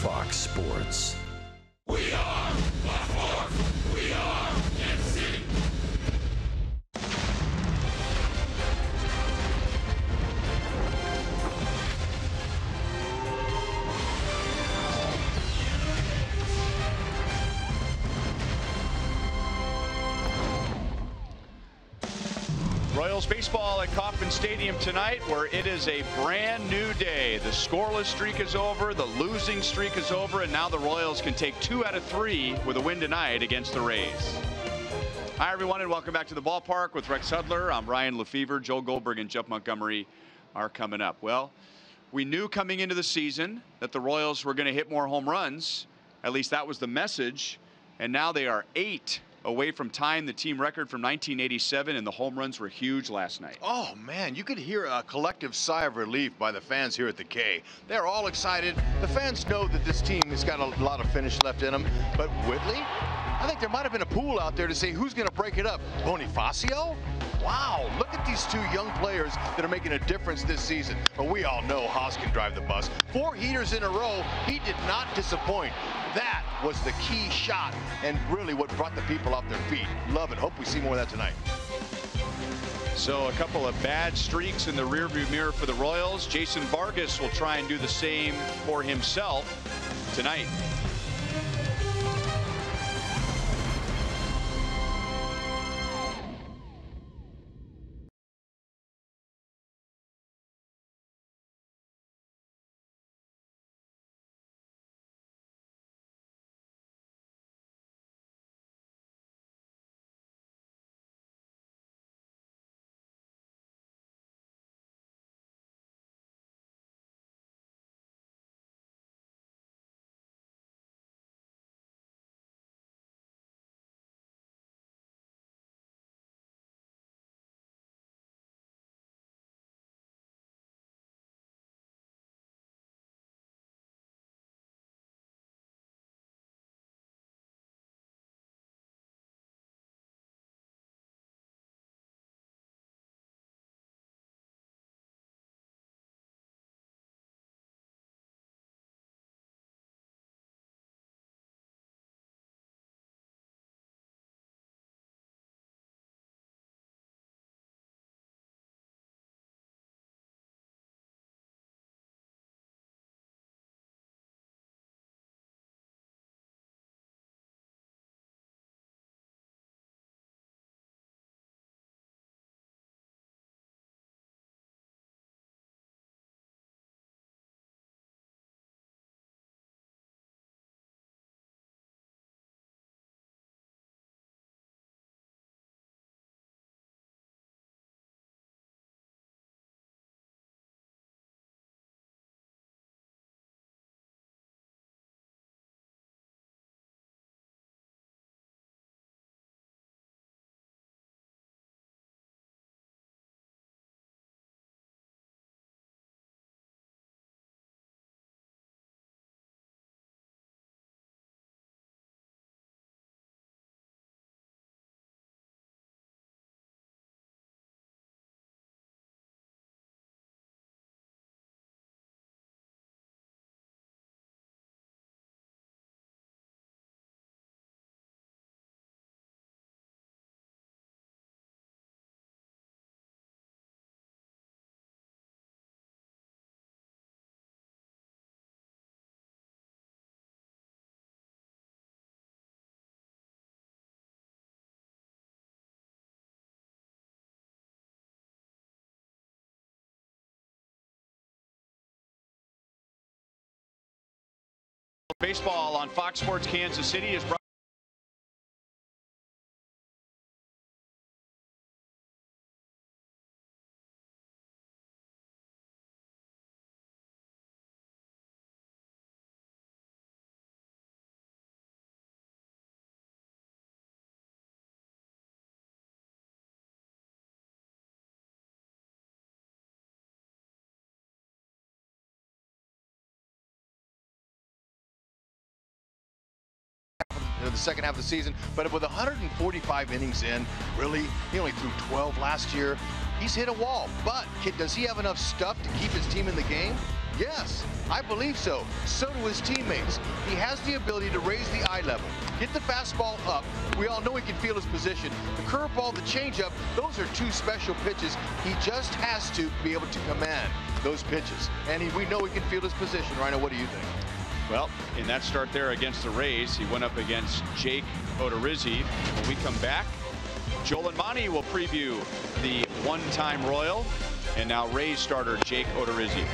Fox Sports. We are Fox Sports. We are Kansas City. Royals baseball at Kauffman Stadium tonight, where it is a brand new day. The scoreless streak is over, the losing streak is over, and now the Royals can take 2 out of 3 with a win tonight against the Rays. Hi everyone, and welcome back to the ballpark with Rex Hudler. I'm Ryan Lefevre. Joe Goldberg and Jeff Montgomery are coming up. Well, we knew coming into the season that the Royals were going to hit more home runs. At least that was the message. And now they are 8 away from tying the team record from 1987, and the home runs were huge last night. Oh man, you could hear a collective sigh of relief by the fans here at the K. They're all excited. The fans know that this team has got a lot of finish left in them. But Whitley, I think there might have been a pool out there to say who's going to break it up. Bonifacio? Wow, look at these 2 young players that are making a difference this season. But we all know Haas can drive the bus. 4 heaters in a row, he did not disappoint. That was the key shot and really what brought the people off their feet. Love it. Hope we see more of that tonight. So a couple of bad streaks in the rearview mirror for the Royals. Jason Vargas will try and do the same for himself tonight. Baseball on Fox Sports Kansas City is brought the second half of the season, but with 145 innings in, really, he only threw 12 last year. He's hit a wall, but does he have enough stuff to keep his team in the game? Yes, I believe so. So do his teammates. He has the ability to raise the eye level, get the fastball up. We all know he can feel his position. The curveball, the changeup, those are two special pitches. He just has to be able to command those pitches. And we know he can feel his position. Rhino, what do you think? Well, in that start there against the Rays, he went up against Jake Odorizzi. When we come back, Joel and Monty will preview the one-time Royal and now Rays starter Jake Odorizzi.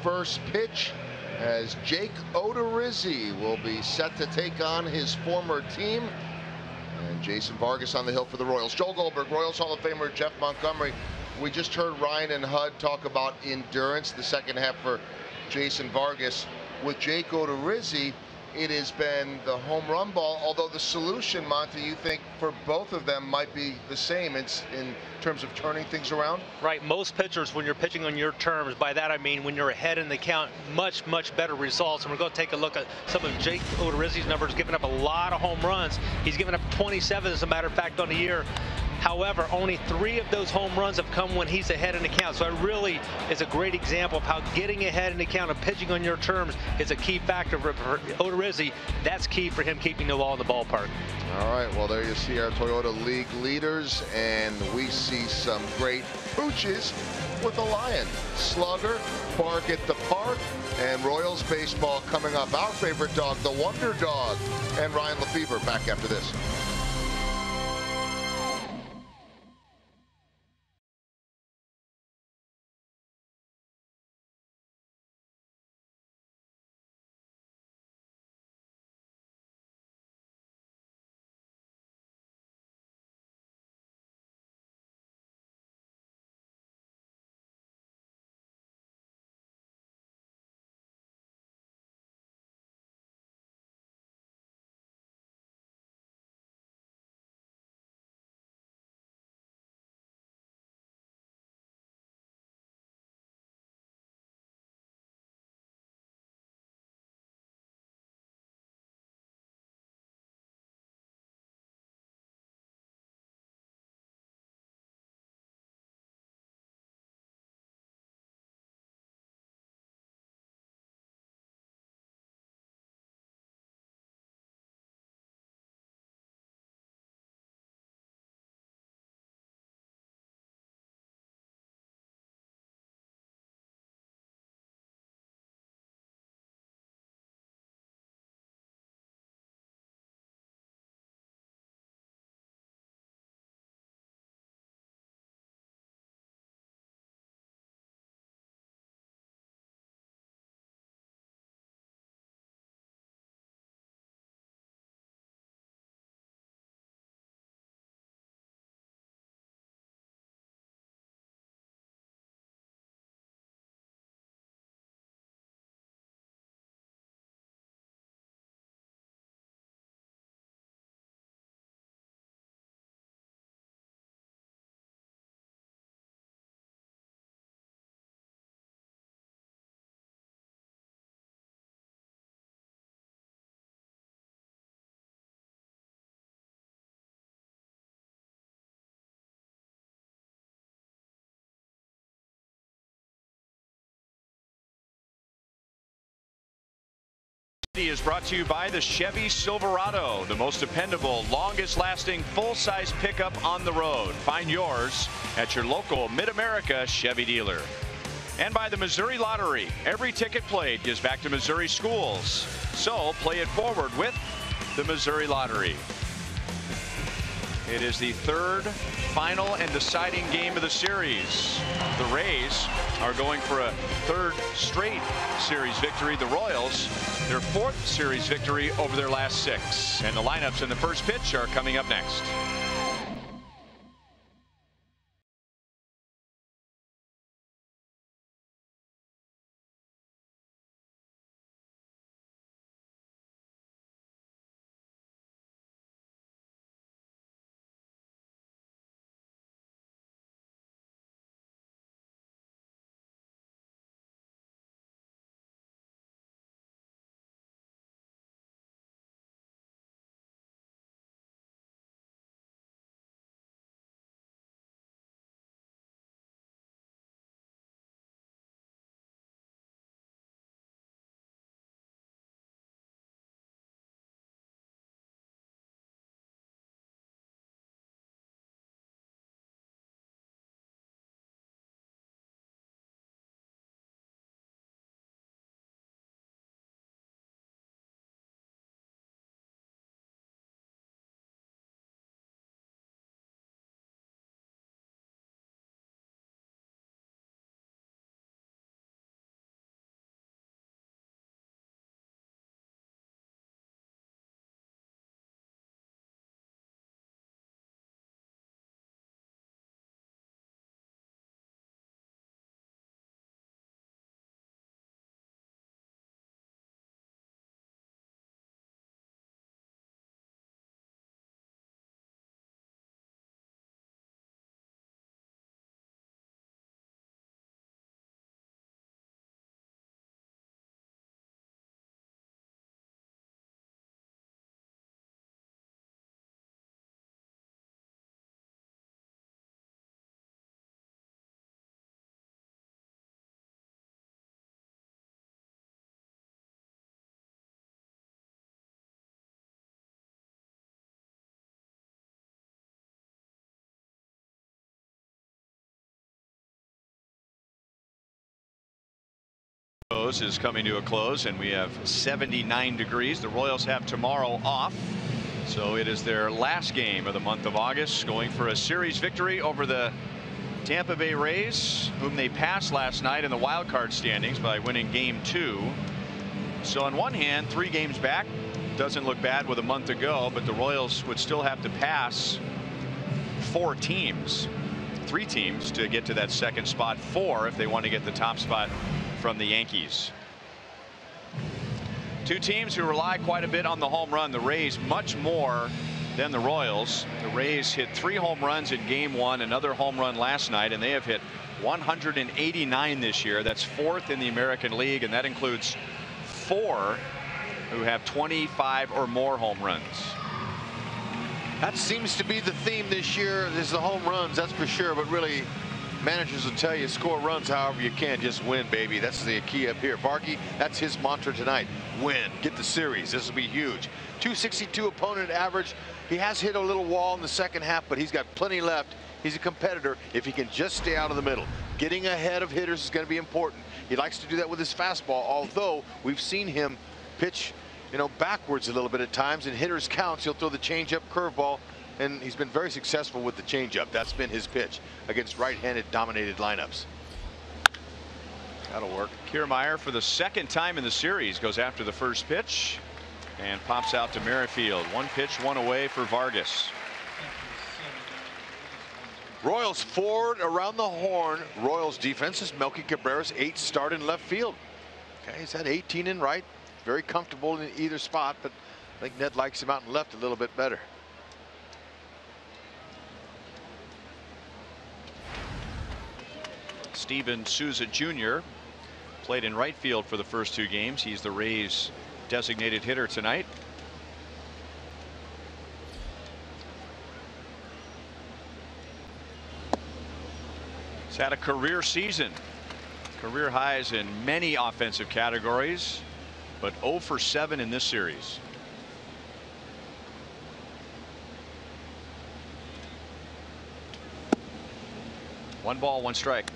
First pitch as Jake Odorizzi will be set to take on his former team. And Jason Vargas on the hill for the Royals. Joel Goldberg, Royals Hall of Famer Jeff Montgomery. We just heard Ryan and Hud talk about endurance, the second half for Jason Vargas. With Jake Odorizzi, it has been the home run ball, although the solution, Monty, you think for both of them might be the same. It's in terms of turning things around? Right. Most pitchers, when you're pitching on your terms, by that I mean when you're ahead in the count, much better results. And we're going to take a look at some of Jake Odorizzi's numbers, giving up a lot of home runs. He's given up 27, as a matter of fact, on the year. However, only 3 of those home runs have come when he's ahead in the count. So it really is a great example of how getting ahead in the count and pitching on your terms is a key factor for Odorizzi. That's key for him keeping the ball in the ballpark. All right, well, there you see our Toyota League leaders, and we see some great pooches with a Lion. Slugger, Bark at the Park, and Royals baseball coming up. Our favorite dog, the Wonder Dog, and Ryan Lefebvre back after this. Is brought to you by the Chevy Silverado, the most dependable, longest lasting full-size pickup on the road. Find yours at your local Mid-America Chevy dealer. And by the Missouri Lottery. Every ticket played gives back to Missouri schools. So play it forward with the Missouri Lottery. It is the third, final, and deciding game of the series. The Rays are going for a third straight series victory. The Royals, their fourth series victory over their last 6. And the lineups in the first pitch are coming up next. Is coming to a close, and we have 79 degrees. The Royals have tomorrow off, so it is their last game of the month of August, going for a series victory over the Tampa Bay Rays, whom they passed last night in the wild card standings by winning game 2. So on one hand, 3 games back doesn't look bad with a month to go, but the Royals would still have to pass 3 teams to get to that second spot, 4 if they want to get the top spot from the Yankees. 2 teams who rely quite a bit on the home run. The Rays much more than the Royals. The Rays hit 3 home runs in game 1, another home run last night, and they have hit 189 this year. That's 4th in the American League, and that includes 4 who have 25 or more home runs. That seems to be the theme this year, is the home runs, that's for sure, but really managers will tell you score runs however you can, just win, baby. That's the key up here. Varkey, that's his mantra tonight. Win, get the series. This will be huge. 262 opponent average. He has hit a little wall in the second half, but he's got plenty left. He's a competitor if he can just stay out of the middle. Getting ahead of hitters is going to be important. He likes to do that with his fastball, although we've seen him pitch, backwards a little bit at times. In hitters' counts, he'll throw the changeup, curveball, and he's been very successful with the changeup. That's been his pitch against right-handed dominated lineups. That'll work. Kiermaier, for the second time in the series, goes after the first pitch and pops out to Merrifield. 1 pitch, 1 away for Vargas. Royals forward around the horn. Royals defense is Melky Cabrera's 8th start in left field. Okay, he's had 18 in right. Very comfortable in either spot, but I think Ned likes him out in left a little bit better. Steven Souza Jr. played in right field for the first 2 games. He's the Rays' designated hitter tonight. He's had a career season. Career highs in many offensive categories. but 0 for 7 in this series. One ball, one strike.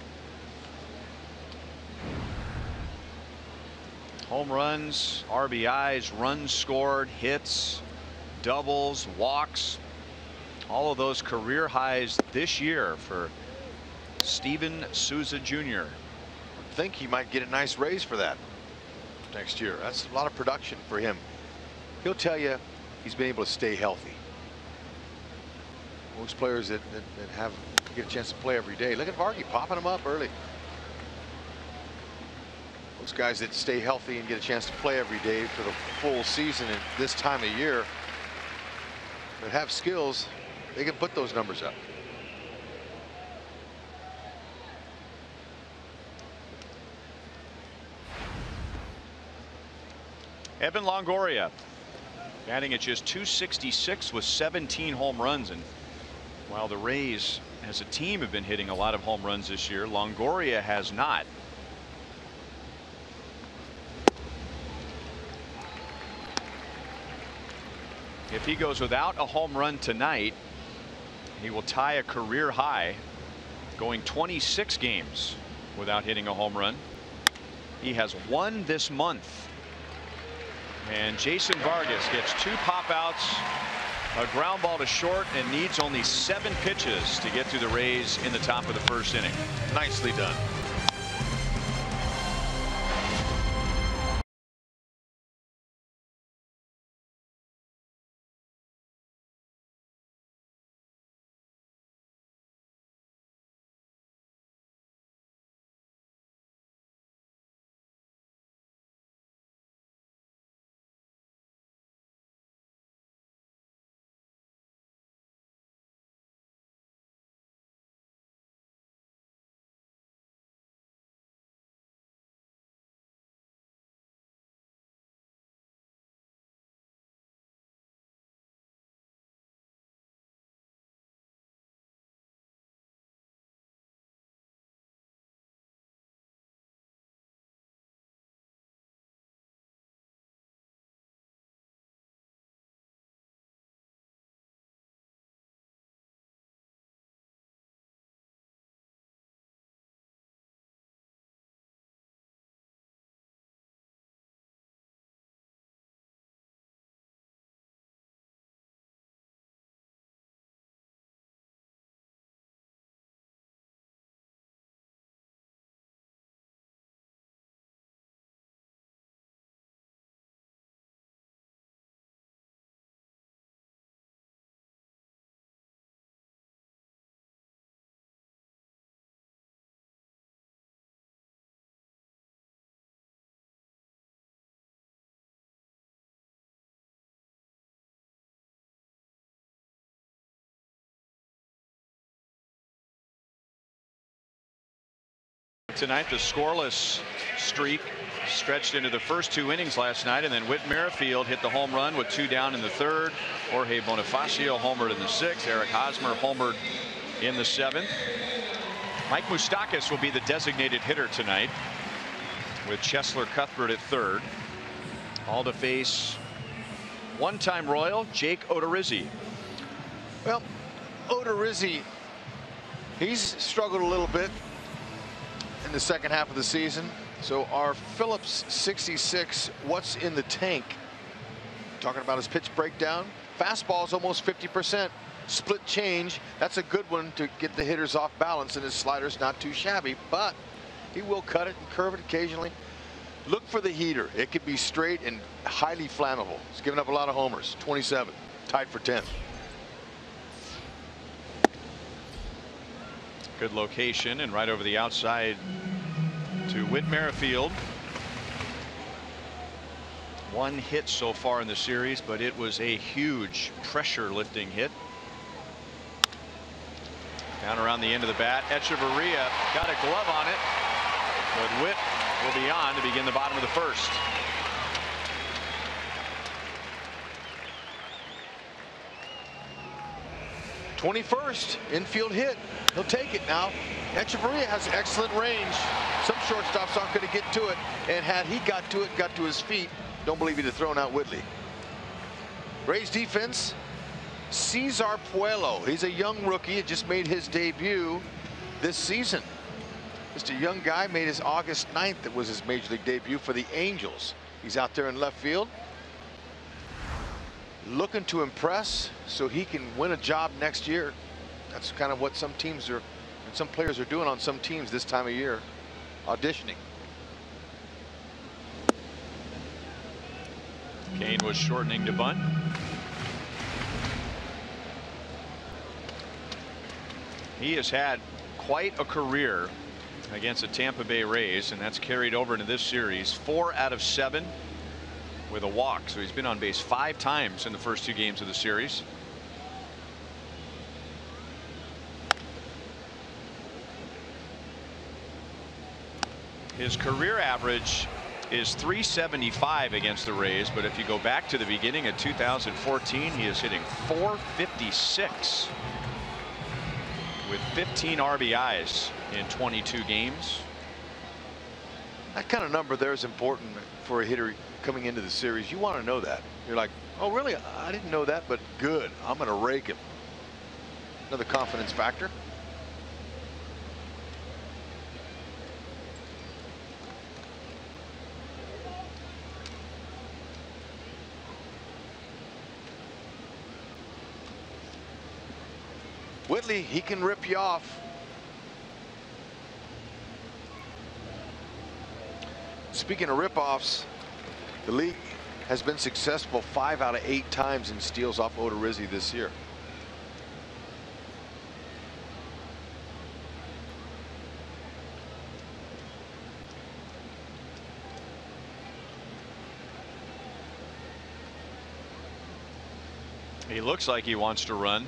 Home runs, RBIs, runs scored, hits, doubles, walks. All of those career highs this year for Steven Souza Jr. I think he might get a nice raise for that next year. That's a lot of production for him. He'll tell you he's been able to stay healthy. Most players that have get a chance to play every day. Look at Vargy popping them up early. Those guys that stay healthy and get a chance to play every day for the full season at this time of year, that have skills, they can put those numbers up. Evan Longoria batting at just .266 with 17 home runs, and while the Rays as a team have been hitting a lot of home runs this year, Longoria has not. If he goes without a home run tonight, he will tie a career high, going 26 games without hitting a home run. He has one this month. And Jason Vargas gets 2 pop outs, a ground ball to short, and needs only 7 pitches to get through the Rays in the top of the first inning. Nicely done. Tonight, the scoreless streak stretched into the first 2 innings last night, and then Whit Merrifield hit the home run with 2 down in the 3rd. Jorge Bonifacio homered in the 6th. Eric Hosmer homered in the 7th. Mike Moustakas will be the designated hitter tonight, with Cheslor Cuthbert at 3rd. All to face one-time Royal Jake Odorizzi. Well, Odorizzi, he's struggled a little bit in the second half of the season. So our Phillips 66, what's in the tank? Talking about his pitch breakdown. Fastball's almost 50%. Split change, that's a good one to get the hitters off balance, and his slider's not too shabby, but he will cut it and curve it occasionally. Look for the heater. It could be straight and highly flammable. He's given up a lot of homers. 27, tied for 10th. Good location, and right over the outside to Whit Merrifield. 1 hit so far in the series, but it was a huge pressure lifting hit. Down around the end of the bat, Echeverria got a glove on it, but Whit will be on to begin the bottom of the 1st. '21st infield hit. He'll take it now. Echeverria has excellent range. Some shortstops aren't going to get to it, and had he got to it, got to his feet, Don't believe he'd have thrown out Whitley. Rays defense, Cesar Puello. He's a young rookie. He just made his debut this season. Just a young guy, made his August 9th. That was his major league debut for the Angels. He's out there in left field, looking to impress so he can win a job next year. That's kind of what some teams are, and some players are doing on some teams this time of year, auditioning. Kane was shortening to bunt. He has had quite a career against the Tampa Bay Rays, and that's carried over into this series. 4 out of 7 with a walk, so he's been on base 5 times in the first 2 games of the series. His career average is .375 against the Rays, but if you go back to the beginning of 2014, he is hitting .456 with 15 RBIs in 22 games. That kind of number there is important for a hitter coming into the series. You want to know that. You're like, oh really? I didn't know that, but good. I'm going to rake him. Another confidence factor. Whitley, he can rip you off. Speaking of rip-offs, the league has been successful 5 out of 8 times in steals off Odorizzi this year. He looks like he wants to run.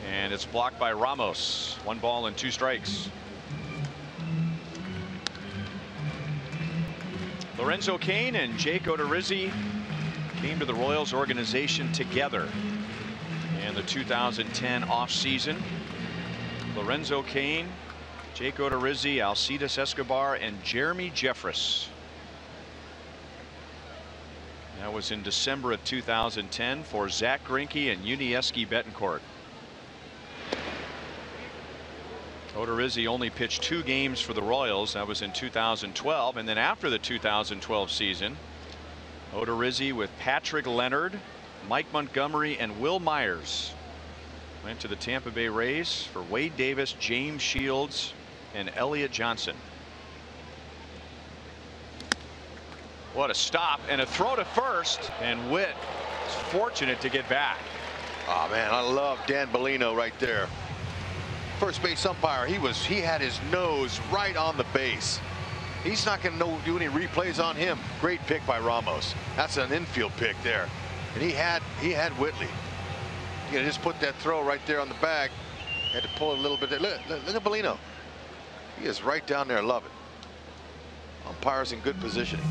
And it's blocked by Ramos. 1 ball and 2 strikes. Lorenzo Cain and Jake Odorizzi came to the Royals organization together in the 2010 offseason. Lorenzo Cain, Jake Odorizzi, Alcides Escobar, and Jeremy Jeffress. That was in December of 2010 for Zach Greinke and Yuniesky Betancourt. Odorizzi only pitched 2 games for the Royals. That was in 2012. And then after the 2012 season, Odorizzi with Patrick Leonard, Mike Montgomery, and Will Myers went to the Tampa Bay Rays for Wade Davis, James Shields, and Elliott Johnson. What a stop and a throw to first, and Witt is fortunate to get back. Oh man, I love Dan Bellino right there. First base umpire, he had his nose right on the base. He's not going to do any replays on him. Great pick by Ramos. That's an infield pick there, and he had Whitley. You just put that throw right there on the bag. Had to pull a little bit. Look at Bellino. He is right down there. Love it. Umpire's in good positioning.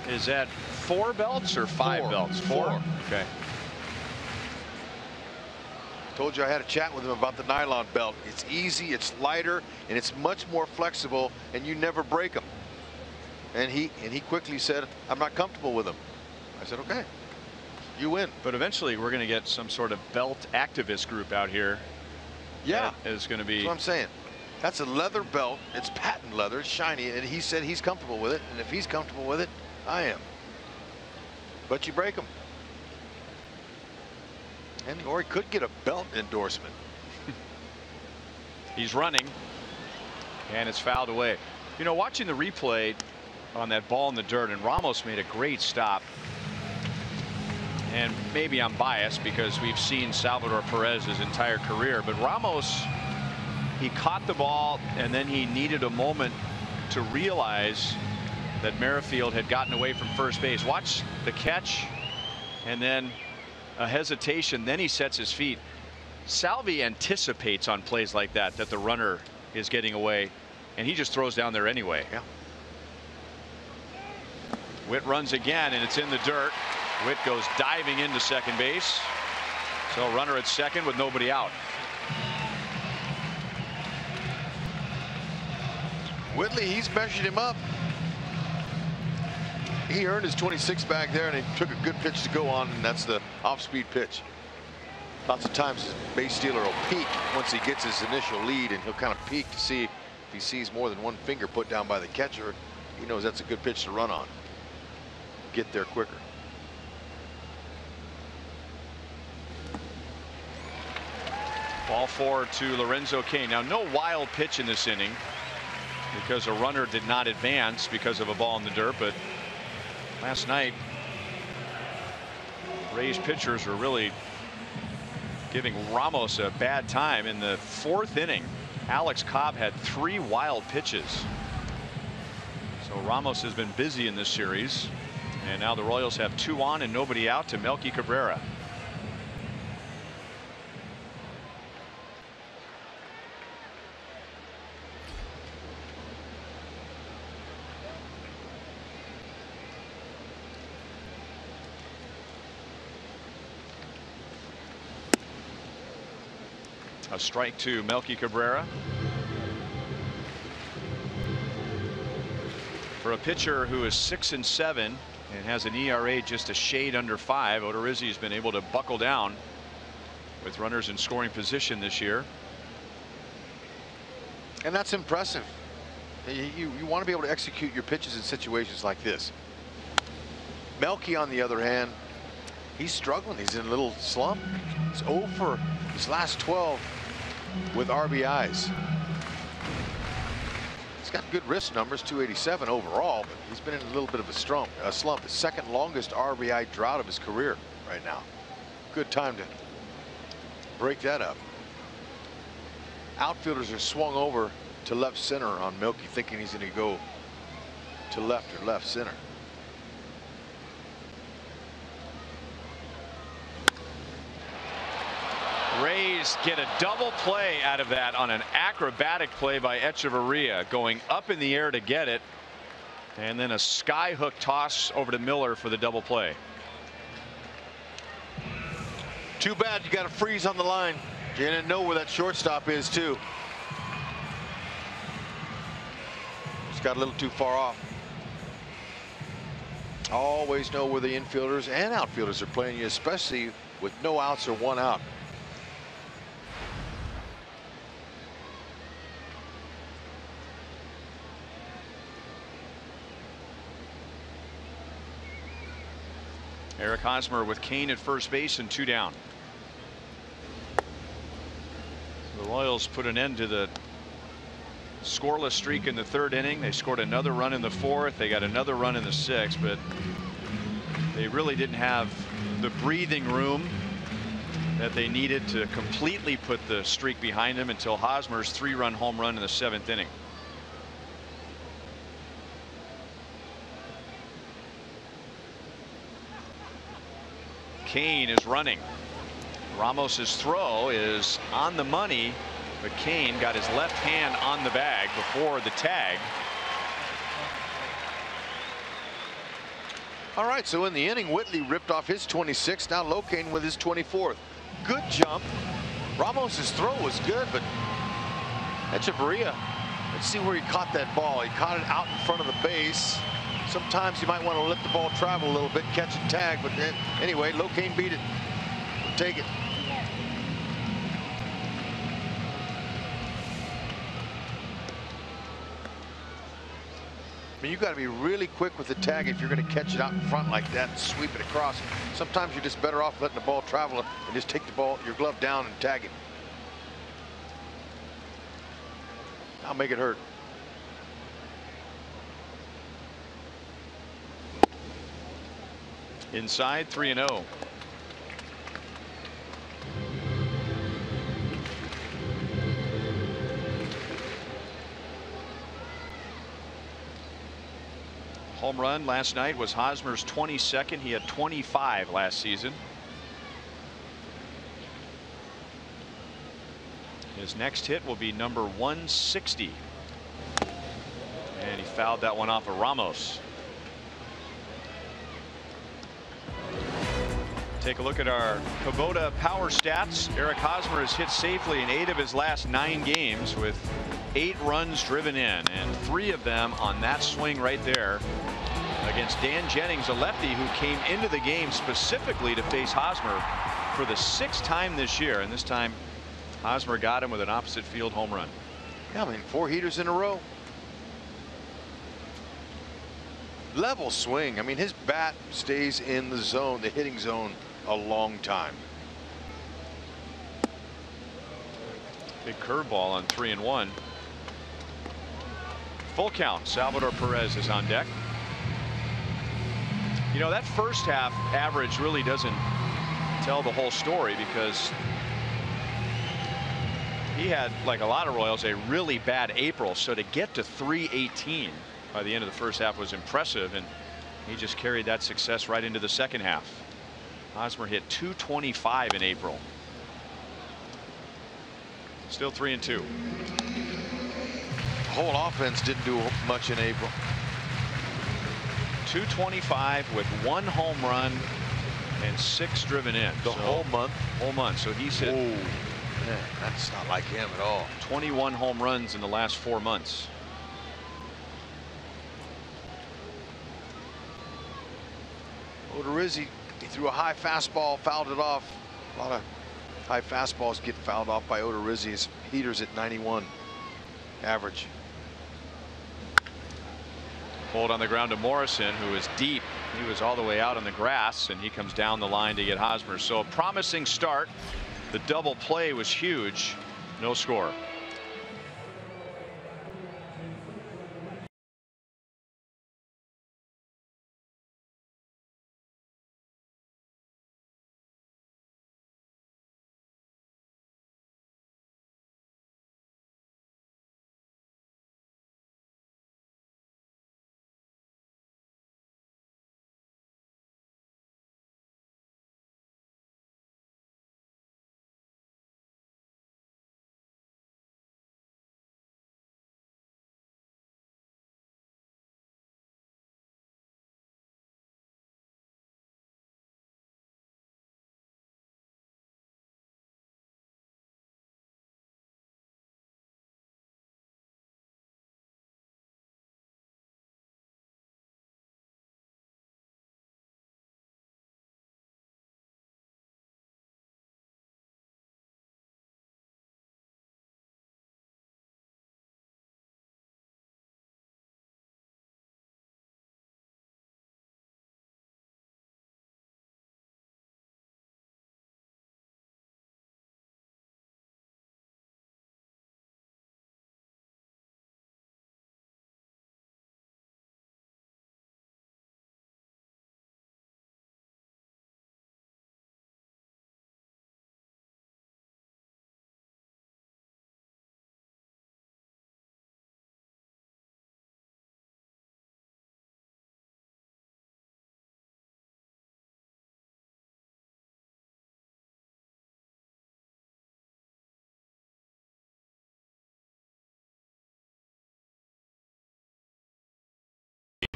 Is that 4 belts or 5 belts? 4. Okay. Told you I had a chat with him about the nylon belt. It's easy, it's lighter, and it's much more flexible, and you never break them. And he quickly said, I'm not comfortable with them. I said, okay, you win. But eventually we're going to get some sort of belt activist group out here. Yeah, that is going to be. That's what I'm saying. That's a leather belt. It's patent leather. It's shiny, and he said he's comfortable with it. And if he's comfortable with it, I am. But you break them. And or he could get a belt endorsement. He's running, and it's fouled away. You know, watching the replay on that ball in the dirt, and Ramos made a great stop. And maybe I'm biased because we've seen Salvador Perez his entire career, but Ramos, he caught the ball, and then he needed a moment to realize that Merrifield had gotten away from first base. Watch the catch, and then a hesitation, then he sets his feet. Salvi anticipates on plays like that the runner is getting away, and he just throws down there anyway. Yeah. Witt runs again, and it's in the dirt. Witt goes diving into second base. So runner at second with nobody out. Whitley, he's measured him up. He earned his 26 back there, and he took a good pitch to go on, and that's the off-speed pitch. Lots of times his base stealer will peak once he gets his initial lead, and he'll kind of peek to see if he sees more than one finger put down by the catcher. He knows that's a good pitch to run on. Get there quicker. Ball 4 to Lorenzo Cain. Now, no wild pitch in this inning because a runner did not advance because of a ball in the dirt. But last night, Rays pitchers were really giving Ramos a bad time. In the 4th inning, Alex Cobb had 3 wild pitches. So Ramos has been busy in this series. And now the Royals have 2 on and nobody out to Melky Cabrera. A strike to Melky Cabrera. For a pitcher who is 6-7 and has an ERA just a shade under 5, Odorizzi has been able to buckle down with runners in scoring position this year. And that's impressive. You want to be able to execute your pitches in situations like this. Melky, on the other hand, he's struggling. He's in a little slump. He's 0 for his last 12 with RBIs. He's got good wrist numbers, 287 overall, but he's been in a little bit of a slump. The second longest RBI drought of his career right now. Good time to break that up. Outfielders are swung over to left center on Melky, thinking he's going to go to left or left center. Rays get a double play out of that on an acrobatic play by Echeverria, going up in the air to get it, and then a skyhook toss over to Miller for the double play. Too bad you got to freeze on the line. You didn't know where that shortstop is, too. Just got a little too far off. Always know where the infielders and outfielders are playing you, especially with no outs or 1 out. Eric Hosmer with Cain at first base and 2 down. The Royals put an end to the scoreless streak in the 3rd inning. They scored another run in the 4th. They got another run in the 6th, but they really didn't have the breathing room that they needed to completely put the streak behind them until Hosmer's 3-run home run in the 7th inning. Cain is running. Ramos's throw is on the money, but Cain got his left hand on the bag before the tag. All right, so in the inning, Whitley ripped off his 26th. Now Locaine with his 24th. Good jump. Ramos's throw was good, but Echeverria, let's see where he caught that ball. He caught it out in front of the base. Sometimes you might want to let the ball travel a little bit, catch and tag, but then, anyway, Locaine beat it. We'll take it. I mean, you got to be really quick with the tag if you're going to catch it out in front like that and sweep it across. Sometimes you're just better off letting the ball travel and just take the ball, your glove down and tag it. I'll make it hurt. Inside, 3-0. Home run last night was Hosmer's 22nd. He had 25 last season. His next hit will be number 160. And he fouled that one off of Ramos. Take a look at our Kubota power stats. Eric Hosmer has hit safely in 8 of his last 9 games with 8 runs driven in, and 3 of them on that swing right there. against Dan Jennings, a lefty who came into the game specifically to face Hosmer for the 6th time this year, and this time Hosmer got him with an opposite field home run. Yeah, I mean, 4 heaters in a row. Level swing. I mean, his bat stays in the zone, the hitting zone, a long time. Big curveball on 3-1. Full count. Salvador Perez is on deck. You know, that first half average really doesn't tell the whole story, because he had, like a lot of Royals, a really bad April. So to get to 318 by the end of the first half was impressive, and he just carried that success right into the second half. Hosmer hit 225 in April. Still 3-2. The whole offense didn't do much in April. 225 with 1 home run and 6 driven in. The whole month? Whole month. So he's hit. Oh, man, that's not like him at all. 21 home runs in the last 4 months. Odorizzi, he threw a high fastball, fouled it off. A lot of high fastballs get fouled off by Odorizzi. His heaters at 91 average. Pulled on the ground to Morrison, who is deep. He was all the way out on the grass, and he comes down the line to get Hosmer. So a promising start. The double play was huge. No score.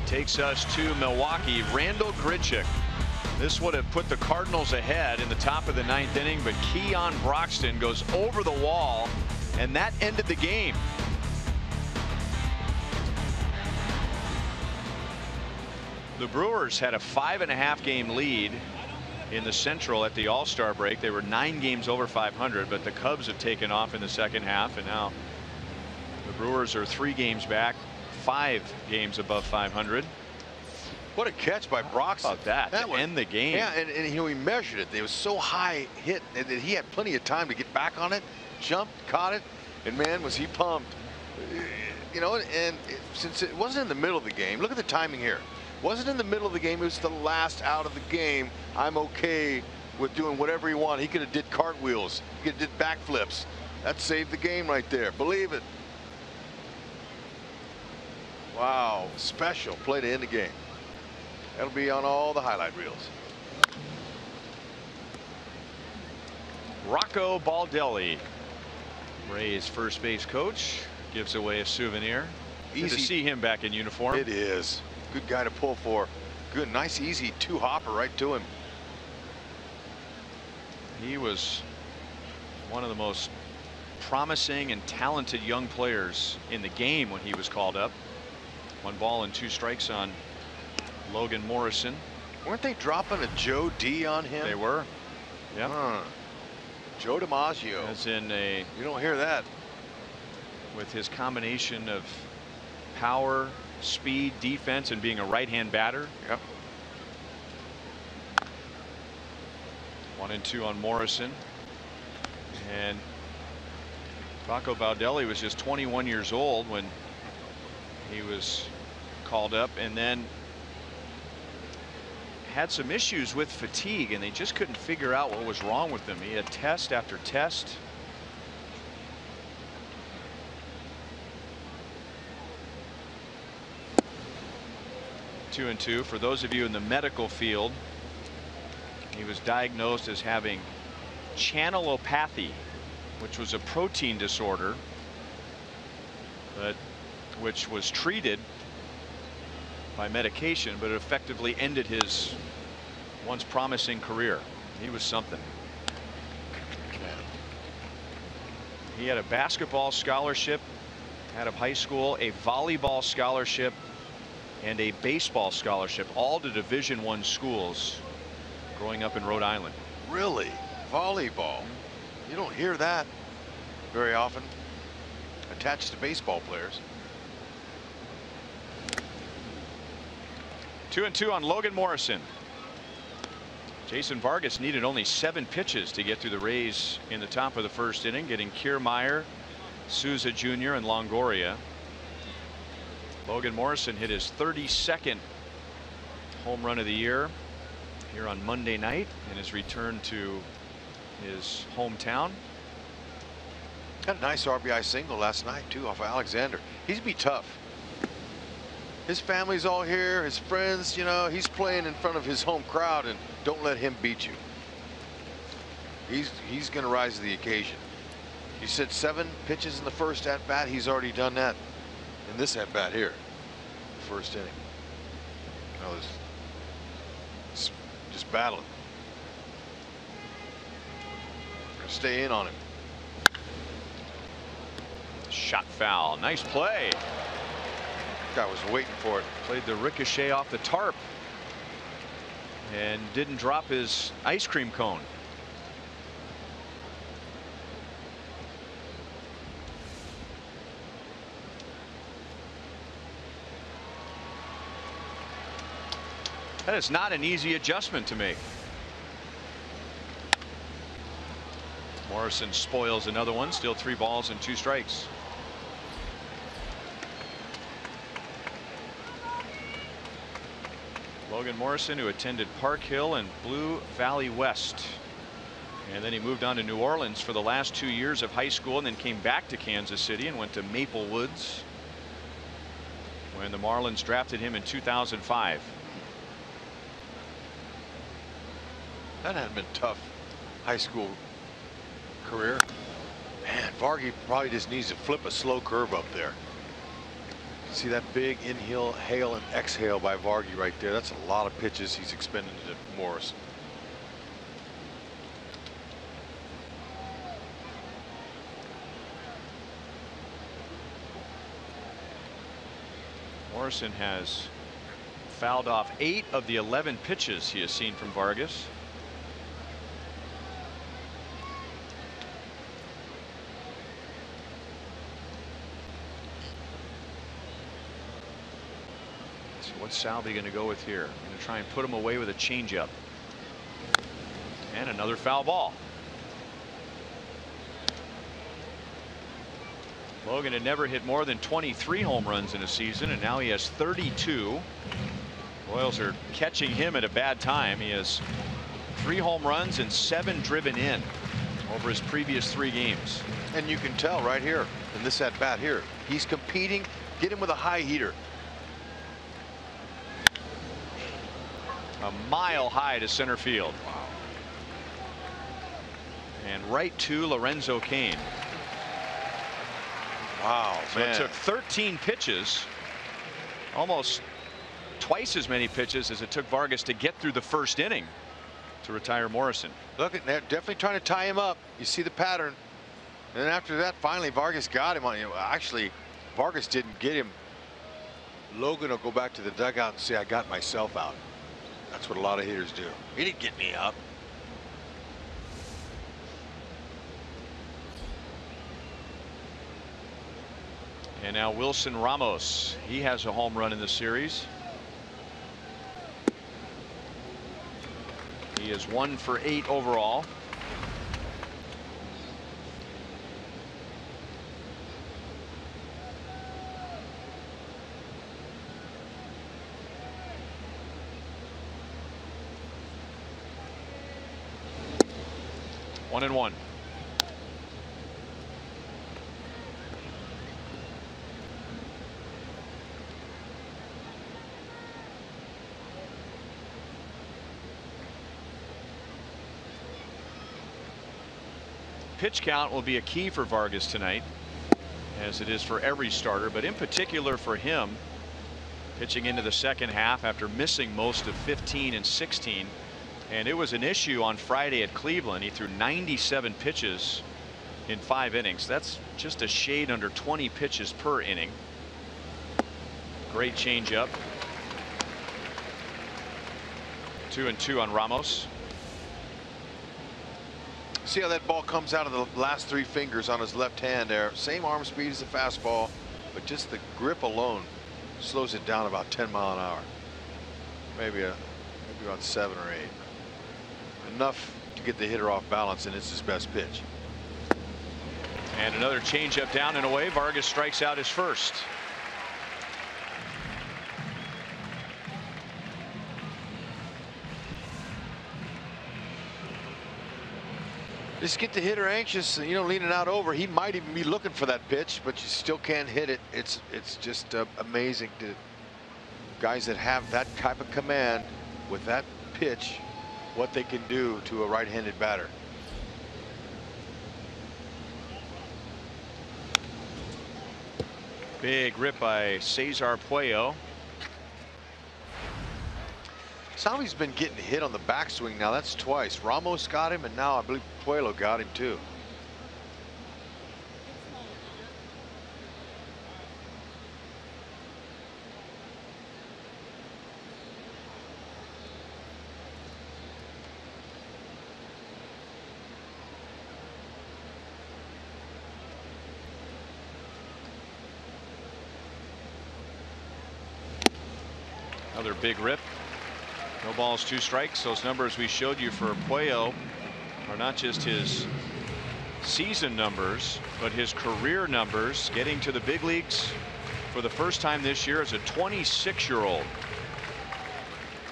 Takes us to Milwaukee. Randall Grichuk. This would have put the Cardinals ahead in the top of the 9th inning, but Keon Broxton goes over the wall, and that ended the game. The Brewers had a 5.5 game lead in the Central at the All-Star break. They were 9 games over 500, but the Cubs have taken off in the second half, and now the Brewers are 3 games back, 5 games above 500. What a catch by Broxton. How about that to end the game. Yeah, and you know, he measured it. It was so high hit that he had plenty of time to get back on it, jumped, caught it, and man, was he pumped. You know, and since it wasn't in the middle of the game, look at the timing here. Wasn't in the middle of the game. It was the last out of the game. I'm okay with doing whatever he wanted. He could have did cartwheels. He could have did backflips. That saved the game right there. Believe it. Wow, special play to end the game. That'll be on all the highlight reels. Rocco Baldelli, Rays first base coach, gives away a souvenir. Easy to see him back in uniform. It is. Good guy to pull for. Good, nice, easy 2-hopper right to him. He was one of the most promising and talented young players in the game when he was called up. 1 ball and 2 strikes on Logan Morrison. Weren't they dropping a Joe D on him? They were. Yeah. Joe DiMaggio. As in a. You don't hear that. With his combination of power, speed, defense, and being a right-hand batter. Yep. 1-2 on Morrison. And Paco Baldelli was just 21 years old when he was called up, and then had some issues with fatigue, and they just couldn't figure out what was wrong with him. He had test after test. Two and two. For those of you in the medical field, he was diagnosed as having channelopathy, which was a protein disorder, but which was treated by medication, but it effectively ended his once promising career. He was something. He had a basketball scholarship out of high school, a volleyball scholarship, and a baseball scholarship, all to Division I schools growing up in Rhode Island. Really? Volleyball? You don't hear that very often attached to baseball players. 2-2 on Logan Morrison. Jason Vargas needed only 7 pitches to get through the Rays in the top of the first inning, getting Kiermaier, Souza Jr. and Longoria. Logan Morrison hit his 32nd home run of the year here on Monday night in his return to his hometown. Had a nice RBI single last night too off of Alexander. He's be tough. His family's all here, his friends, you know, he's playing in front of his home crowd, and don't let him beat you. He's going to rise to the occasion. You said 7 pitches in the first at bat. He's already done that in this at bat here, first inning. Now it's just battling. Gonna stay in on him. Shot foul. Nice play. Guy was waiting for it. Played the ricochet off the tarp and didn't drop his ice cream cone. That is not an easy adjustment to make. Morrison spoils another one. Still 3 balls and 2 strikes. Logan Morrison, who attended Park Hill and Blue Valley West, and then he moved on to New Orleans for the last 2 years of high school, and then came back to Kansas City and went to Maple Woods when the Marlins drafted him in 2005. That had been tough high school career. Man, Vargy probably just needs to flip a slow curve up there. See that big inhale, hail, and exhale by Vargy right there. That's a lot of pitches he's expended to Morrison. Morrison has fouled off 8 of the 11 pitches he has seen from Vargas. What's Salvi going to go with here? Going to try and put him away with a changeup. And another foul ball. Logan had never hit more than 23 home runs in a season, and now he has 32. Royals are catching him at a bad time. He has 3 home runs and 7 driven in over his previous 3 games. And you can tell right here in this at bat here, he's competing. Get him with a high heater. A mile high to center field. And right to Lorenzo Cain. Wow, so man. It took 13 pitches, almost twice as many pitches as it took Vargas to get through the first inning to retire Morrison. Look, they're definitely trying to tie him up. You see the pattern. And then after that, finally Vargas got him on. Actually, Vargas didn't get him Logan will go back to the dugout and say, I got myself out. That's what a lot of hitters do. He didn't get me out. And now Wilson Ramos. He has a home run in the series. He is 1 for 8 overall. One and one. Pitch count will be a key for Vargas tonight, as it is for every starter, but in particular for him, pitching into the second half after missing most of 15 and 16. And it was an issue on Friday at Cleveland. He threw 97 pitches in 5 innings. That's just a shade under 20 pitches per inning. Great changeup. 2-2 on Ramos. See how that ball comes out of the last 3 fingers on his left hand there. Same arm speed as the fastball, but just the grip alone slows it down about 10 miles an hour. Maybe about 7 or 8. Enough to get the hitter off balance, and it's his best pitch. And another changeup down and away. Vargas strikes out his first. Just get the hitter anxious, you know, leaning out over. He might even be looking for that pitch, but you still can't hit it. It's just amazing to guys that have that type of command with that pitch, what they can do to a right-handed batter. Big rip by Cesar Puello. Salvi's been getting hit on the backswing now. That's twice. Ramos got him, and now I believe Puello got him too. Another big rip. No balls, 2 strikes. Those numbers we showed you for Puello are not just his season numbers, but his career numbers, getting to the big leagues for the first time this year as a 26-year-old.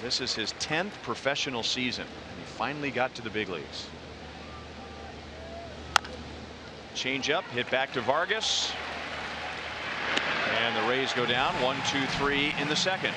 This is his 10th professional season, and he finally got to the big leagues. Change up, hit back to Vargas, and the Rays go down 1-2-3 in the second.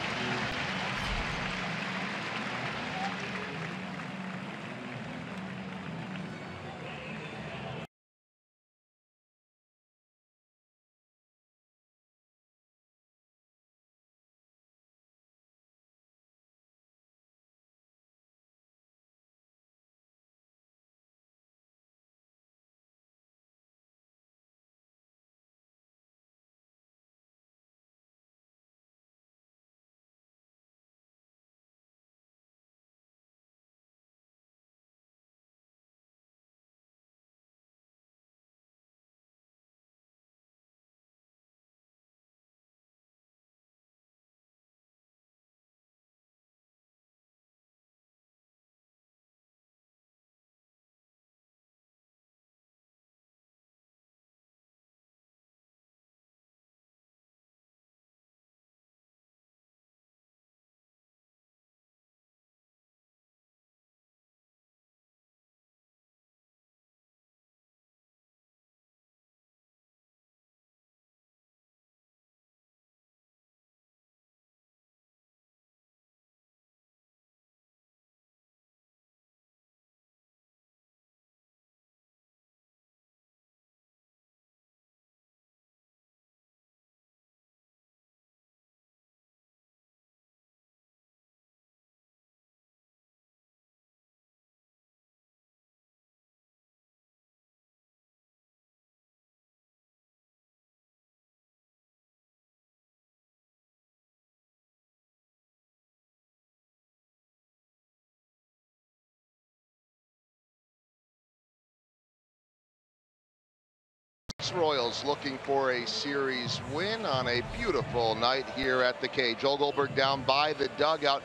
Royals looking for a series win on a beautiful night here at the K. Joel Goldberg down by the dugout.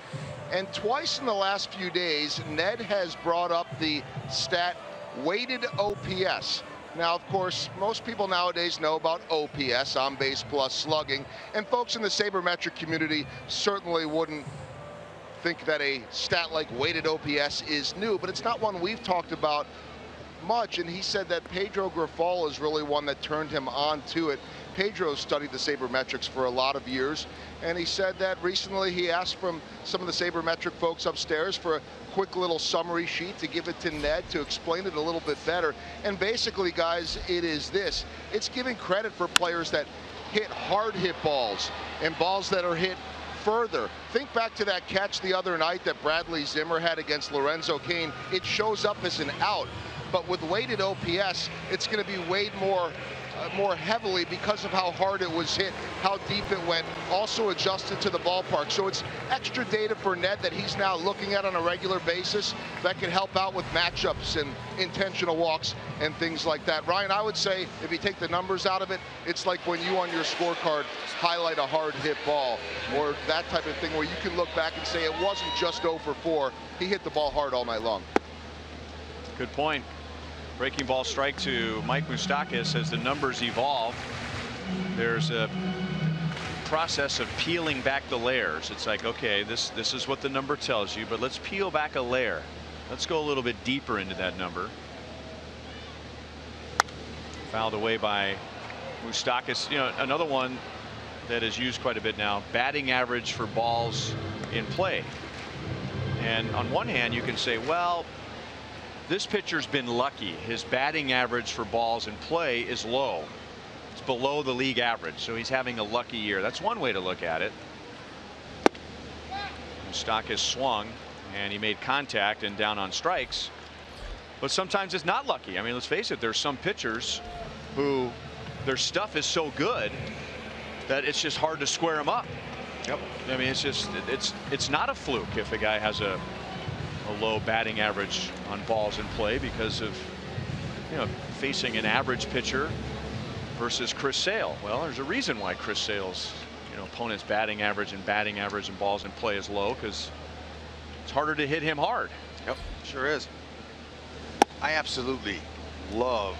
And twice in the last few days, Ned has brought up the stat weighted OPS. Now, of course, most people nowadays know about OPS, on base plus slugging, and folks in the sabermetric community certainly wouldn't think that a stat like weighted OPS is new, but it's not one we've talked about much. And he said that Pedro Grifol is really one that turned him on to it. Pedro studied the sabermetrics for a lot of years, and he said that recently he asked from some of the sabermetric folks upstairs for a quick little summary sheet to give it to Ned to explain it a little bit better. And basically, guys, it is this: it's giving credit for players that hit hard hit balls and balls that are hit further. Think back to that catch the other night that Bradley Zimmer had against Lorenzo Cain. It shows up as an out, but with weighted OPS, it's going to be weighed more heavily because of how hard it was hit, how deep it went, also adjusted to the ballpark. So it's extra data for Ned that he's now looking at on a regular basis that can help out with matchups and intentional walks and things like that. Ryan, I would say if you take the numbers out of it, it's like when you on your scorecard highlight a hard hit ball or that type of thing where you can look back and say it wasn't just 0 for 4. He hit the ball hard all night long. Good point. Breaking ball strike to Mike Moustakas. As the numbers evolve, there's a process of peeling back the layers. It's like, okay, this is what the number tells you, but let's peel back a layer. Let's go a little bit deeper into that number. Fouled away by Moustakas. You know, another one that is used quite a bit now, batting average for balls in play. And on one hand, you can say, well, this pitcher's been lucky. His batting average for balls in play is low. It's below the league average, so he's having a lucky year. That's one way to look at it. Moustakas swung, and he made contact and down on strikes. But sometimes it's not lucky. I mean, let's face it, there's some pitchers who their stuff is so good that it's just hard to square them up. Yep. I mean, it's not a fluke if a guy has a low batting average on balls in play because of, you know, facing an average pitcher versus Chris Sale. Well, there's a reason why Chris Sale's, you know, opponent's batting average and balls in play is low, because it's harder to hit him hard. Yep, sure is. I absolutely love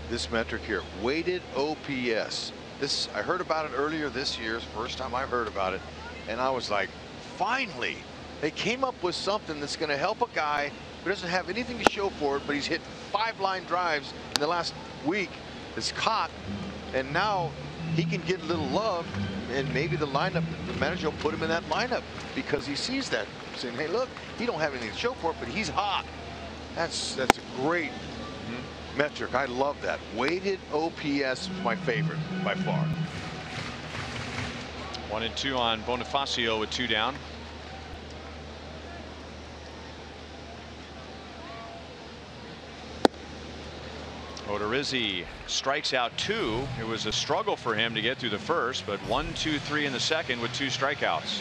this metric here, weighted OPS. This, I heard about it earlier this year, first time I heard about it, and I was like, finally. They came up with something that's going to help a guy who doesn't have anything to show for it, but he's hit 5 line drives in the last week. It's caught, and now he can get a little love, and maybe the manager will put him in that lineup because he sees that, saying, hey, look, he don't have anything to show for it, but he's hot. That's a great metric. I love that. Weighted OPS is my favorite by far. 1-2 on Bonifacio with 2 down. Odorizzi strikes out 2. It was a struggle for him to get through the first, but 1, 2, 3 in the second with 2 strikeouts.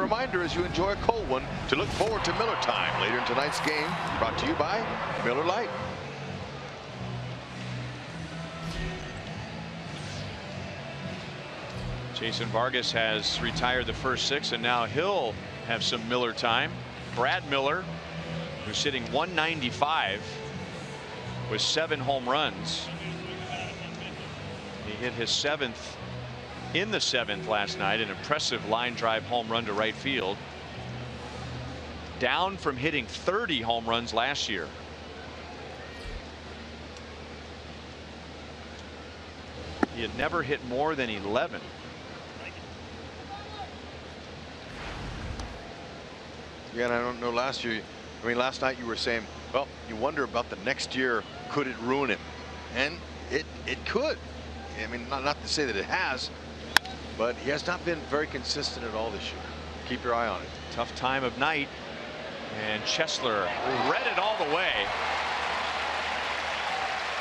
reminder as you enjoy a cold one to look forward to Miller Time later in tonight's game, brought to you by Miller Lite. Jason Vargas has retired the first 6, and now he'll have some Miller time. Brad Miller, who's sitting 195 with 7 home runs. He hit his 7th in the 7th last night, an impressive line drive home run to right field. Down from hitting 30 home runs last year. He had never hit more than 11. Yeah, and I don't know, last night you were saying, well, you wonder about the next year, could it ruin him? And it could. I mean, not to say that it has, but he has not been very consistent at all this year. Keep your eye on it. Tough time of night, and Chesler read it all the way.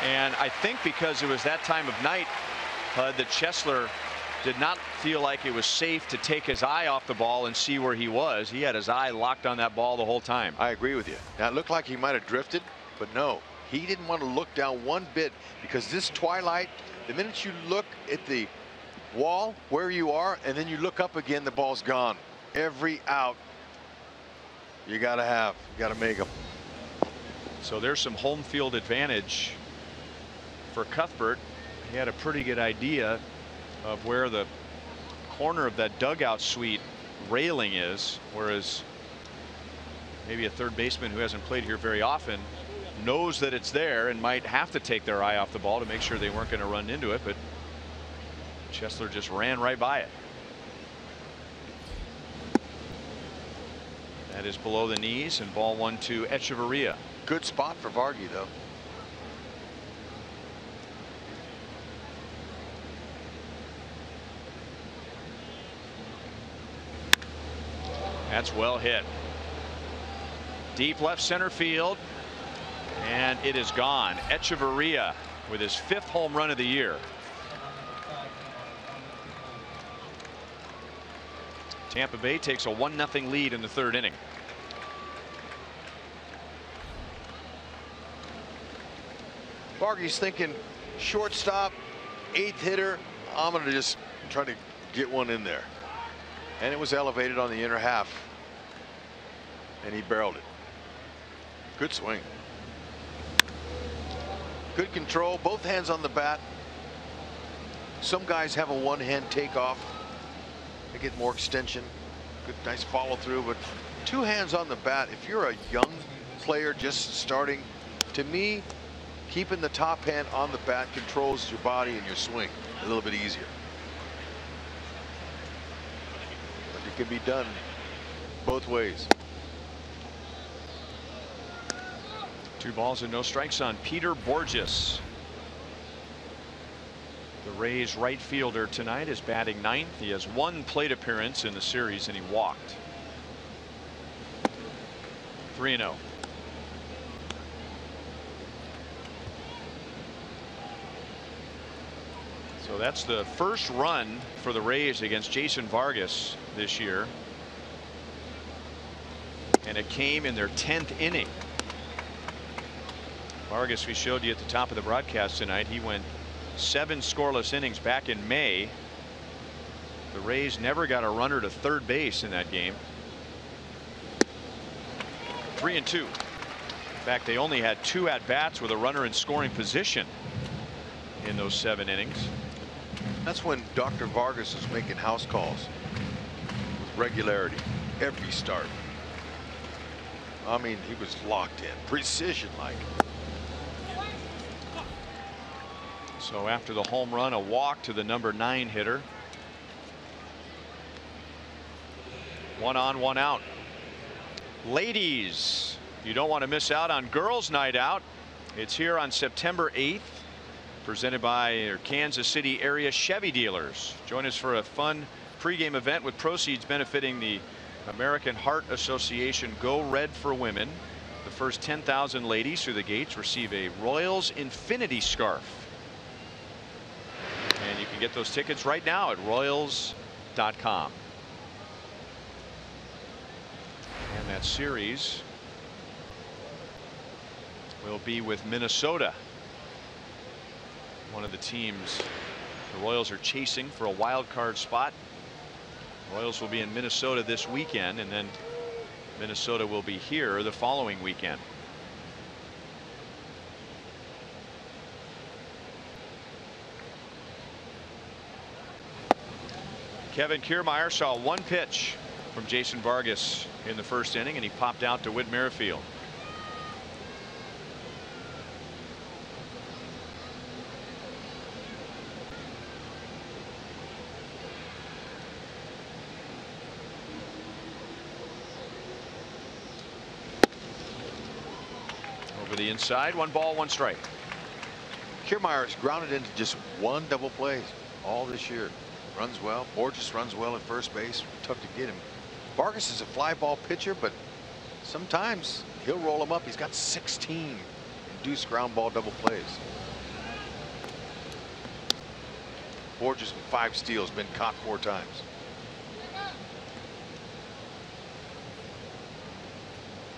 And I think because it was that time of night, that Chesler did not feel like it was safe to take his eye off the ball and see where he was. He had his eye locked on that ball the whole time. I agree with you. Now, it looked like he might have drifted, but no, he didn't want to look down one bit, because this twilight, the minute you look at the wall where you are and then you look up again, the ball's gone. Every out you got to make them. So there's some home field advantage for Cuthbert. He had a pretty good idea of where the corner of that dugout suite railing is, whereas maybe a third baseman who hasn't played here very often knows that it's there and might have to take their eye off the ball to make sure they weren't going to run into it, but Chesler just ran right by it. That is below the knees, and ball 1 to Echeverria. Good spot for Vargy, though. That's well hit. Deep left center field, and it is gone. Echeverria with his 5th home run of the year. Tampa Bay takes a 1-0 lead in the 3rd inning. Vargy's thinking shortstop, 8th hitter. I'm going to just try to get one in there. And it was elevated on the inner half, and he barreled it. Good swing. Good control, both hands on the bat. Some guys have a one-hand takeoff. They get more extension. Good, nice follow through, but 2 hands on the bat. If you're a young player just starting, to me, keeping the top hand on the bat controls your body and your swing a little bit easier. But it can be done both ways. 2 balls and no strikes on Peter Borges. The Rays right fielder tonight is batting 9th. He has 1 plate appearance in the series, and he walked. 3-0. So that's the first run for the Rays against Jason Vargas this year, and it came in their 10th inning. Vargas, we showed you at the top of the broadcast tonight, he went 7 scoreless innings back in May. The Rays never got a runner to third base in that game. 3-2. In fact, they only had 2 at-bats with a runner in scoring position in those 7 innings. That's when Dr. Vargas was making house calls with regularity every start. I mean, he was locked in, precision like. So after the home run, a walk to the number 9 hitter. 1 on, 1 out. Ladies, you don't want to miss out on Girls Night Out. It's here on September 8th, presented by your Kansas City area Chevy dealers. Join us for a fun pregame event with proceeds benefiting the American Heart Association Go Red for Women. The first 10,000 ladies through the gates receive a Royals Infinity Scarf. And you can get those tickets right now at Royals.com. And that series will be with Minnesota. One of the teams the Royals are chasing for a wild card spot. Royals will be in Minnesota this weekend, and then Minnesota will be here the following weekend. Kevin Kiermaier saw one pitch from Jason Vargas in the first inning, and he popped out to Whit Merrifield. Over the inside, 1 ball, 1 strike. Kiermaier has grounded into just 1 double play all this year. Runs well. Borges runs well at first base. Tough to get him. Vargas is a fly ball pitcher, but sometimes he'll roll him up. He's got 16 induced ground ball double plays. Borges with 5 steals, been caught 4 times.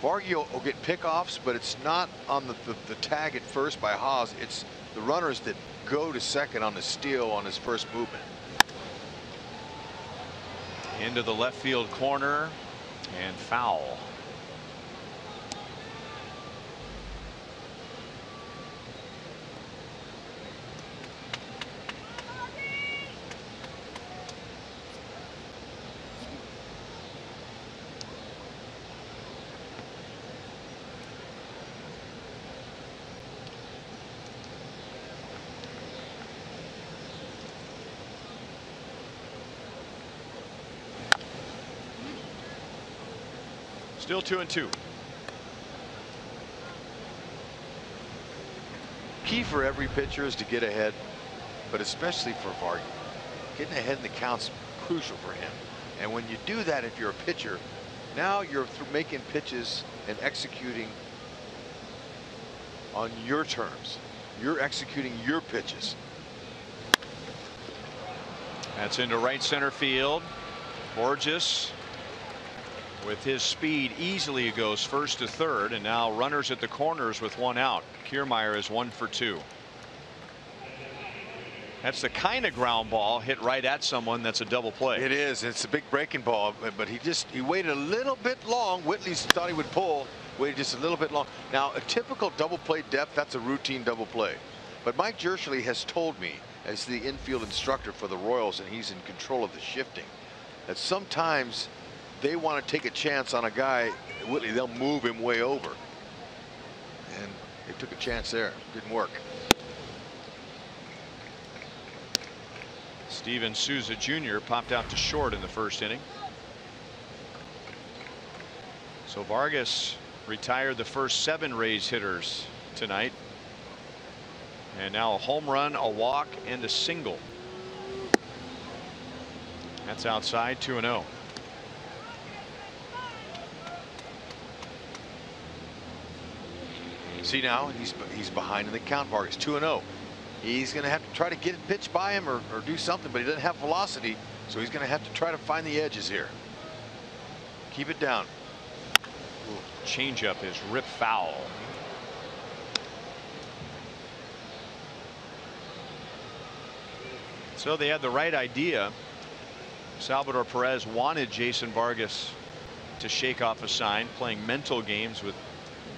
Vargas will get pickoffs, but it's not on the tag at first by Haas. It's the runners that go to second on the steal on his first movement. Into the left field corner and foul. Still 2-2. Key for every pitcher is to get ahead, but especially for Vargas. Getting ahead in the count's crucial for him. And when you do that, if you're a pitcher, now you're making pitches and executing on your terms. You're executing your pitches. That's into right center field. Borges, with his speed, easily goes first to third, and now runners at the corners with 1 out. Kiermaier is 1 for 2. That's the kind of ground ball hit right at someone that's a double play. It is. It's a big breaking ball, but he waited a little bit long. Whitley thought he would pull, waited just a little bit long. Now, a typical double play depth, that's a routine double play. But Mike Jerschley has told me, as the infield instructor for the Royals, and he's in control of the shifting, that sometimes they want to take a chance on a guy, Whitley, they'll move him way over. And they took a chance there. Didn't work. Steven Souza Jr. popped out to short in the first inning. So Vargas retired the first 7 Rays hitters tonight. And now a home run, a walk, and a single. That's outside, 2-0. See, now he's behind in the count. Vargas 2-0. He's going to have to try to get a pitch by him or do something, but he doesn't have velocity, so he's going to have to try to find the edges here. Keep it down. Changeup is ripped foul. So they had the right idea. Salvador Perez wanted Jason Vargas to shake off a sign, playing mental games with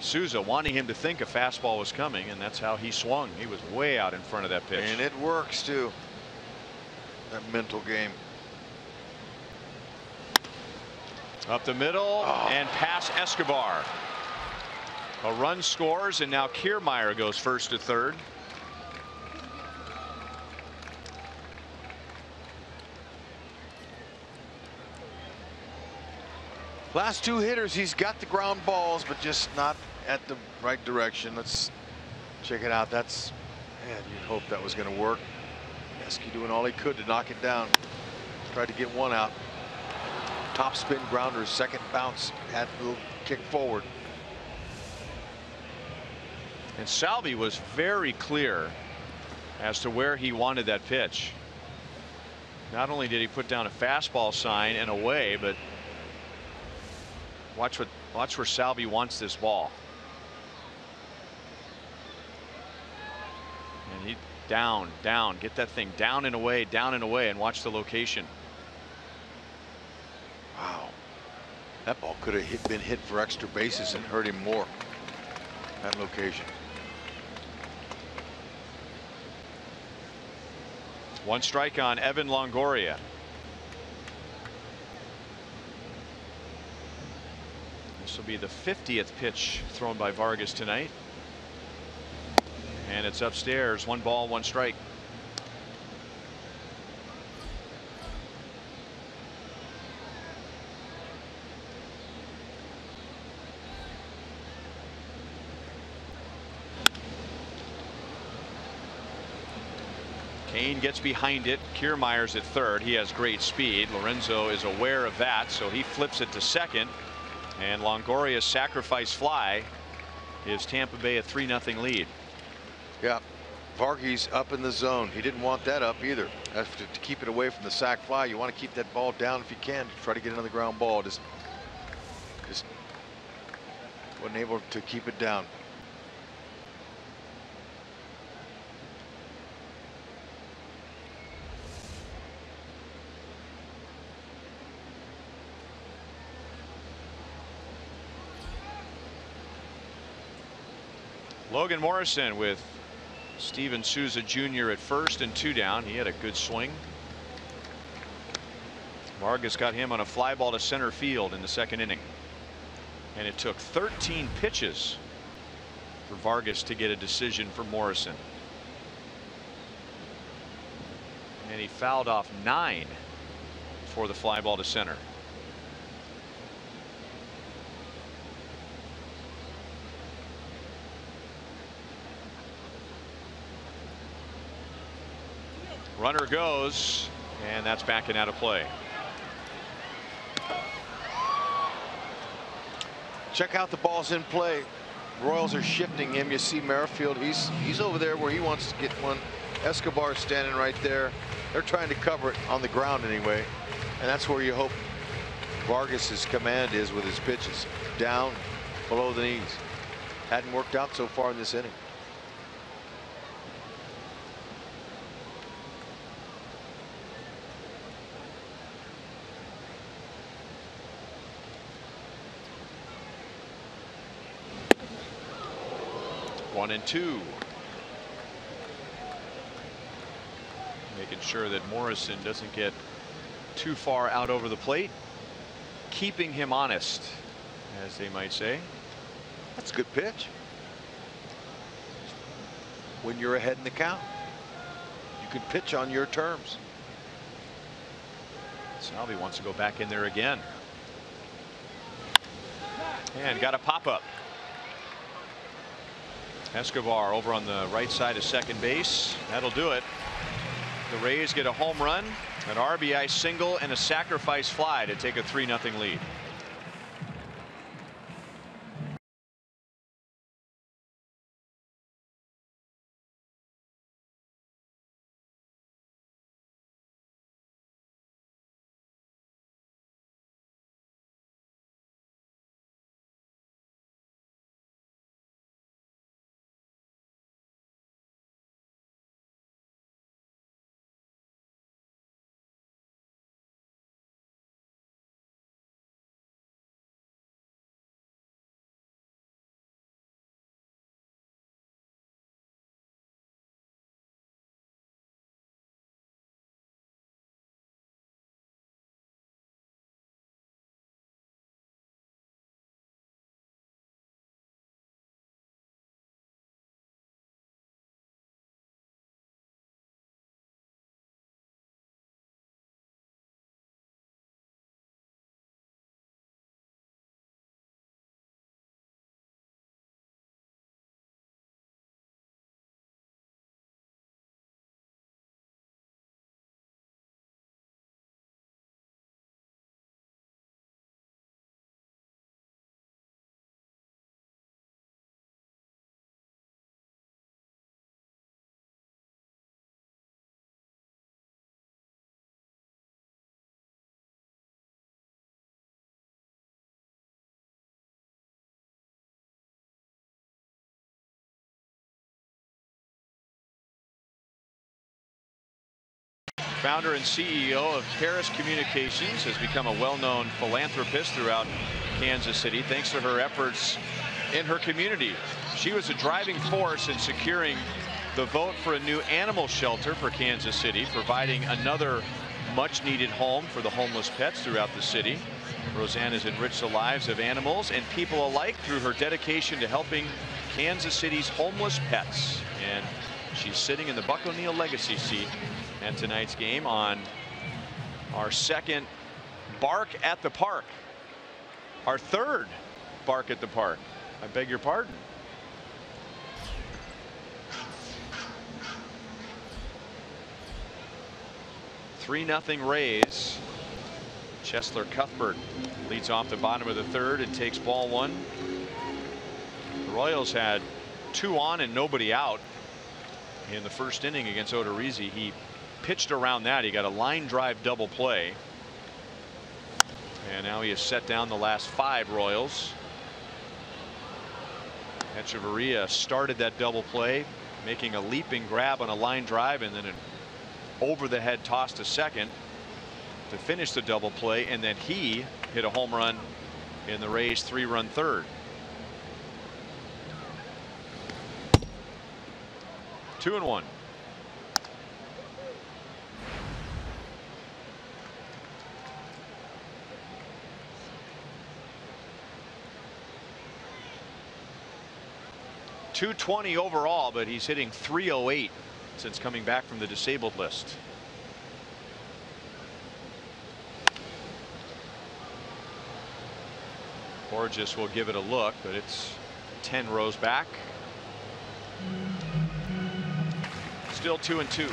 Souza, wanting him to think a fastball was coming, and that's how he swung. He was way out in front of that pitch. And it works too. That mental game. Up the middle and past Escobar. A run scores, and now Kiermaier goes first to third. Last 2 hitters, he's got the ground balls, but just not at the right direction. Let's check it out. That's, man, you'd hope that was going to work. Esky doing all he could to knock it down. Tried to get 1 out. Top spin grounder, second bounce, had a little kick forward. And Salvi was very clear as to where he wanted that pitch. Not only did he put down a fastball sign and away, but Watch where Salvi wants this ball. And he down, get that thing down and away, and watch the location. Wow. That ball could have been hit for extra bases and hurt him more. That location. One strike on Evan Longoria. This will be the 50th pitch thrown by Vargas tonight. And it's upstairs. 1 ball, 1 strike. Kane gets behind it. Kiermaier's at third. He has great speed. Lorenzo is aware of that, so he flips it to second. And Longoria's sacrifice fly gives Tampa Bay a 3-0 lead. Yeah, Vargas up in the zone. He didn't want that up either. That's to keep it away from the sac fly. You want to keep that ball down if you can. Try to get another ground ball. Just wasn't able to keep it down. Logan Morrison with Steven Souza Jr. at first and 2 down. He had a good swing. Vargas got him on a fly ball to center field in the 2nd inning. And it took 13 pitches for Vargas to get a decision for Morrison. And he fouled off 9 for the fly ball to center. Runner goes, and that's back and out of play. Check out the balls in play. Royals are shifting him. You see Merrifield. He's over there where he wants to get one. Escobar standing right there. They're trying to cover it on the ground anyway, and that's where you hope Vargas's command is with his pitches. Down, below the knees. Hadn't worked out so far in this inning. One and 2. Making sure that Morrison doesn't get too far out over the plate. Keeping him honest, as they might say. That's a good pitch. When you're ahead in the count, you can pitch on your terms. Salvi wants to go back in there again. And got a pop-up. Escobar over on the right side of second base. That'll do it. The Rays get a home run, an RBI single, and a sacrifice fly to take a 3-0 lead. Founder and CEO of Karis Communications, has become a well-known philanthropist throughout Kansas City thanks to her efforts in her community. She was a driving force in securing the vote for a new animal shelter for Kansas City, providing another much-needed home for the homeless pets throughout the city. Roseanne has enriched the lives of animals and people alike through her dedication to helping Kansas City's homeless pets. And she's sitting in the Buck O'Neil legacy seat at tonight's game on our second Bark at the Park. Our third Bark at the Park. I beg your pardon. (3-0) Rays. Chesler Cuthbert leads off the bottom of the third and takes ball one. The Royals had 2 on and nobody out in the first inning against Odorizzi. He pitched around that. He got a line drive double play. And now he has set down the last 5 Royals. Echeverria started that double play, making a leaping grab on a line drive and then an over the head toss to second to finish the double play, and then he hit a home run in the Rays' 3-run third. 2-1. .220 overall, but he's hitting .308 since coming back from the disabled list. Borges will give it a look, but it's 10 rows back. Still 2-2.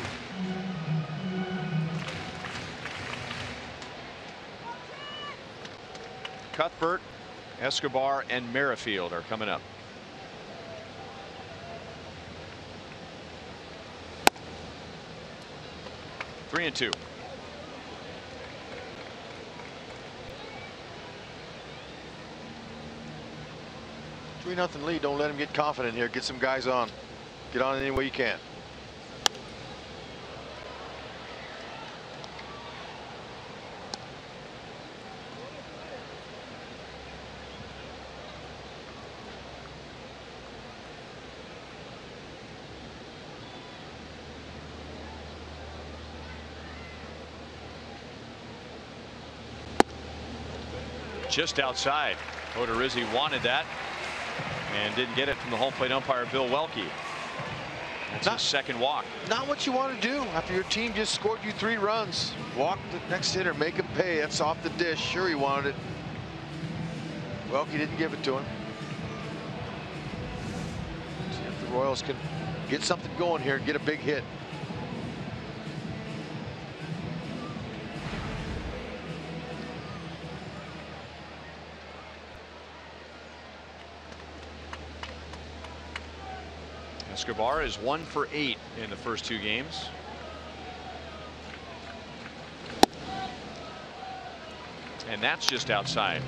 Cuthbert, Escobar, and Merrifield are coming up. Three and two. 3-0 lead. Don't let him get confident here. Get some guys on. Get on any way you can. Just outside. Odorizzi wanted that and didn't get it from the home plate umpire Bill Welke. That's his second walk. Not what you want to do after your team just scored you 3 runs. Walk the next hitter, make him pay. That's off the dish. Sure, he wanted it. Welke didn't give it to him. See if the Royals can get something going here and get a big hit. Escobar is 1 for 8 in the first 2 games. And that's just outside.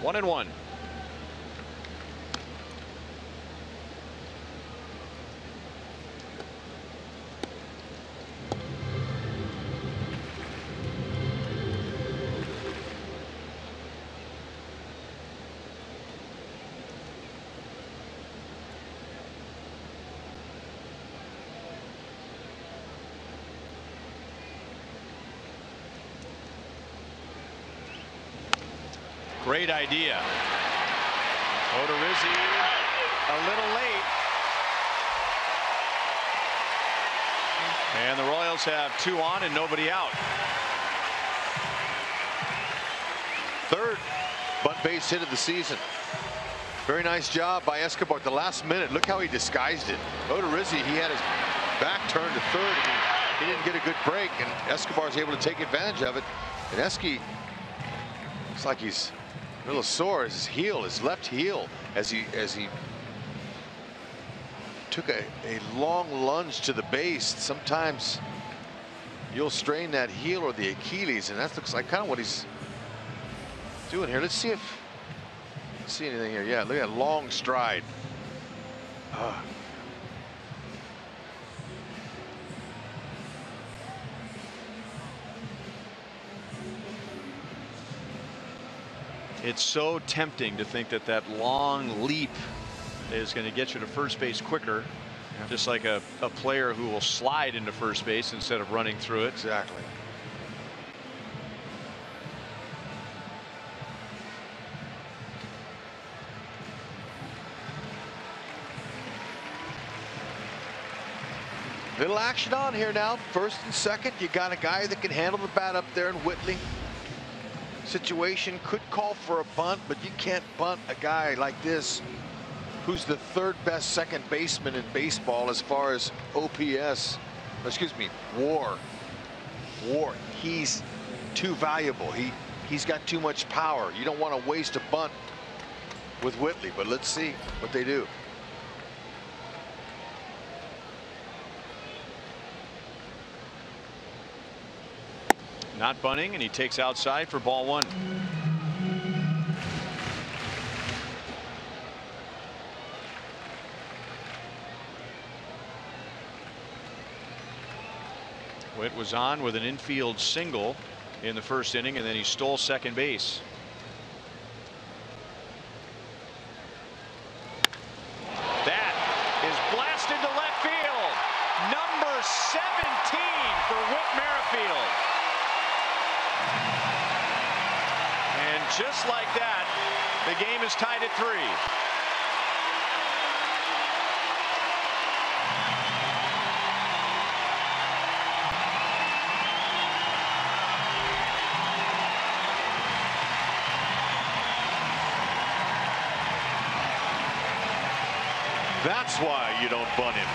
One and one. Great idea. Odorizzi a little late. And the Royals have 2 on and nobody out. Third bunt base hit of the season. Very nice job by Escobar at the last minute. Look how he disguised it. Odorizzi, he had his back turned to third. He didn't get a good break, and Escobar's able to take advantage of it. And Esky, looks like he's a little sore. His heel, his left heel, as he took a long lunge to the base. Sometimes you'll strain that heel or the Achilles, and that looks like kind of what he's doing here. Let's see if see anything here. Yeah, look at that long stride. It's so tempting to think that that long leap is going to get you to first base quicker. Yeah. Just like a player who will slide into first base instead of running through it. Exactly. Little action on here now. First and second, you got a guy that can handle the bat up there in Whitley. Situation could call for a bunt, but you can't bunt a guy like this who's the third best second baseman in baseball as far as OPS, excuse me, WAR. He's too valuable. He's got too much power. You don't want to waste a bunt with Whitley, but let's see what they do. Not bunting, and he takes outside for ball one. Witt was on with an infield single in the first inning, and then he stole second base. That is blasted to left field. Number 17 for Whit Merrifield. And just like that, the game is tied at 3. That's why you don't bunt him.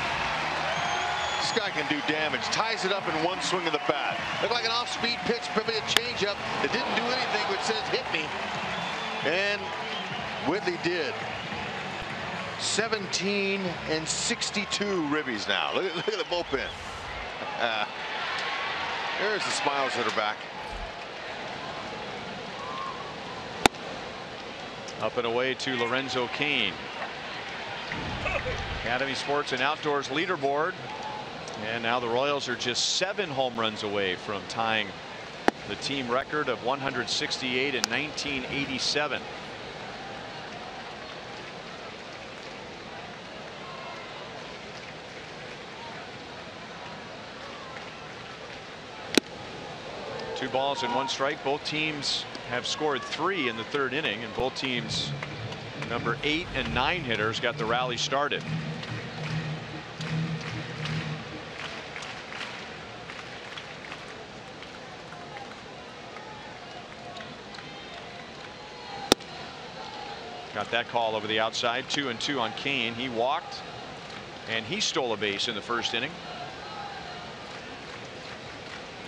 This guy can do damage. Ties it up in one swing of the bat. Looked like an off-speed pitch, probably a changeup. It didn't do anything, but says hit me. And Whitley did. 17 and 62 ribbies now. Look at the bullpen. There's the smiles that are back. Up and away to Lorenzo Cain. Academy Sports and Outdoors leaderboard. And now the Royals are just 7 home runs away from tying the team record of 168 in 1987. Two balls and one strike. Both teams have scored 3 in the third inning, and both teams number 8 and 9 hitters got the rally started. Got that call over the outside. 2-2 on Cain. He walked and he stole a base in the first inning.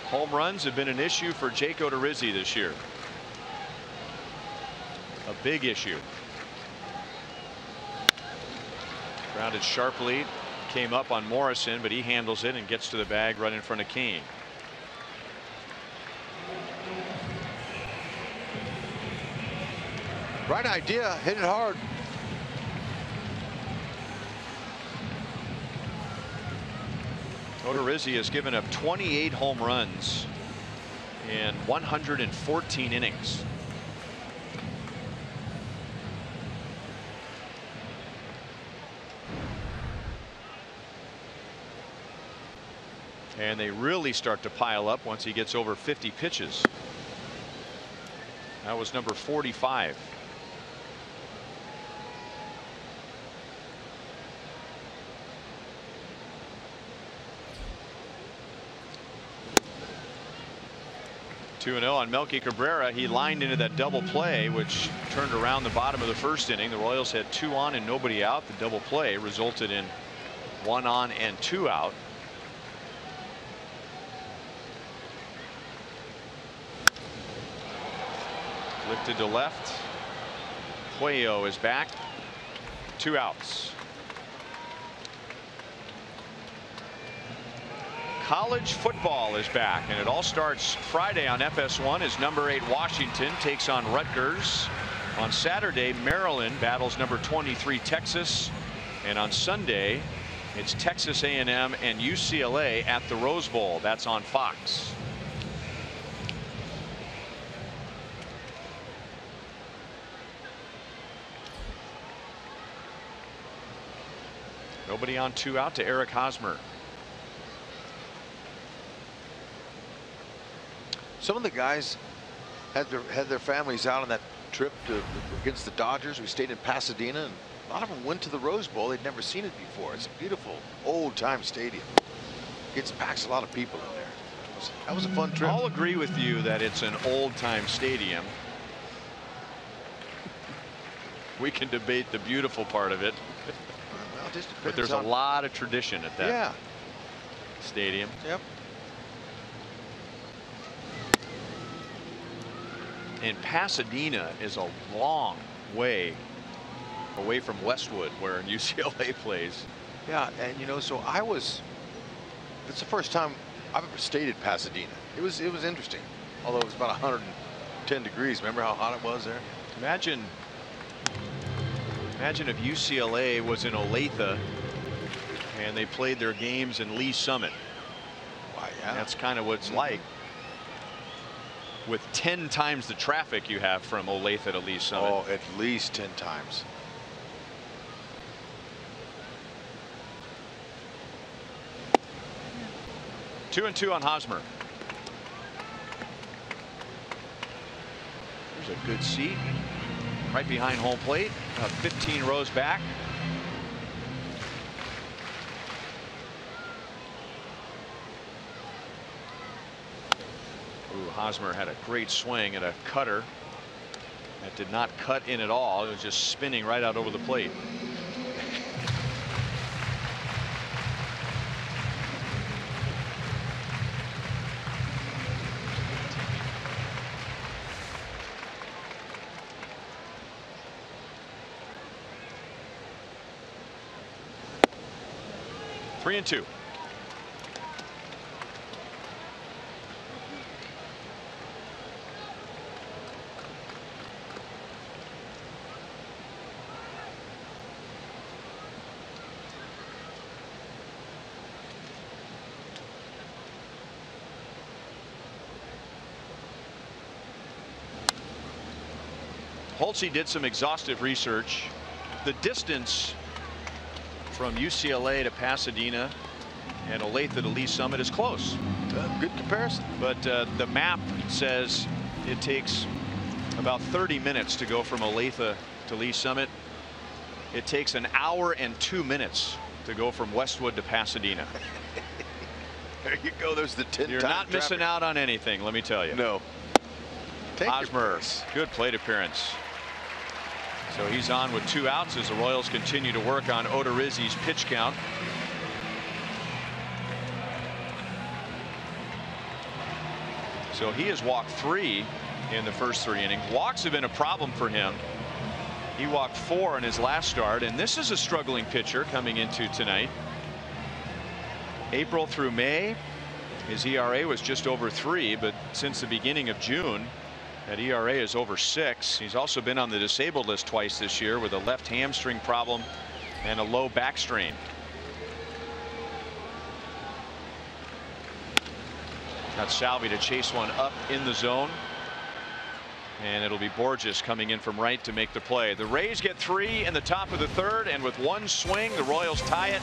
Home runs have been an issue for Jake Odorizzi this year. A big issue. Grounded sharply, came up on Morrison, but he handles it and gets to the bag right in front of Cain. Right idea, hit it hard. Odorizzi has given up 28 home runs in 114 innings. And they really start to pile up once he gets over 50 pitches. That was number 45. Two 2-0 on Melky Cabrera. He lined into that double play, which turned around the bottom of the first inning. The Royals had 2 on and nobody out. The double play resulted in 1 on and 2 out. Lifted to left. Puello is back. 2 outs. College football is back, and it all starts Friday on FS1 as number 8 Washington takes on Rutgers. On Saturday, Maryland battles number 23 Texas, and on Sunday it's Texas A&M and UCLA at the Rose Bowl. That's on Fox. Nobody on, 2 out to Eric Hosmer. Some of the guys had their families out on that trip against the Dodgers. We stayed in Pasadena, and a lot of them went to the Rose Bowl. They'd never seen it before. It's a beautiful old-time stadium. Packs a lot of people in there. That was a fun trip. I'll agree with you that it's an old-time stadium. We can debate the beautiful part of it. Well, it just but there's a lot of tradition at that stadium. Yep. And Pasadena is a long way away from Westwood, where UCLA plays. Yeah, and you know, so it's the first time I've ever stayed at Pasadena. It was interesting, although it was about 110 degrees. Remember how hot it was there? Imagine if UCLA was in Olathe and they played their games in Lee Summit. Why, yeah. That's kind of what it's like, with 10 times the traffic you have from Olathe to Lee Summit. Oh, at least 10 times. Two and 2 on Hosmer. There's a good seat right behind home plate, about 15 rows back. Ooh, Hosmer had a great swing at a cutter that did not cut in at all. It was just spinning right out over the plate. Three and 2. Holtze did some exhaustive research. The distance from UCLA to Pasadena and Olathe to Lee Summit is close. Good comparison. But the map says it takes about 30 minutes to go from Olathe to Lee Summit. It takes an hour and 2 minutes to go from Westwood to Pasadena. There you go. There's the 10 You're not missing out on anything, let me tell you. No. Hosmer, good plate appearance. So he's on with 2 outs as the Royals continue to work on Odorizzi's pitch count. So he has walked 3 in the first 3 innings. Walks have been a problem for him. He walked 4 in his last start, and this is a struggling pitcher coming into tonight. April through May, his ERA was just over 3, but since the beginning of June, that ERA is over 6. He's also been on the disabled list twice this year with a left hamstring problem and a low back strain. Got Salvi to chase one up in the zone, and it'll be Borges coming in from right to make the play. The Rays get 3 in the top of the 3rd, and with 1 swing, the Royals tie it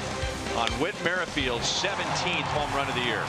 on Whit Merrifield's 17th home run of the year.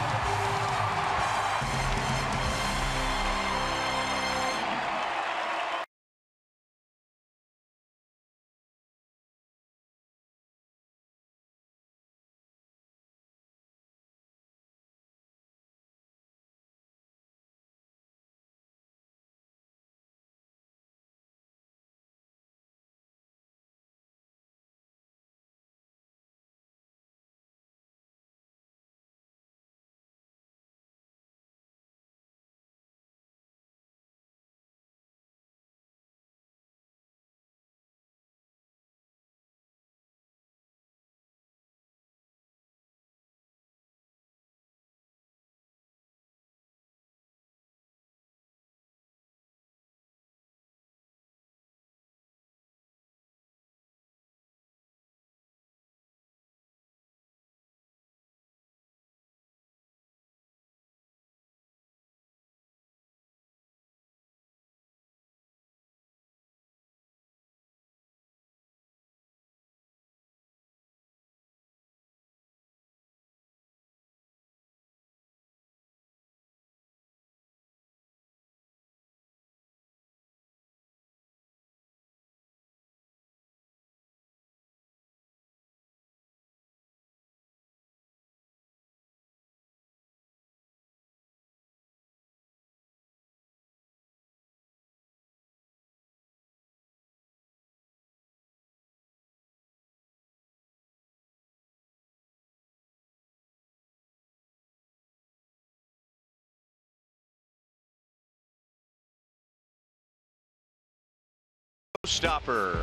Stopper.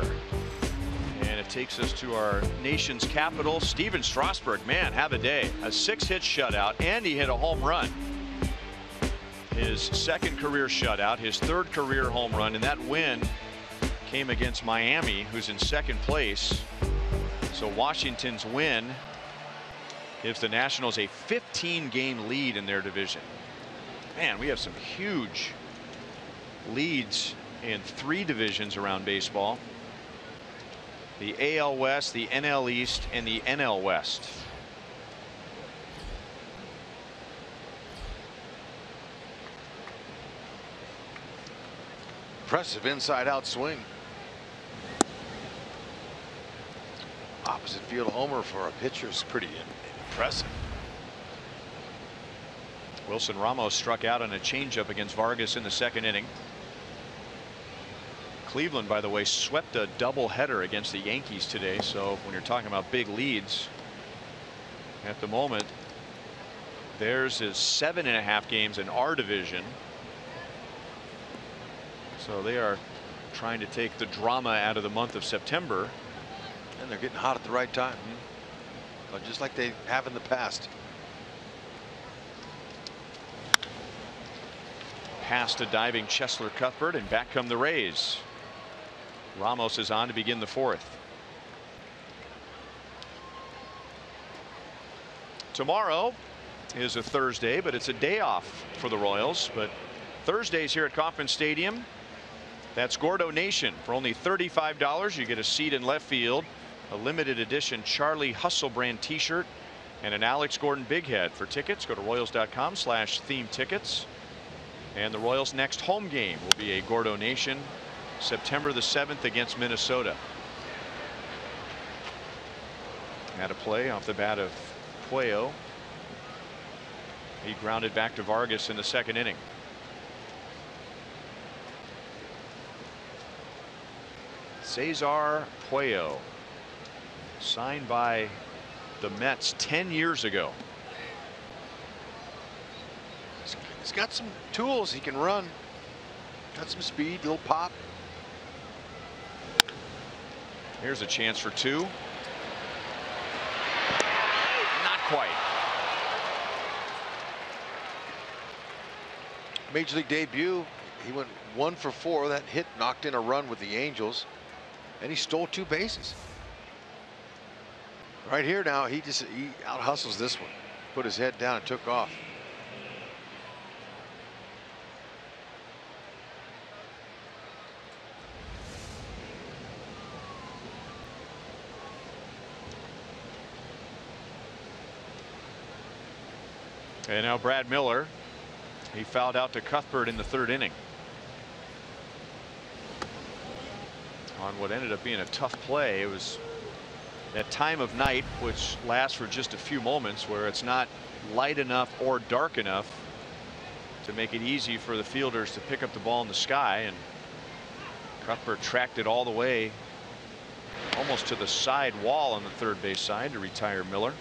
And it takes us to our nation's capital. Steven Strasburg, man, have a day. A 6-hit shutout, and he hit a home run. His second career shutout, his third career home run, and that win came against Miami, who's in second place. So Washington's win gives the Nationals a 15-game lead in their division. Man, we have some huge leads in 3 divisions around baseball: the AL West, the NL East, and the NL West. Impressive inside-out swing. Opposite field homer for a pitcher is pretty impressive. Wilson Ramos struck out on a changeup against Vargas in the second inning. Cleveland, by the way, swept a doubleheader against the Yankees today. So when you're talking about big leads, at the moment, theirs is 7.5 games in our division. So they are trying to take the drama out of the month of September. And they're getting hot at the right time. Just like they have in the past. Past a diving Cheslor Cuthbert, and back come the Rays. Ramos is on to begin the 4th. Tomorrow is a Thursday, but it's a day off for the Royals. But Thursdays here at Kauffman Stadium, that's Gordo Nation. For only $35, you get a seat in left field, a limited edition Charlie Hustle brand t-shirt, and an Alex Gordon big head. For tickets, go to Royals.com/theme tickets. And the Royals' next home game will be a Gordo Nation, September the 7th against Minnesota. Had a play off the bat of Puello. He grounded back to Vargas in the second inning. Cesar Puello, signed by the Mets 10 years ago. He's got some tools. He can run. Got some speed, little pop. Here's a chance for 2. Not quite. Major League debut. He went 1 for 4. That hit knocked in a run with the Angels, and he stole 2 bases. Right here now, he out hustles this one. Put his head down and took off. And now Brad Miller, he fouled out to Cuthbert in the 3rd inning on what ended up being a tough play. It was that time of night, which lasts for just a few moments, where it's not light enough or dark enough to make it easy for the fielders to pick up the ball in the sky. And Cuthbert tracked it all the way almost to the side wall on the third base side to retire Miller.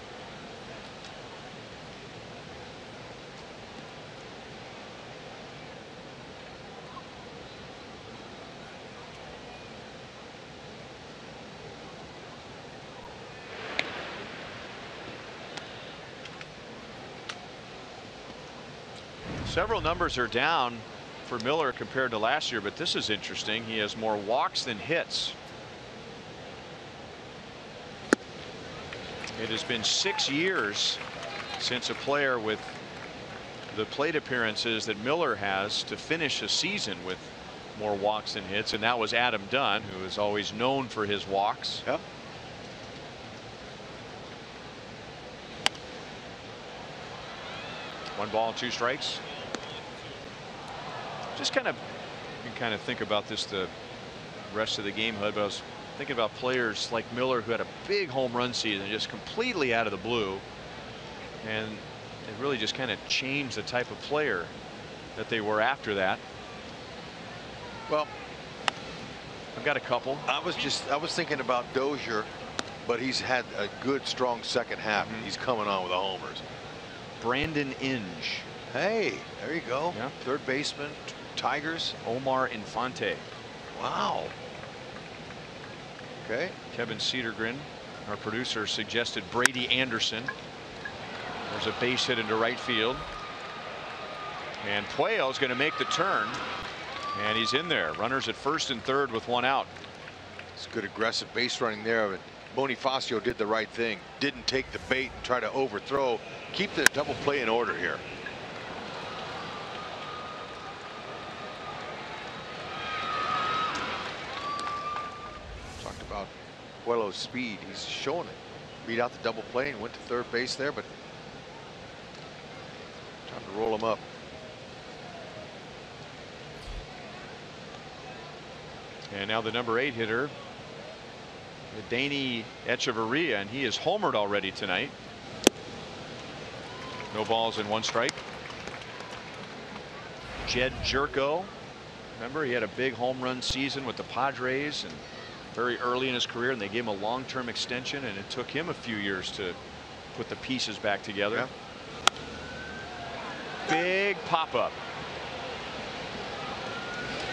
Several numbers are down for Miller compared to last year, but this is interesting. He has more walks than hits. It has been 6 years since a player with the plate appearances that Miller has to finish a season with more walks than hits, and that was Adam Dunn, who is always known for his walks. Yep. One ball, 2 strikes. Just kind of, you can kind of think about this the rest of the game, Hud, but I was thinking about players like Miller, who had a big home run season just completely out of the blue, and it really just kind of changed the type of player that they were after that. Well, I've got a couple. I was thinking about Dozier, but he's had a good strong second half. He's coming on with the homers. Brandon Inge. Hey, there you go. Yeah. Third baseman, Tigers. Omar Infante. Wow. Okay. Kevin Cedergren, our producer, suggested Brady Anderson. There's a base hit into right field. And Puello's going to make the turn. And he's in there. Runners at first and third with one out. It's good aggressive base running there. But Bonifacio did the right thing. Didn't take the bait and try to overthrow. Keep the double play in order here. Talked about Puello's speed. He's showing it. Beat out the double play and went to third base there, but time to roll him up. And now the number 8 hitter, Danny Echeverria, and he is homered already tonight. No balls and 1 strike. Jed Jerko, remember, he had a big home run season with the Padres and very early in his career, and they gave him a long-term extension, and it took him a few years to put the pieces back together. Yeah. Big pop-up.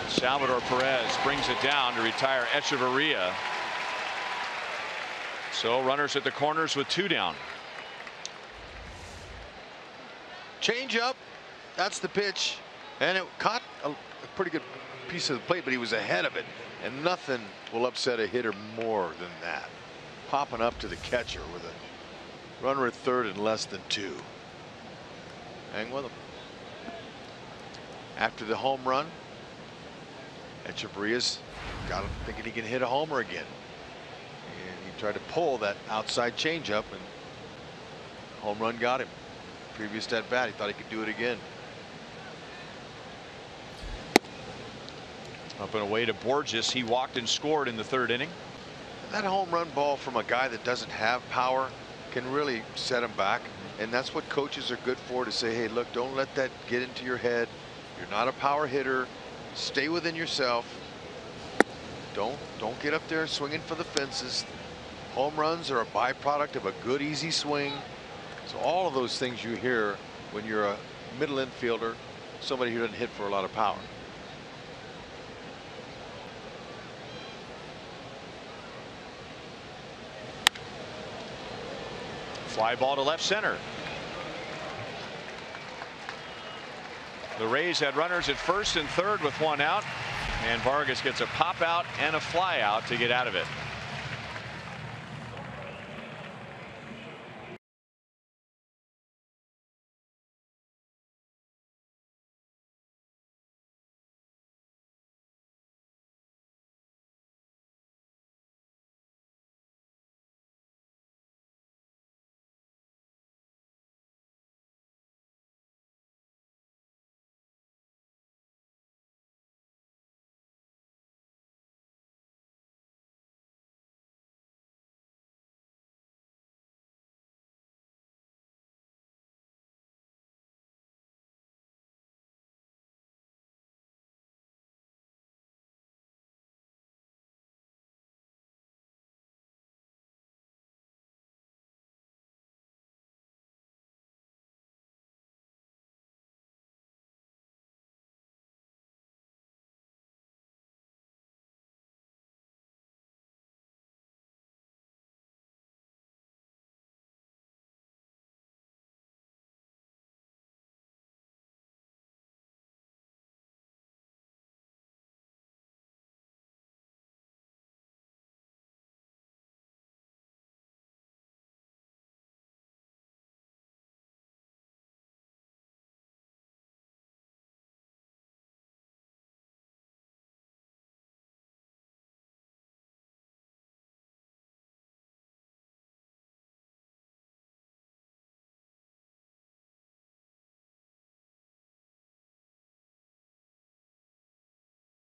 Salvador Perez brings it down to retire Echeverria. So runners at the corners with 2 down. Change up. That's the pitch. And it caught a pretty good piece of the plate, but he was ahead of it. And nothing will upset a hitter more than that. Popping up to the catcher with a runner at third and less than 2. Hang with him. After the home run, Echeverria's got him thinking he can hit a homer again. And he tried to pull that outside changeup, and home run got him. Previous at bat, he thought he could do it again. Up and away to Borges. He walked and scored in the 3rd inning. That home run ball from a guy that doesn't have power can really set him back. And that's what coaches are good for, to say, hey, look, don't let that get into your head. You're not a power hitter. Stay within yourself. Don't get up there swinging for the fences. Home runs are a byproduct of a good, easy swing. So all of those things you hear when you're a middle infielder, somebody who doesn't hit for a lot of power. Fly ball to left center. The Rays had runners at first and third with 1 out, and Vargas gets a pop out and a fly out to get out of it.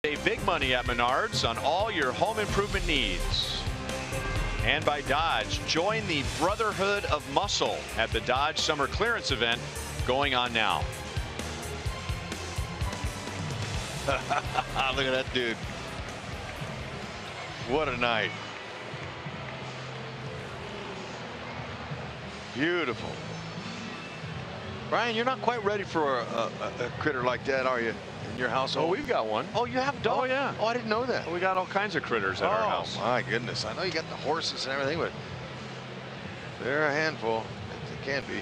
Save big money at Menards on all your home improvement needs. And by Dodge, join the Brotherhood of Muscle at the Dodge Summer Clearance event going on now. Look at that dude. What a night. Beautiful. Brian, you're not quite ready for a critter like that, are you? in your house? Oh, we've got one. Oh, you have dogs? Oh, yeah. Oh, I didn't know that. We got all kinds of critters at our house. My goodness. I know you got the horses and everything, but they're a handful. It can be.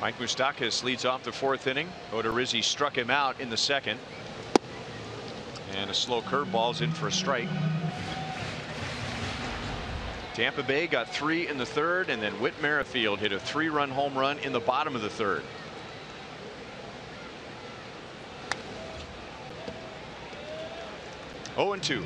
Mike Moustakas leads off the 4th inning. Odorizzi struck him out in the 2nd. And a slow curveball's in for a strike. Tampa Bay got 3 in the 3rd, and then Whit Merrifield hit a 3-run home run in the bottom of the 3rd. Oh, and 2.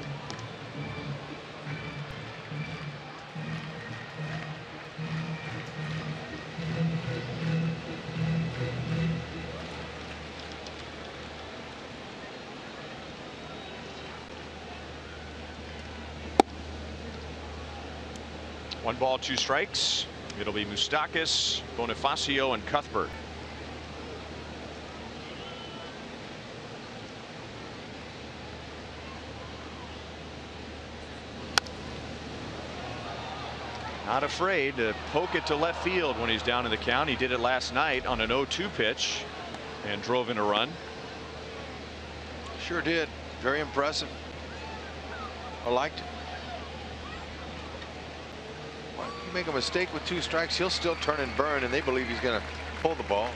One ball, 2 strikes. It'll be Moustakas, Bonifacio, and Cuthbert. Not afraid to poke it to left field when he's down in the count. He did it last night on an 0-2 pitch and drove in a run. Sure did. Very impressive. I liked it. Well, you make a mistake with 2 strikes, he'll still turn and burn, and they believe he's going to pull the ball.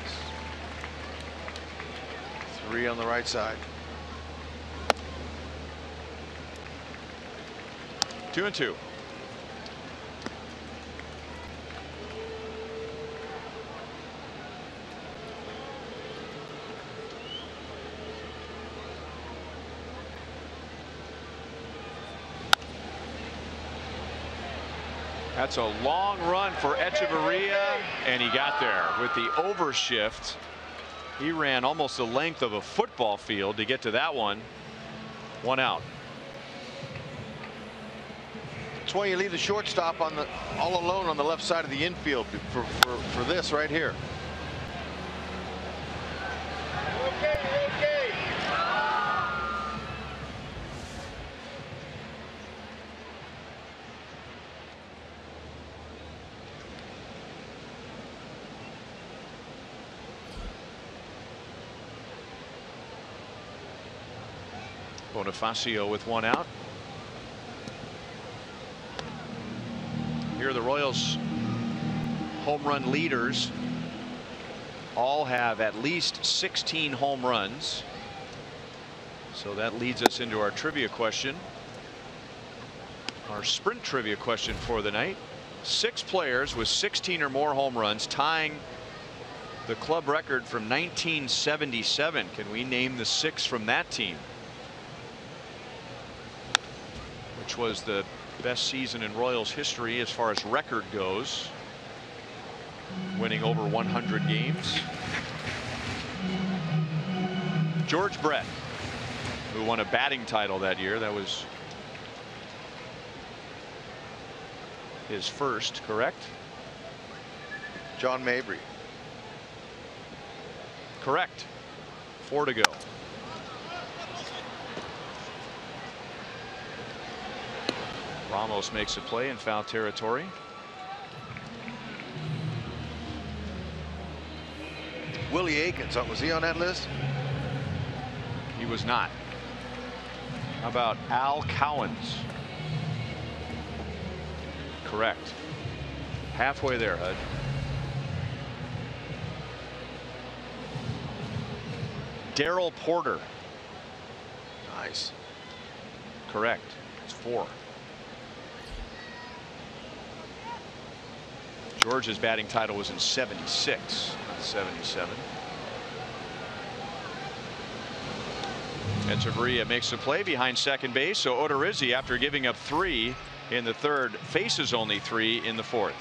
3 on the right side. 2-2. That's a long run for Echeverria, and he got there with the overshift. He ran almost the length of a football field to get to that one. 1 out. That's why you leave the shortstop on the all alone on the left side of the infield for this right here. Okay. Bonifacio with 1 out. Here are the Royals home run leaders. All have at least 16 home runs. So that leads us into our trivia question. Our sprint trivia question for the night. 6 players with 16 or more home runs, tying the club record from 1977. Can we name the 6 from that team? Which was the best season in Royals history as far as record goes, winning over 100 games. George Brett, who won a batting title that year. That was his first, correct? John Mabry. Correct. 4 to go. Ramos makes a play in foul territory. Willie Aikens, was he on that list? He was not. How about Al Cowens? Correct. Halfway there, Hud. Darrell Porter. Nice. Correct. It's 4. George's batting title was in 76, not 77. Echeverria makes the play behind second base, so Odorizzi, after giving up 3 in the 3rd, faces only 3 in the 4th.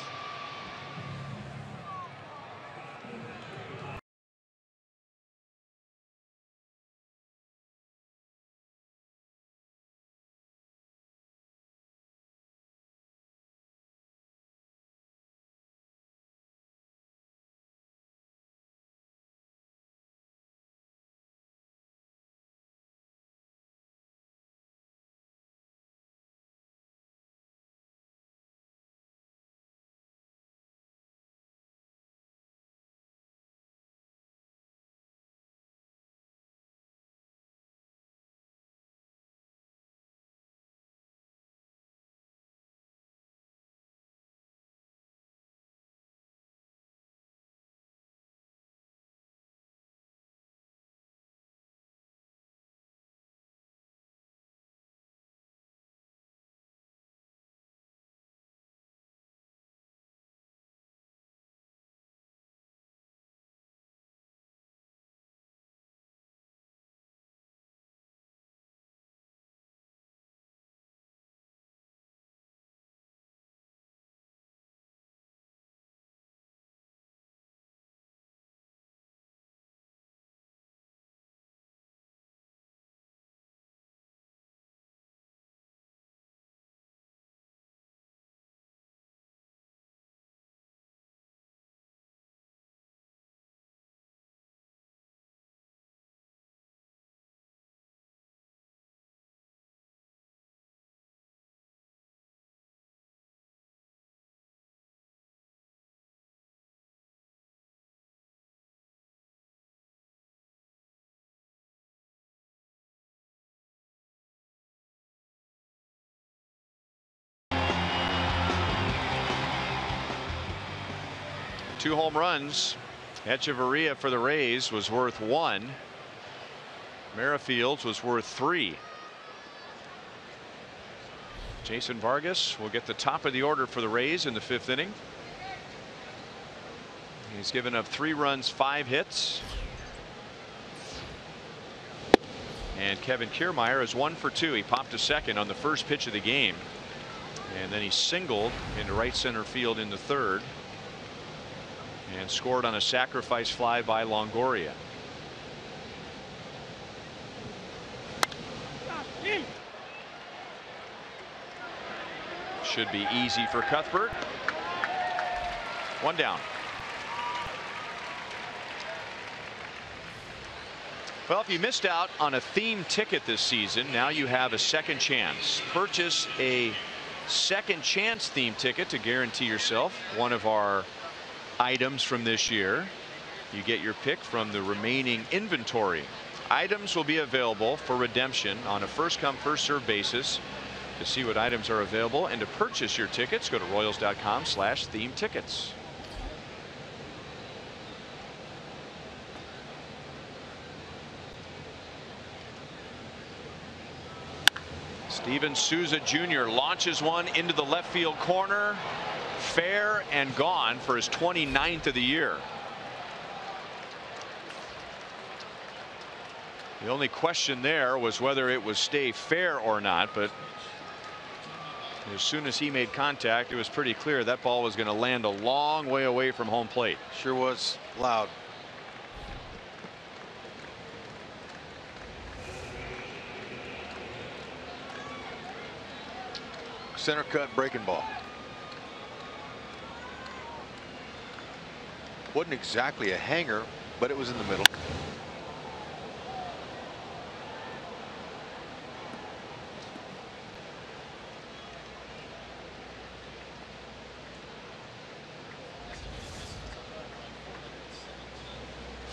2 home runs. Echeverria for the Rays was worth 1. Merrifields was worth 3. Jason Vargas will get the top of the order for the Rays in the 5th inning. He's given up 3 runs, 5 hits. And Kevin Kiermaier is 1 for 2. He popped a second on the first pitch of the game. And then he singled into right center field in the 3rd. And scored on a sacrifice fly by Longoria. Should be easy for Cuthbert. 1 down. Well, if you missed out on a theme ticket this season, now you have a second chance. Purchase a second chance theme ticket to guarantee yourself one of our items from this year. You get your pick from the remaining inventory. Items will be available for redemption on a first-come, first-served basis. To see what items are available and to purchase your tickets, go to Royals.com/theme tickets. Steven Souza Jr. launches one into the left field corner. Fair and gone for his 29th of the year. The only question there was whether it would stay fair or not, but as soon as he made contact, it was pretty clear that ball was going to land a long way away from home plate. Sure was loud. Center cut breaking ball. Wasn't exactly a hanger, but it was in the middle.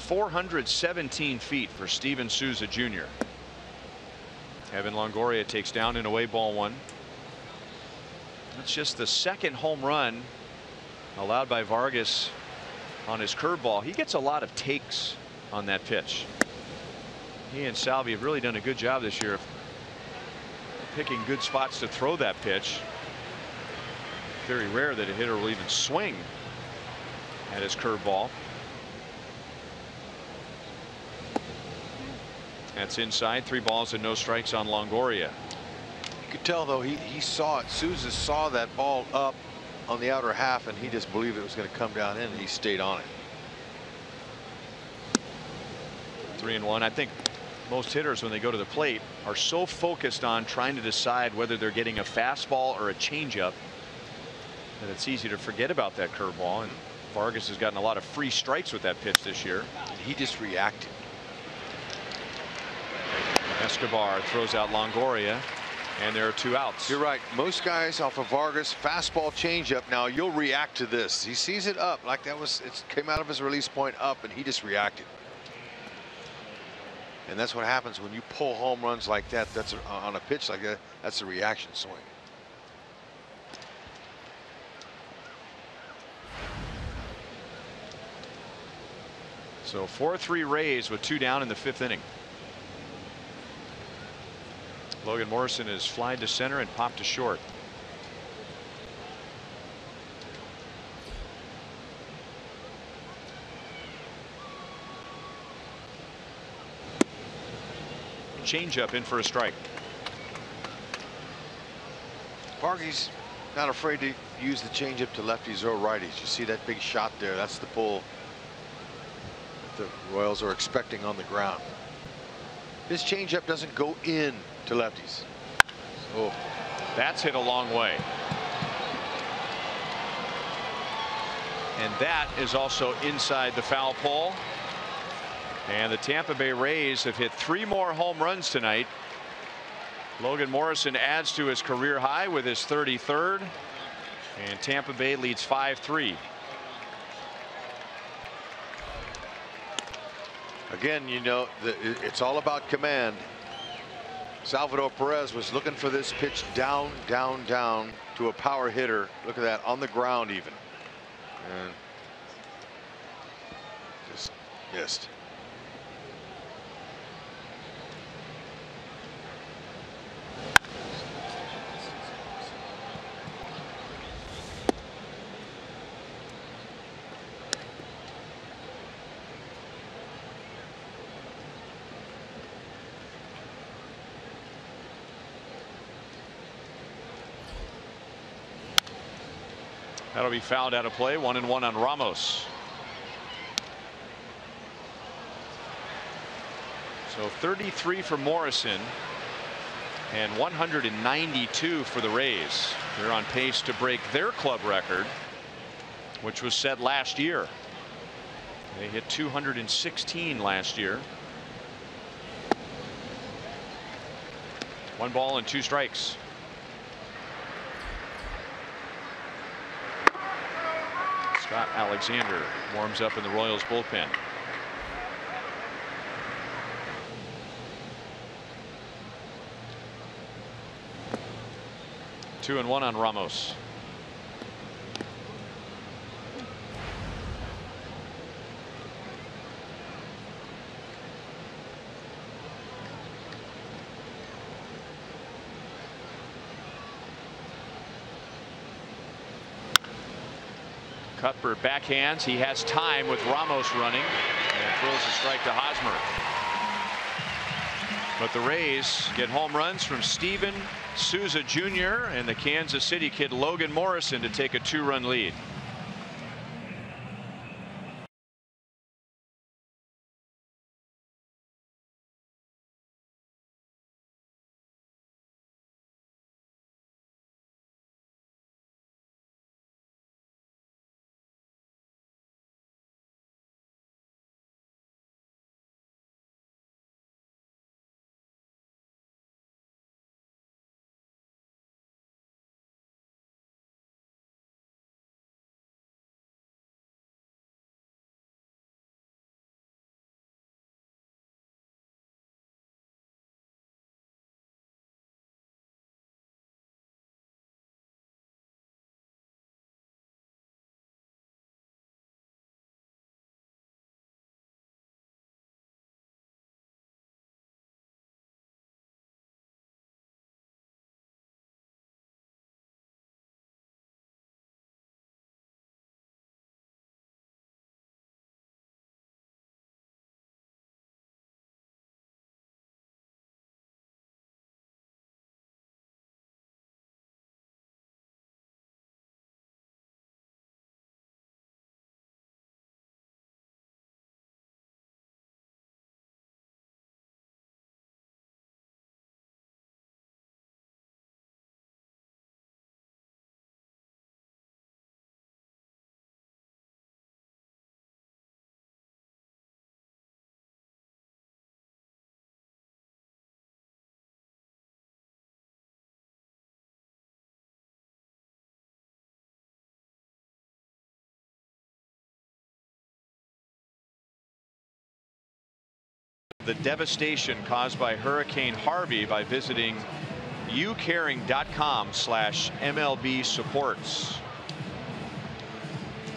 .417 feet for Steven Souza Jr. Evan Longoria takes down and away ball 1. That's just the 2nd home run allowed by Vargas on his curveball. He gets a lot of takes on that pitch. He and Salvi have really done a good job this year of picking good spots to throw that pitch. Very rare that a hitter will even swing at his curveball. That's inside. 3 balls and no strikes on Longoria. You could tell though he saw it. Souza saw that ball up on the outer half and he just believed it was going to come down in and he stayed on it. 3-1. I think most hitters when they go to the plate are so focused on trying to decide whether they're getting a fastball or a changeup that it's easy to forget about that curveball. And Vargas has gotten a lot of free strikes with that pitch this year. And he just reacted. Escobar throws out Longoria and there are 2 outs. You're right. Most guys off of Vargas fastball changeup. Now you'll react to this. He sees it up like that was it came out of his release point up and he just reacted. And that's what happens when you pull home runs like that. That's on a pitch like that. That's a reaction swing. So 4-3 Rays with 2 down in the 5th inning. Logan Morrison is flied to center and popped to short. Changeup in for a strike. Vargas not afraid to use the changeup to lefties or righties. You see that big shot there. That's the pull that the Royals are expecting on the ground. His changeup doesn't go in to lefties. Oh, that's hit a long way. And that is also inside the foul pole. And the Tampa Bay Rays have hit 3 more home runs tonight. Logan Morrison adds to his career high with his 33rd. And Tampa Bay leads 5-3. Again, you know, it's all about command. Salvador Perez was looking for this pitch down, down, down to a power hitter. Look at that, on the ground even. And Missed. That'll be fouled out of play. 1-1 on Ramos. So 33 for Morrison and 192 for the Rays. They're on pace to break their club record, which was set last year. They hit 216 last year. 1 ball and 2 strikes. Scott Alexander warms up in the Royals bullpen. Two and one on Ramos. Cuthbert backhands. He has time with Ramos running and throws a strike to Hosmer. But the Rays get home runs from Steven Souza Jr. and the Kansas City kid Logan Morrison to take a 2-run lead. The devastation caused by Hurricane Harvey by visiting youcaring.com/MLB supports.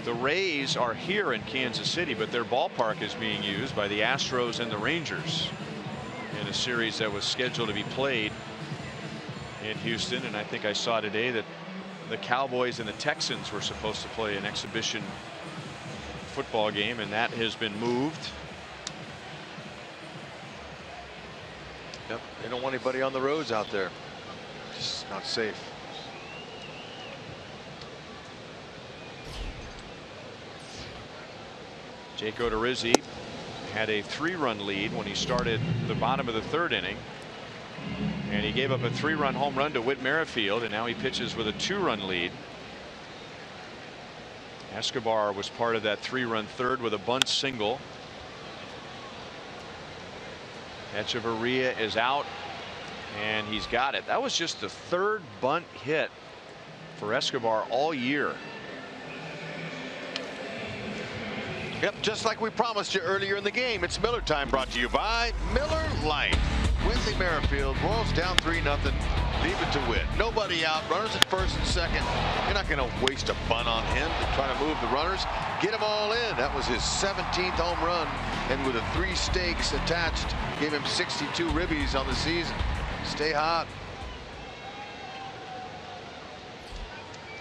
The Rays are here in Kansas City, but their ballpark is being used by the Astros and the Rangers in a series that was scheduled to be played in Houston. And I think I saw today that the Cowboys and the Texans were supposed to play an exhibition football game, and that has been moved. Yep, they don't want anybody on the roads out there. Just not safe. Jake Odorizzi had a 3-run lead when he started the bottom of the 3rd inning, and he gave up a 3-run home run to Whit Merrifield, and now he pitches with a 2-run lead. Escobar was part of that 3-run 3rd with a bunt single. Echeverria is out, and he's got it. That was just the 3rd bunt hit for Escobar all year. Yep, just like we promised you earlier in the game, it's Miller time, brought to you by Miller Lite. Wednesday Merrifield, Royals down 3-0. Leave it to Witt. Nobody out. Runners at first and second. You're not going to waste a bunt on him to try to move the runners. Get them all in. That was his 17th home run. And with the 3 stakes attached, gave him 62 ribbies on the season. Stay hot.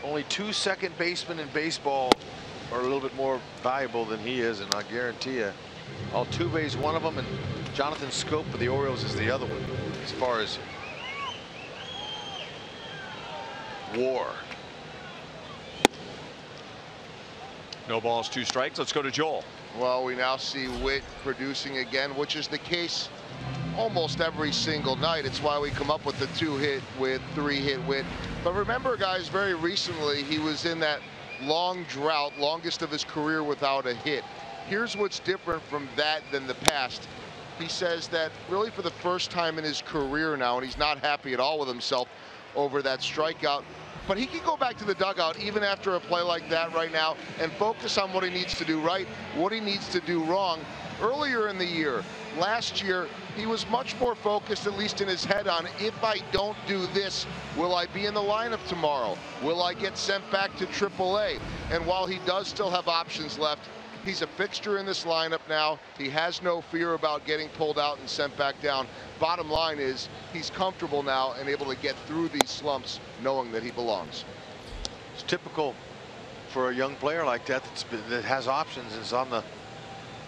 Only 2 second basemen in baseball are a little bit more valuable than he is, and I guarantee you, Altuve's one of them, and Jonathan Scope for the Orioles is the other one. As far as WAR. No balls, 2 strikes. Let's go to Joel. Well, we now see Witt producing again, which is the case almost every single night. It's why we come up with the 2-hit Witt, 3-hit Witt. But remember, guys, very recently he was in that long drought, longest of his career without a hit. Here's what's different from that than the past. He says that really for the first time in his career now, and he's not happy at all with himself over that strikeout, but he can go back to the dugout even after a play like that right now and focus on what he needs to do right, what he needs to do wrong. Earlier in the year, last year, he was much more focused, at least in his head, on if I don't do this, will I be in the lineup tomorrow? Will I get sent back to AAA? And while he does still have options left, he's a fixture in this lineup now. He has no fear about getting pulled out and sent back down. Bottom line is he's comfortable now and able to get through these slumps knowing that he belongs. It's typical for a young player like that that has options and is on the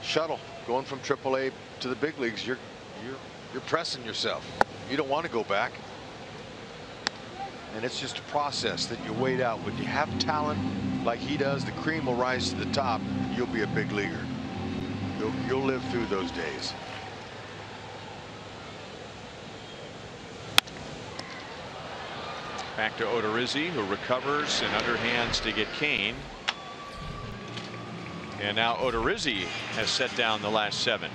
shuttle going from AAA to the big leagues. You're pressing yourself. You don't want to go back. And it's just a process that you wait out. When you have talent like he does, the cream will rise to the top. You'll be a big leaguer. You'll live through those days. Back to Odorizzi, who recovers and underhands to get Kane. And now Odorizzi has set down the last 7.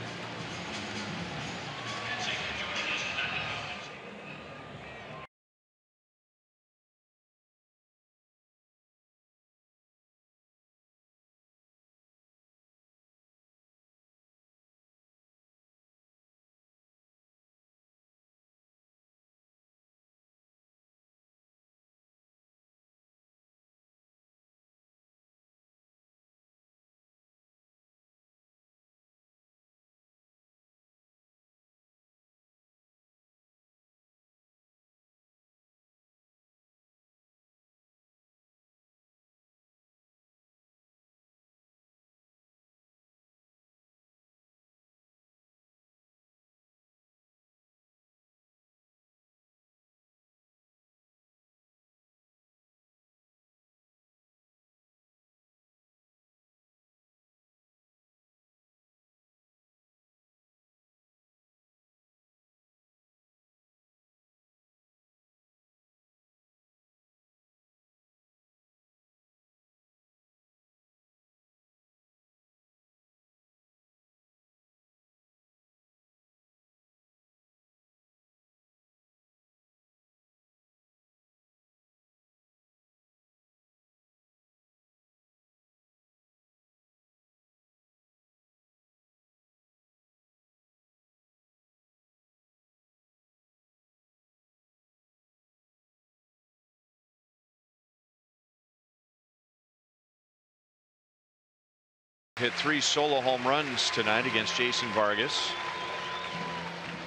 Hit 3 solo home runs tonight against Jason Vargas.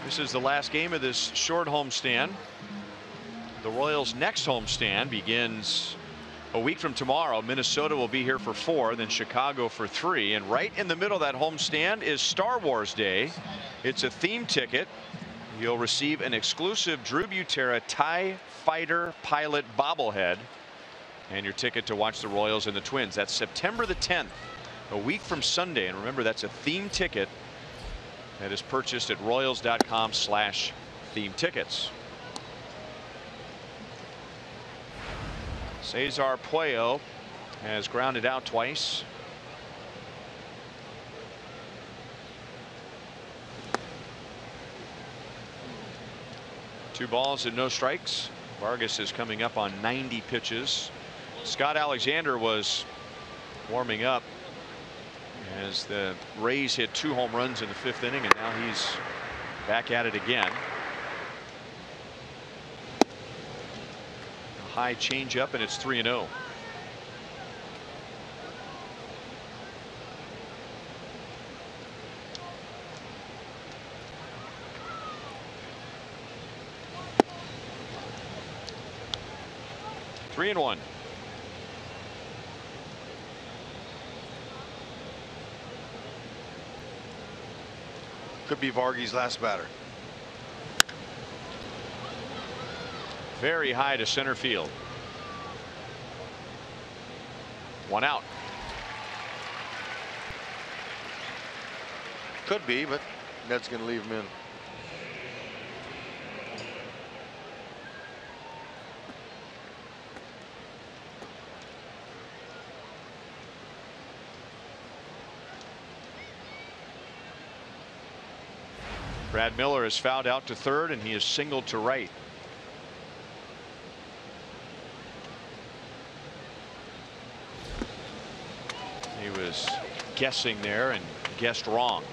This is the last game of this short homestand. The Royals' next homestand begins a week from tomorrow. Minnesota will be here for 4, then Chicago for 3. And right in the middle of that homestand is Star Wars Day. It's a theme ticket. You'll receive an exclusive Drew Butera TIE Fighter pilot bobblehead and your ticket to watch the Royals and the Twins. That's September the 10th. A week from Sunday, and remember, that's a theme ticket that is purchased at royals.com/theme tickets. Cesar Puello has grounded out twice. Two balls and no strikes. Vargas is coming up on 90 pitches. Scott Alexander was warming up as the Rays hit 2 home runs in the 5th inning, and now he's back at it again. high changeup, and it's 3-0. Three and 1. Could be Vargy's last batter. Very high to center field. One out. Could be, but Ned's going to leave him in. Brad Miller is fouled out to third, and he is singled to right. He was guessing there and guessed wrong.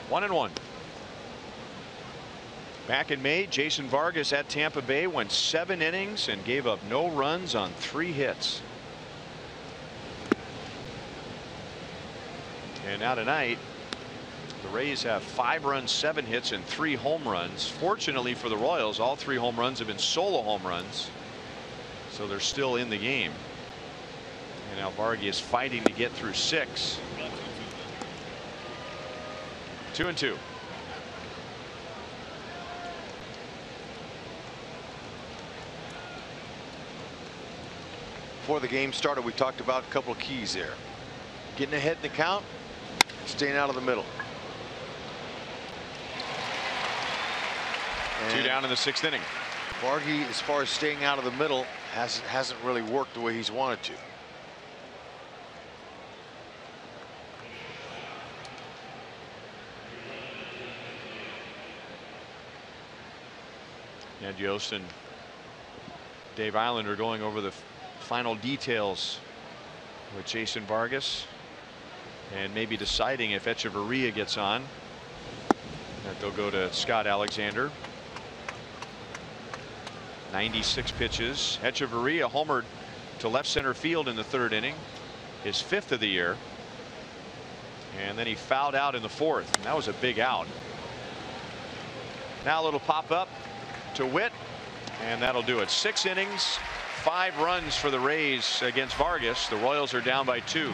One and 1. Back in May, Jason Vargas at Tampa Bay went 7 innings and gave up no runs on 3 hits. And now tonight, the Rays have 5 runs, 7 hits, and 3 home runs. Fortunately for the Royals, all 3 home runs have been solo home runs, so they're still in the game. And now Vargas is fighting to get through 6. 2-2. Before the game started, we talked about a couple of keys there. Getting ahead in the count, staying out of the middle. And 2 down in the 6th inning. Vargy, as far as staying out of the middle, hasn't really worked the way he's wanted to. Ned Yost and Dave Island are going over the final details with Jason Vargas and maybe deciding if Echeverria gets on, that they'll go to Scott Alexander. 96 pitches. Echeverria homered to left center field in the 3rd inning, his 5th of the year, and then he fouled out in the 4th, and that was a big out. Now a little pop up to Witt, and that'll do it. 6 innings, 5 runs for the Rays against Vargas. The Royals are down by 2.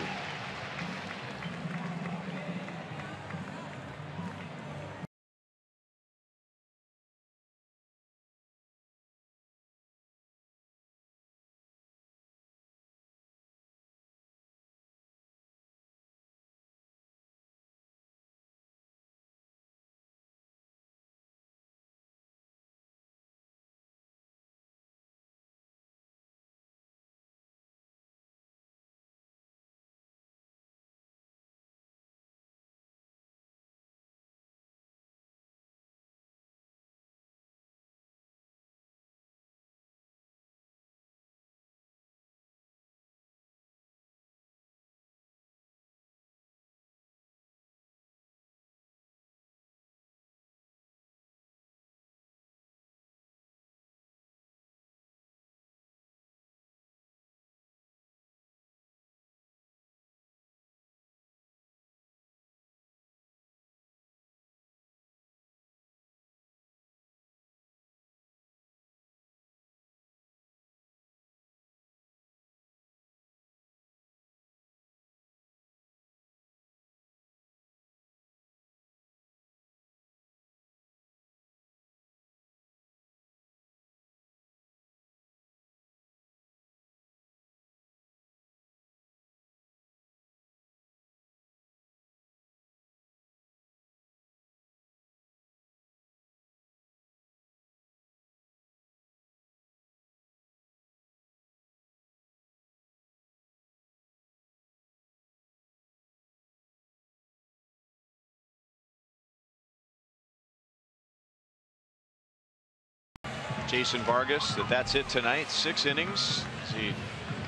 Jason Vargas, that's it tonight. 6 innings. He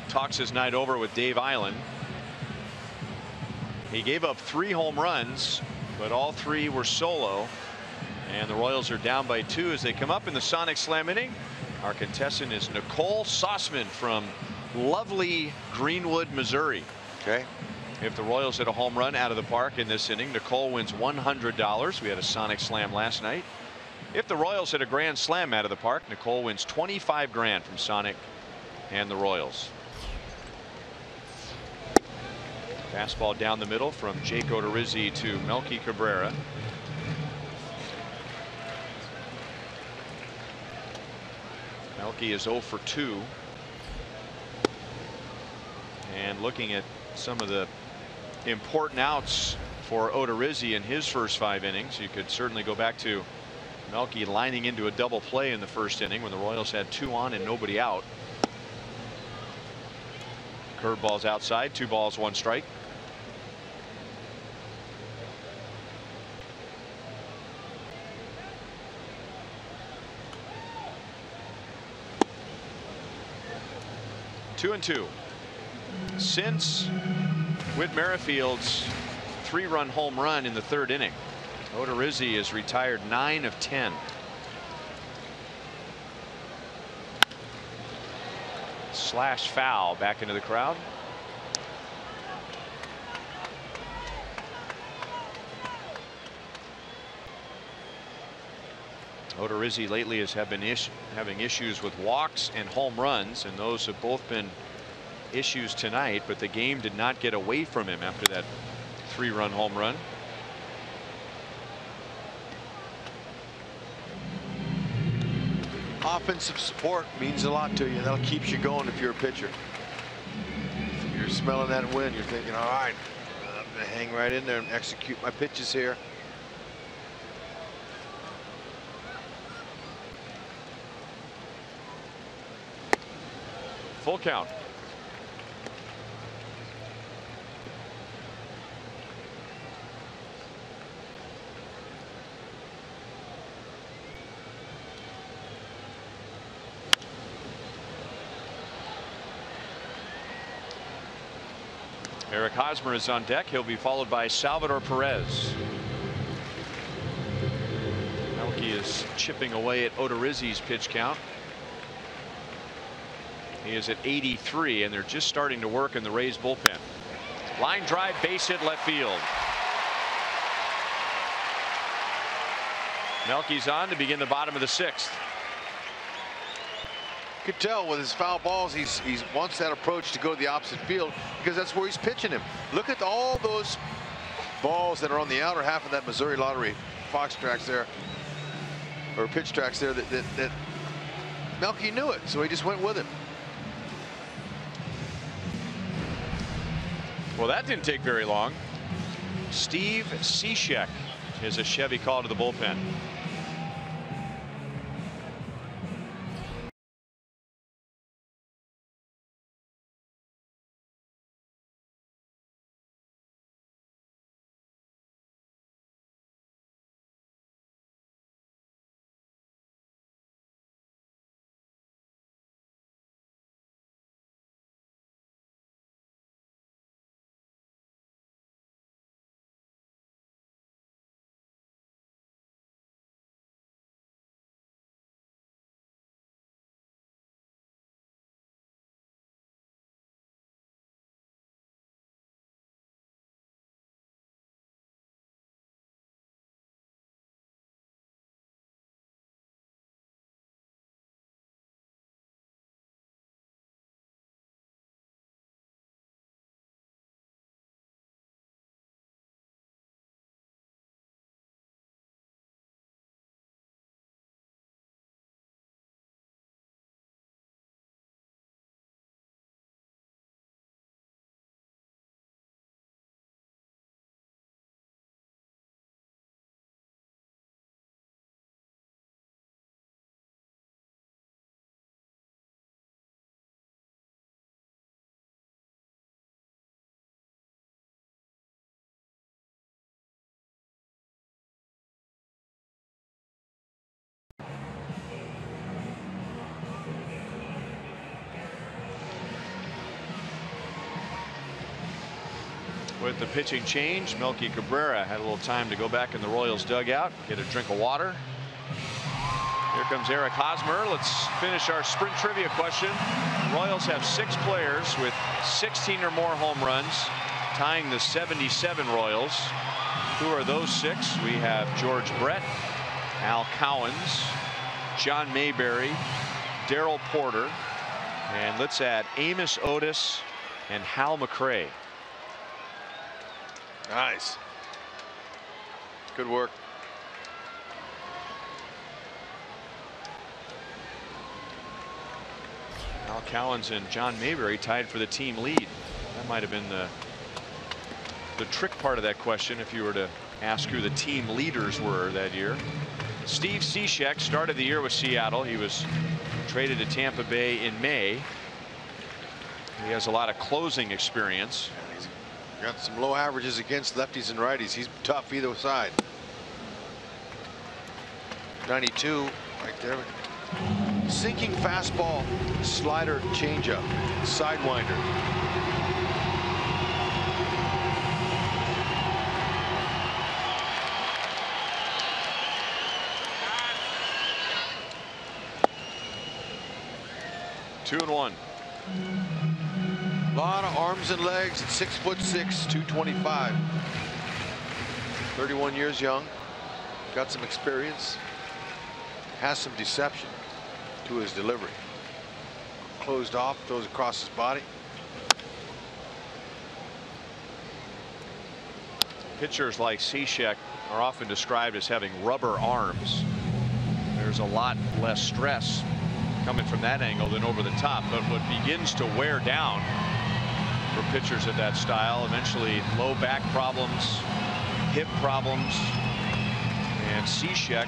talks his night over with Dave Island. He gave up 3 home runs, but all 3 were solo. And the Royals are down by 2 as they come up in the Sonic Slam inning. Our contestant is Nicole Sauceman from lovely Greenwood, Missouri. Okay. If the Royals hit a home run out of the park in this inning, Nicole wins $100. We had a Sonic Slam last night. If the Royals hit a grand slam out of the park, Nicole wins $25 grand from Sonic and the Royals. Fastball down the middle from Jake Odorizzi to Melky Cabrera. Melky is 0 for 2. And looking at some of the important outs for Odorizzi in his first 5 innings, you could certainly go back to Melky lining into a double play in the first inning when the Royals had 2 on and nobody out. Curveballs outside, 2 balls, 1 strike. Two and 2. Since Whit Merrifield's 3-run home run in the 3rd inning, Odorizzi is retired 9 of 10. Slash foul back into the crowd. Odorizzi lately has been having issues with walks and home runs, and those have both been issues tonight, but the game did not get away from him after that 3-run home run. Offensive support means a lot to you. That'll keep you going if you're a pitcher. If you're smelling that wind, you're thinking, all right, I'm going to hang right in there and execute my pitches here. Full count. Eric Hosmer is on deck. He'll be followed by Salvador Perez. Melky is chipping away at Odorizzi's pitch count. He is at 83, and they're just starting to work in the Rays bullpen. Line drive, base hit, left field. Melky's on to begin the bottom of the 6th. You could tell with his foul balls, he wants that approach to go to the opposite field because that's where he's pitching him. Look at all those balls that are on the outer half of that Missouri Lottery fox tracks there, or pitch tracks there, that Melky knew it, so he just went with him. Well, that didn't take very long. Steve Cishek is a Chevy call to the bullpen. with the pitching change. Melky Cabrera had a little time to go back in the Royals dugout, get a drink of water. Here comes Eric Hosmer. Let's finish our sprint trivia question. The Royals have 6 players with 16 or more home runs, tying the 77 Royals. Who are those 6? We have George Brett, Al Cowens, John Mayberry, Darrell Porter, and let's add Amos Otis and Hal McRae. Nice. Good work. Al Cowens and John Mayberry tied for the team lead. That might have been the trick part of that question if you were to ask who the team leaders were that year. Steve Cishek started the year with Seattle. He was traded to Tampa Bay in May. He has a lot of closing experience. He's got some low averages against lefties and righties. He's tough either side. 92 right there. Sinking fastball, slider, changeup, sidewinder. Two and one. A lot of arms and legs at 6'6", 225. 31 years young. Got some experience. Has some deception to his delivery. Closed off, throws across his body. Pitchers like Cishek are often described as having rubber arms. There's a lot less stress coming from that angle than over the top, but what begins to wear down for pitchers of that style, eventually low back problems, hip problems. And Cishek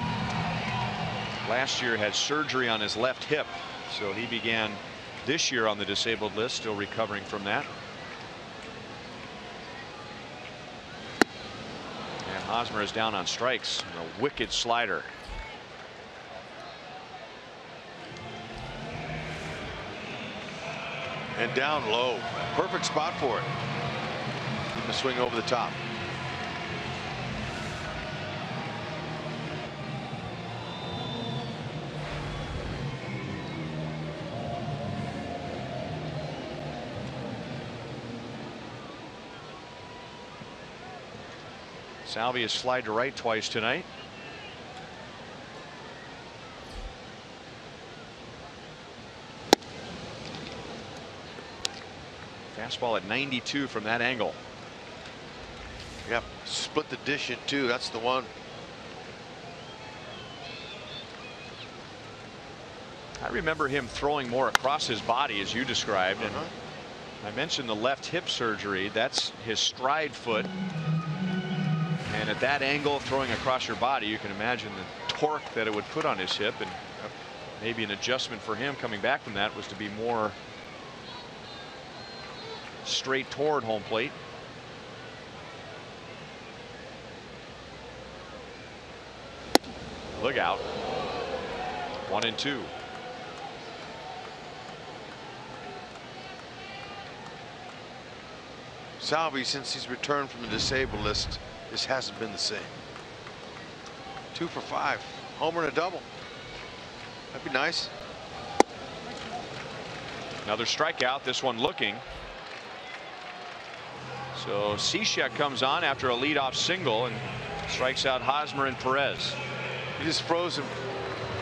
last year had surgery on his left hip, so he began this year on the disabled list, still recovering from that. And Hosmer is down on strikes. A wicked slider. And down low. Perfect spot for it. The swing over the top. Salvia has slid to right twice tonight. Fastball at 92 from that angle. Yep, split the dish in two. That's the one. I remember him throwing more across his body, as you described. And I mentioned the left hip surgery. That's his stride foot. And at that angle, throwing across your body, you can imagine the torque that it would put on his hip. And maybe an adjustment for him coming back from that was to be more straight toward home plate. Look out. 1-2. Salvi, since he's returned from the disabled list, this hasn't been the same. 2 for 5. Homer and a double. That'd be nice. Another strikeout, this one looking. So Cishek comes on after a leadoff single and strikes out Hosmer and Perez. He just froze him.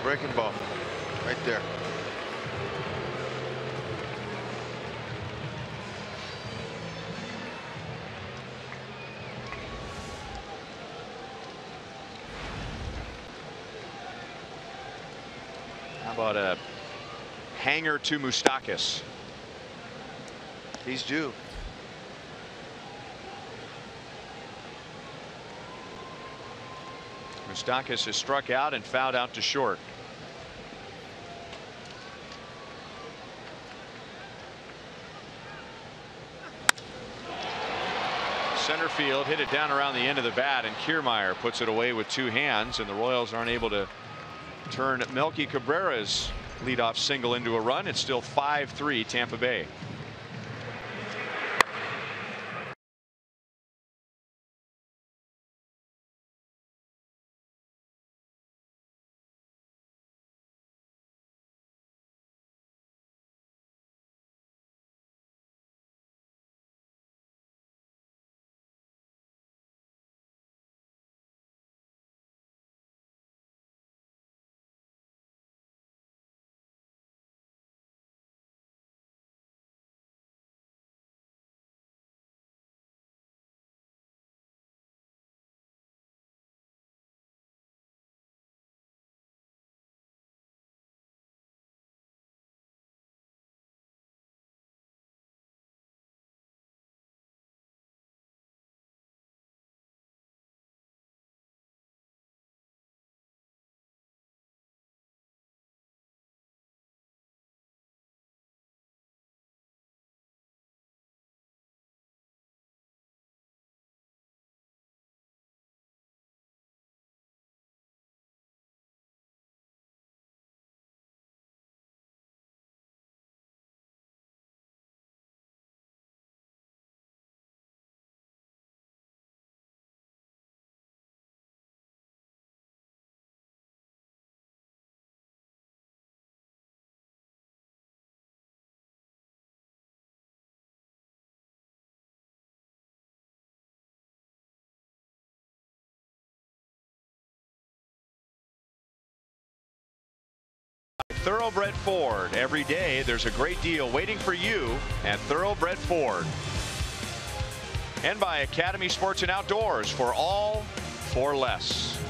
Breaking ball right there. How about a hanger to Moustakas? He's due. Moustakas is struck out and fouled out to short. Center field hit it down around the end of the bat, and Kiermaier puts it away with 2 hands, and the Royals aren't able to turn Melky Cabrera's leadoff single into a run. It's still 5-3 Tampa Bay. Thoroughbred Ford. Every day there's a great deal waiting for you at Thoroughbred Ford. And by Academy Sports and Outdoors, for all for less.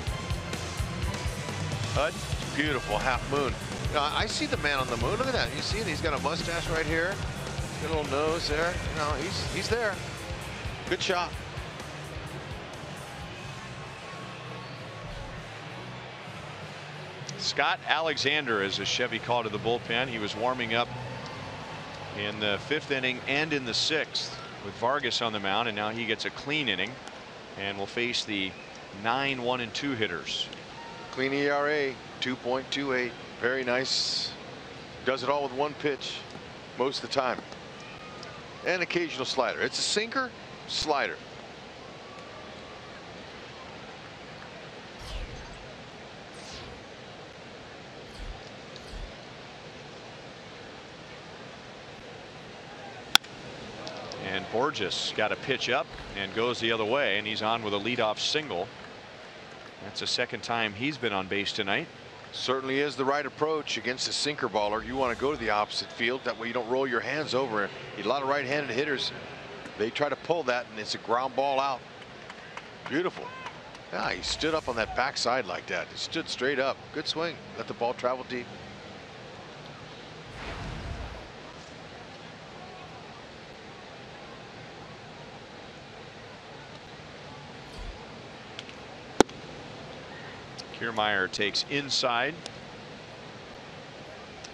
Hud, beautiful half moon. Now, I see the man on the moon. Look at that. You see it? He's got a mustache right here. Good little nose there. You know, he's there. Good shot. Scott Alexander is a Chevy call to the bullpen. He was warming up in the 5th inning and in the 6th with Vargas on the mound, and now he gets a clean inning and will face the 9-1-2 hitters. Clean ERA, 2.28. Very nice. Does it all with one pitch most of the time. And occasional slider. It's a sinker, slider. And Borges got a pitch up and goes the other way, and he's on with a leadoff single. That's the 2nd time he's been on base tonight. Certainly is the right approach against a sinker baller. You want to go to the opposite field. That way you don't roll your hands over. A lot of right-handed hitters, they try to pull that, and it's a ground ball out. Beautiful. Yeah, he stood up on that backside like that. He stood straight up. Good swing. Let the ball travel deep. Kiermaier takes inside.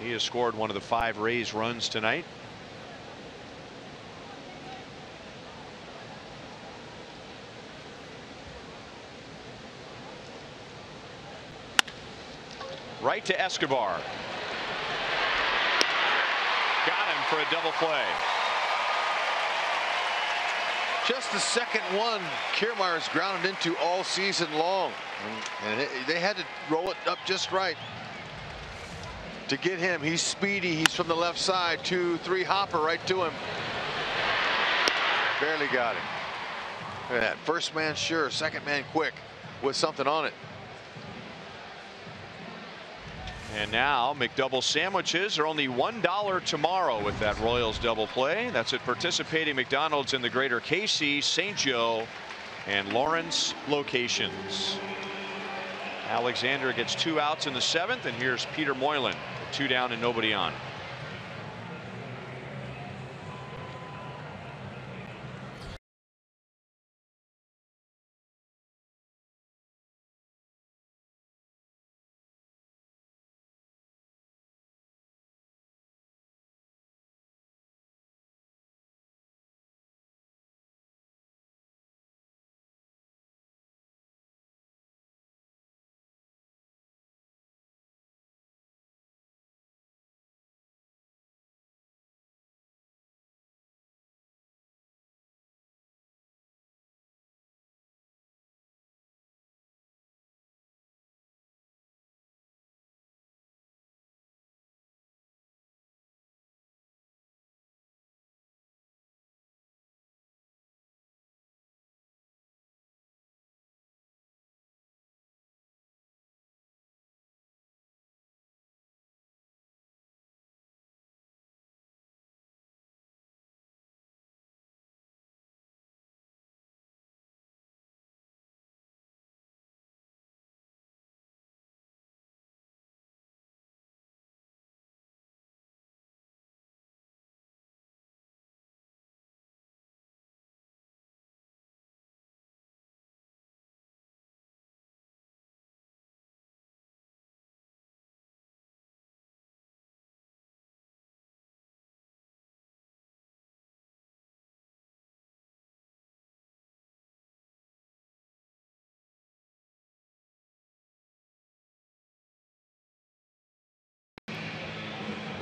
He has scored one of the 5 Rays runs tonight. Right to Escobar. Got him for a double play. Just the second one Kiermaier's grounded into all season long. And they had to roll it up just right to get him. He's speedy. He's from the left side. 2-3 hopper right to him. Barely got him. Look at that. First man sure, second man quick with something on it. And now McDouble sandwiches are only $1 tomorrow with that Royals double play. That's at participating McDonald's in the greater KC, St. Joe, and Lawrence locations. Alexander gets 2 outs in the 7th, and here's Peter Moylan, 2 down and nobody on.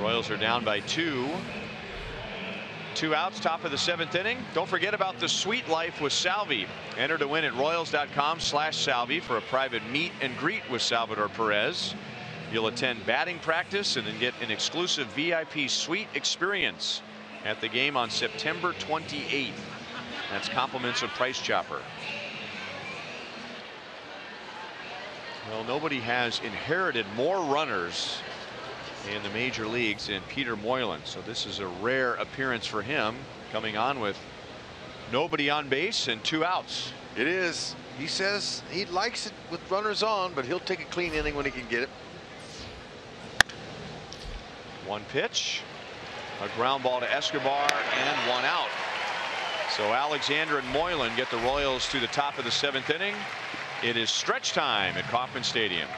Royals are down by 2. 2 outs, top of the 7th inning. Don't forget about the Sweet Life with Salvi. Enter to win at Royals.com/Salvi for a private meet and greet with Salvador Perez. You'll attend batting practice and then get an exclusive VIP suite experience at the game on September 28th. That's compliments of Price Chopper. Well, nobody has inherited more runners in the major leagues in Peter Moylan. So this is a rare appearance for him, coming on with nobody on base and 2 outs. It is. He says he likes it with runners on, but he'll take a clean inning when he can get it. 1 pitch, a ground ball to Escobar, and 1 out. So Alexander and Moylan get the Royals to the top of the 7th inning. It is stretch time at Kauffman Stadium.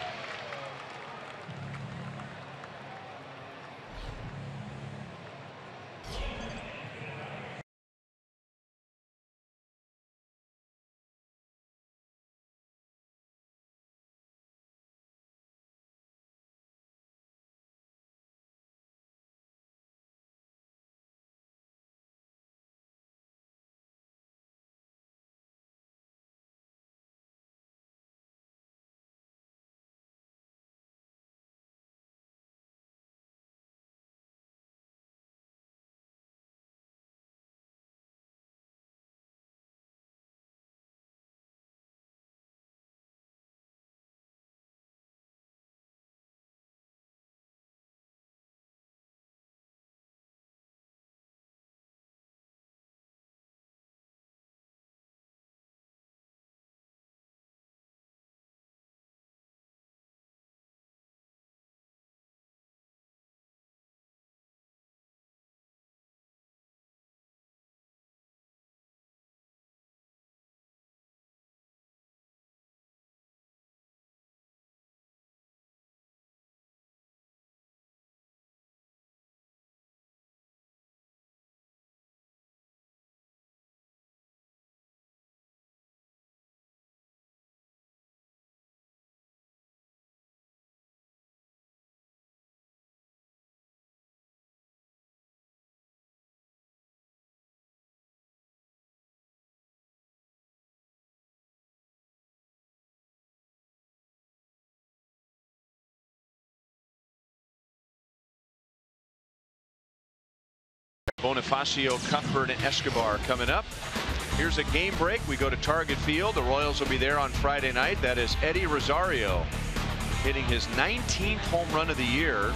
Bonifacio, Cuthbert, and Escobar coming up. Here's a game break. We go to Target Field. The Royals will be there on Friday night. That is Eddie Rosario hitting his 19th home run of the year.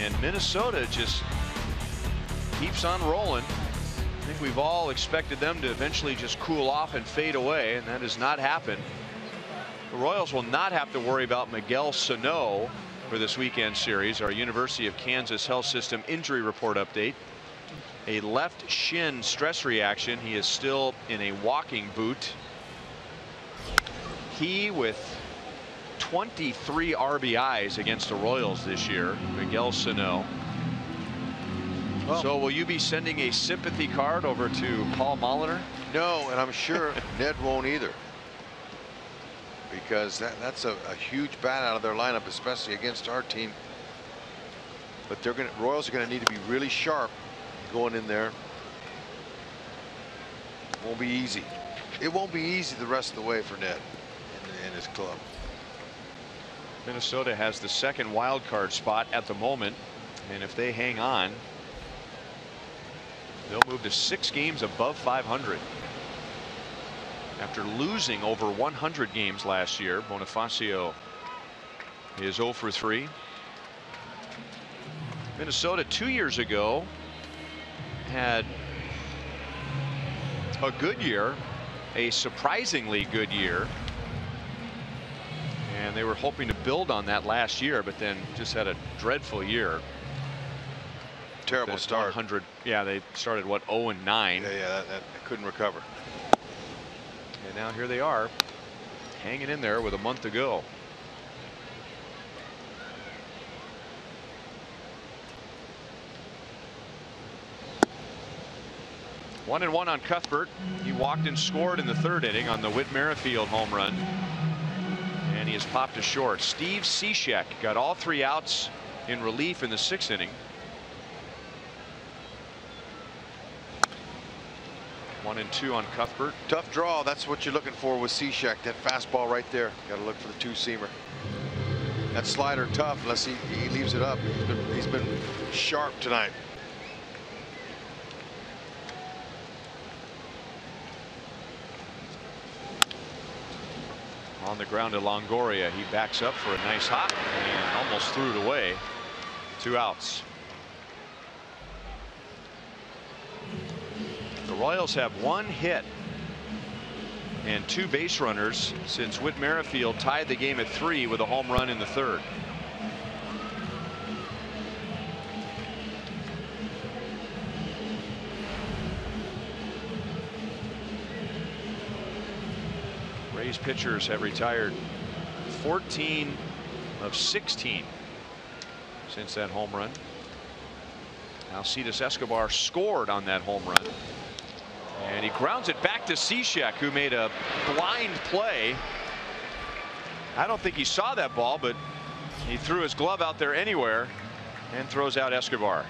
And Minnesota just keeps on rolling. I think we've all expected them to eventually just cool off and fade away, and that has not happened. The Royals will not have to worry about Miguel Sano for this weekend series. Our University of Kansas Health System injury report update. A left shin stress reaction. He is still in a walking boot. He with 23 RBIs against the Royals this year, Miguel Sano. Well, so will you be sending a sympathy card over to Paul Molitor? No, and I'm sure Ned won't either, because that's a huge bat out of their lineup, especially against our team. But Royals are going to need to be really sharp going in there. Won't be easy. It won't be easy the rest of the way for Ned and his club. Minnesota has the second wild card spot at the moment, and if they hang on, they'll move to 6 games above 500 after losing over 100 games last year. Bonifacio is 0 for 3. Minnesota 2 years ago had a good year, a surprisingly good year, and they were hoping to build on that last year, but then just had a dreadful year. Terrible start. 100. Yeah, they started what, 0-9. Yeah, that couldn't recover. And now here they are, hanging in there with a month to go. One and one on Cuthbert. He walked and scored in the 3rd inning on the Whit Merrifield home run, and he has popped to short. Steve Cishek got all 3 outs in relief in the 6th inning. 1 and 2 on Cuthbert. Tough draw. That's what you're looking for with Cishek. That fastball right there. Got to look for the 2-seamer. That slider tough unless he leaves it up. He's been sharp tonight. On the ground to Longoria. He backs up for a nice hop and almost threw it away. 2 outs. The Royals have 1 hit and 2 base runners since Whit Merrifield tied the game at 3 with a home run in the 3rd. Rays pitchers have retired 14 of 16 since that home run. Alcides Escobar scored on that home run. And he grounds it back to Cishek, who made a blind play. I don't think he saw that ball, but he threw his glove out there anywhere and throws out Escobar.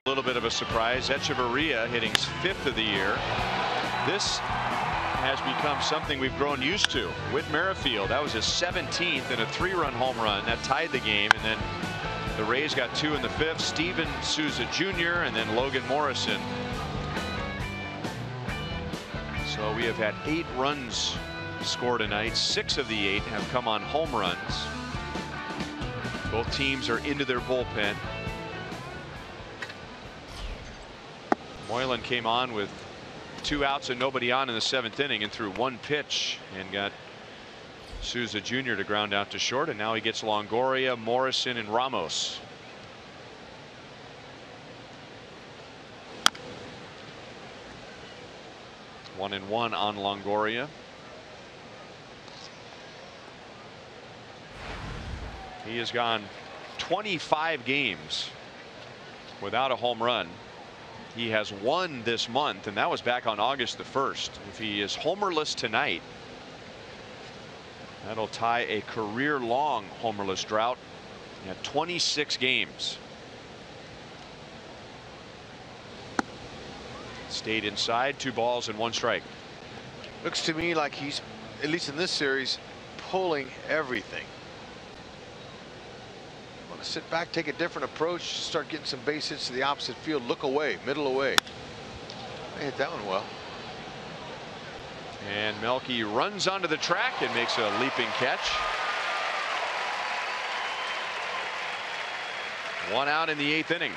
A little bit of a surprise. Echeverria hitting 5th of the year. This has become something we've grown used to. Whit Merrifield, that was his 17th and a 3-run home run that tied the game, and then the Rays got 2 in the 5th. Steven Souza Jr. and then Logan Morrison. So we have had 8 runs scored tonight. 6 of the 8 have come on home runs. Both teams are into their bullpen. Moylan came on with 2 outs and nobody on in the 7th inning and threw 1 pitch and got Souza Jr. to ground out to short, and now he gets Longoria, Morrison, and Ramos. One and one on Longoria. He has gone 25 games without a home run. He has 1 this month, and that was back on August the 1st. If he is homerless tonight, that'll tie a career-long homerless drought at 26 games. Stayed inside, 2 balls and 1 strike. Looks to me like he's, at least in this series, pulling everything. Want to sit back, take a different approach, start getting some base hits to the opposite field, look away, middle away. They hit that one well. And Melky runs onto the track and makes a leaping catch. 1 out in the 8th inning.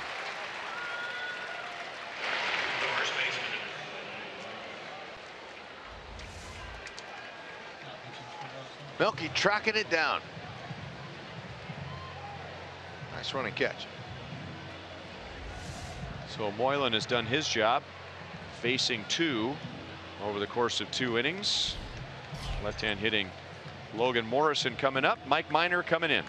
Melky tracking it down. Nice running catch. So Moylan has done his job, facing 2 over the course of 2 innings. Left-hand hitting Logan Morrison coming up. Mike Minor coming in.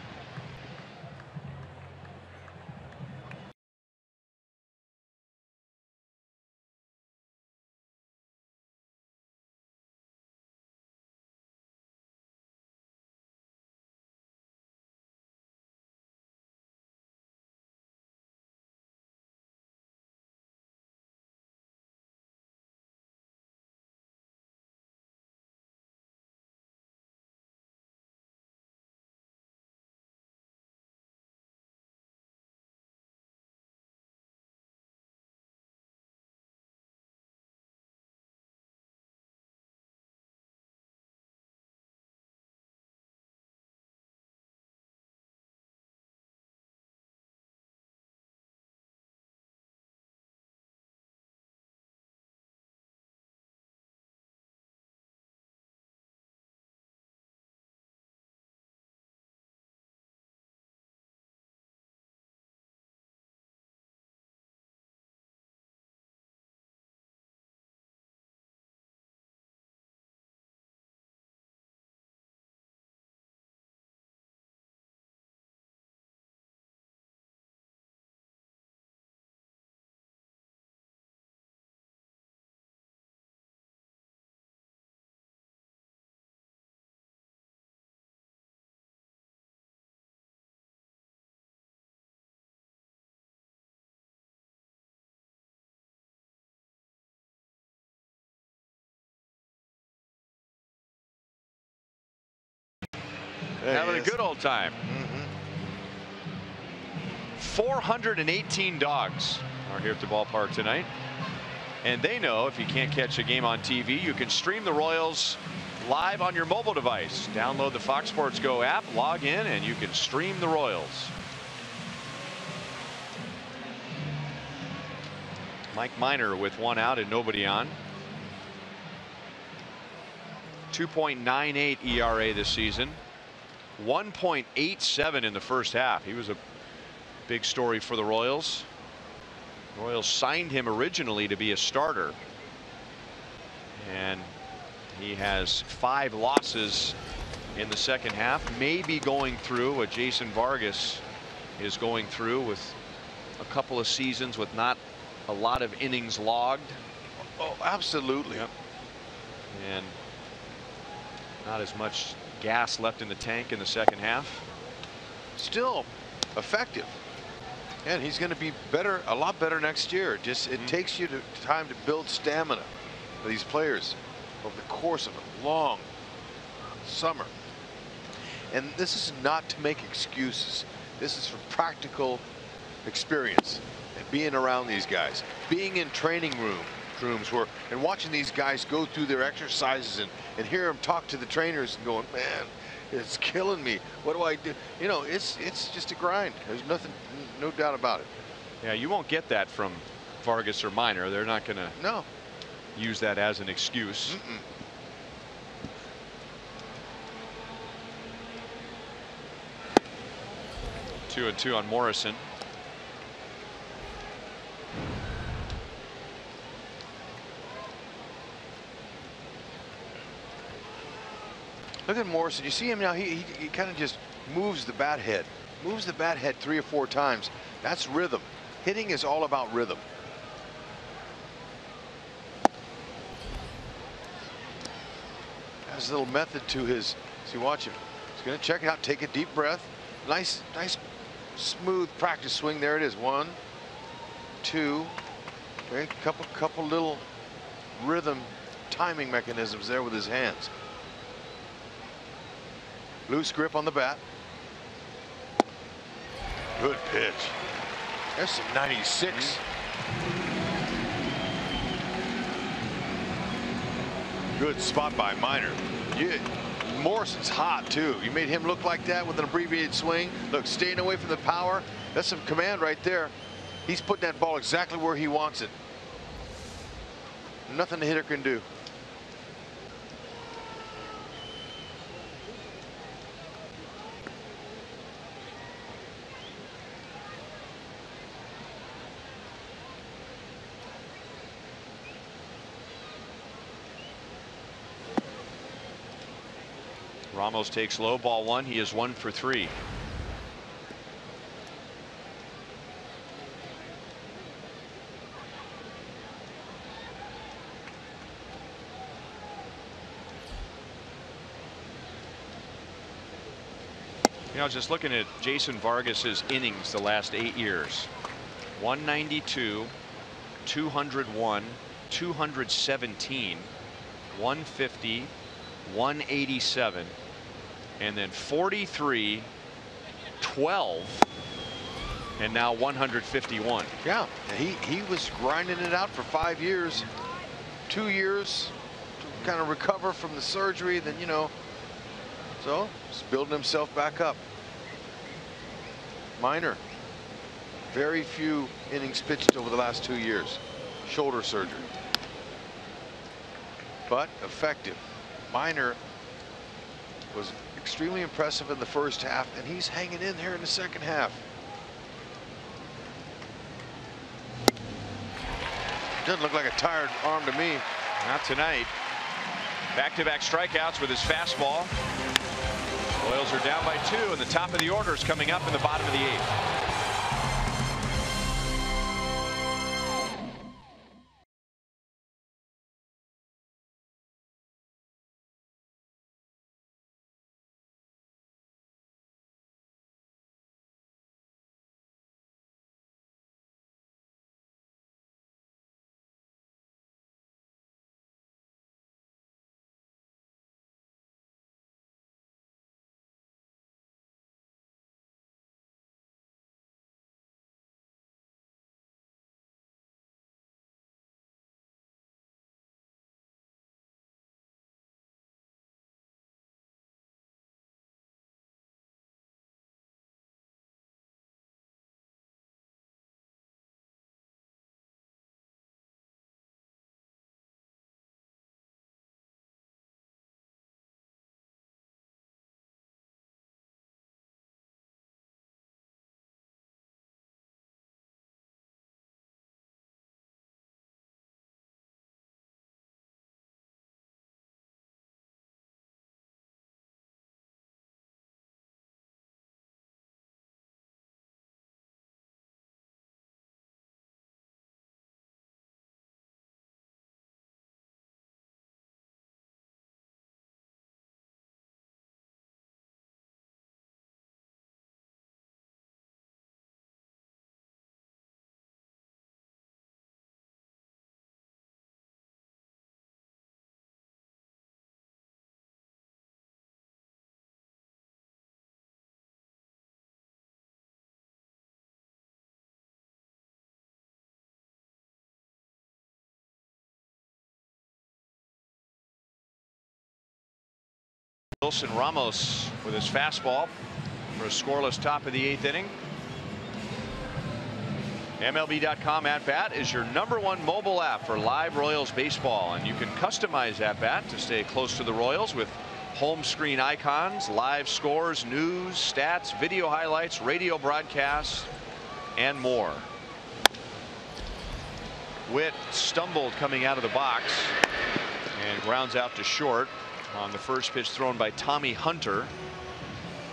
Having a good old time. 418 dogs are here at the ballpark tonight. And they know if you can't catch a game on TV, you can stream the Royals live on your mobile device. Download the Fox Sports Go app, log in, and you can stream the Royals. Mike Minor with one out and nobody on. 2.98 ERA this season. 1.87 in the first half. He was a big story for the Royals. The Royals signed him originally to be a starter. And he has 5 losses in the second half. Maybe going through what Jason Vargas is going through with a couple of seasons with not a lot of innings logged. Oh, absolutely. Yep. And not as much gas left in the tank in the second half. Still effective. And he's going to be better, a lot better next year. Just it takes you time to build stamina for these players over the course of a long summer. And this is not to make excuses. This is for practical experience and being around these guys, being in training rooms where and watching these guys go through their exercises and hear them talk to the trainers and going, man, it's killing me. What do I do? You know, it's just a grind. There's nothing, no doubt about it. Yeah, you won't get that from Vargas or Minor. They're not going to use that as an excuse. 2-2 on Morrison. Look at Morrison. You see him now. He kind of just moves the bat head. Moves the bat head 3 or 4 times. That's rhythm. Hitting is all about rhythm. Has a little method to his. See, watch him. He's going to check it out. Take a deep breath. Nice, smooth practice swing. There it is. 1, 2. Okay, couple little rhythm timing mechanisms there with his hands. Loose grip on the bat. Good pitch. There's some 96. Good spot by Minor. Morrison's hot too. You made him look like that with an abbreviated swing. Look, staying away from the power. That's some command right there. He's putting that ball exactly where he wants it. Nothing the hitter can do. Ramos takes low, ball 1. He is 1 for 3. You know, just looking at Jason Vargas's innings the last 8 years. 192, 201, 217, 150, 187. And then 43, 12, and now 151. Yeah, he was grinding it out for 5 years, 2 years to kind of recover from the surgery. Then so he's building himself back up. Minor, very few innings pitched over the last 2 years, shoulder surgery, but effective. Minor was extremely impressive in the first half, and he's hanging in there in the second half. Doesn't look like a tired arm to me. Not tonight. Back-to-back strikeouts with his fastball. Royals are down by 2, and the top of the order is coming up in the bottom of the 8th. Wilson Ramos with his fastball for a scoreless top of the 8th inning. MLB.com At Bat is your #1 mobile app for live Royals baseball, and you can customize At Bat to stay close to the Royals with home screen icons, live scores, news, stats, video highlights, radio broadcasts, and more. Witt stumbled coming out of the box and grounds out to short on the first pitch thrown by Tommy Hunter.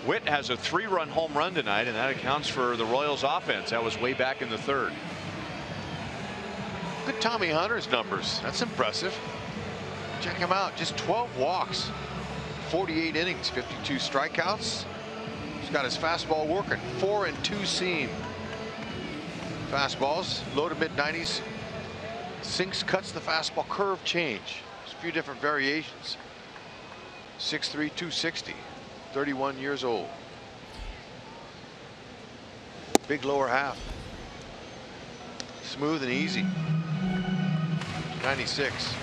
Witt has a 3-run home run tonight, and that accounts for the Royals offense. That was way back in the 3rd. Look at Tommy Hunter's numbers. That's impressive. Check him out. Just 12 walks, 48 innings, 52 strikeouts. He's got his fastball working. 4 and 2 seam. Fastballs, low to mid 90s. Sinks, cuts the fastball, curve change. There's a few different variations. 6'3", 260. 31 years old. Big lower half. Smooth and easy. 96.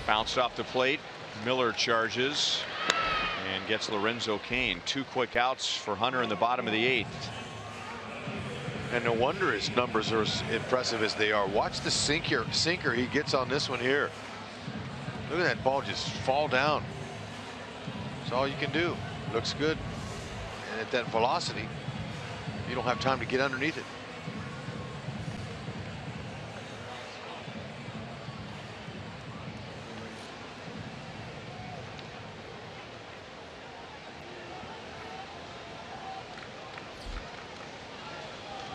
Bounced off the plate. Miller charges and gets Lorenzo Cain. 2 quick outs for Hunter in the bottom of the 8th. And no wonder his numbers are as impressive as they are. Watch the sinker he gets on this one here. Look at that ball just fall down. That's all you can do. Looks good. And at that velocity, you don't have time to get underneath it.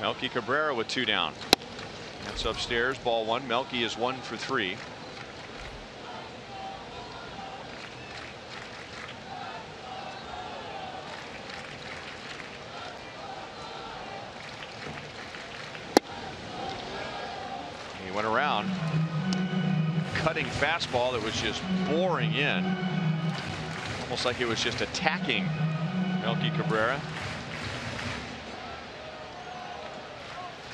Melky Cabrera with 2 down. That's upstairs. Ball 1. Melky is 1 for 3. He went around. Cutting fastball that was just boring in. Almost like it was just attacking Melky Cabrera.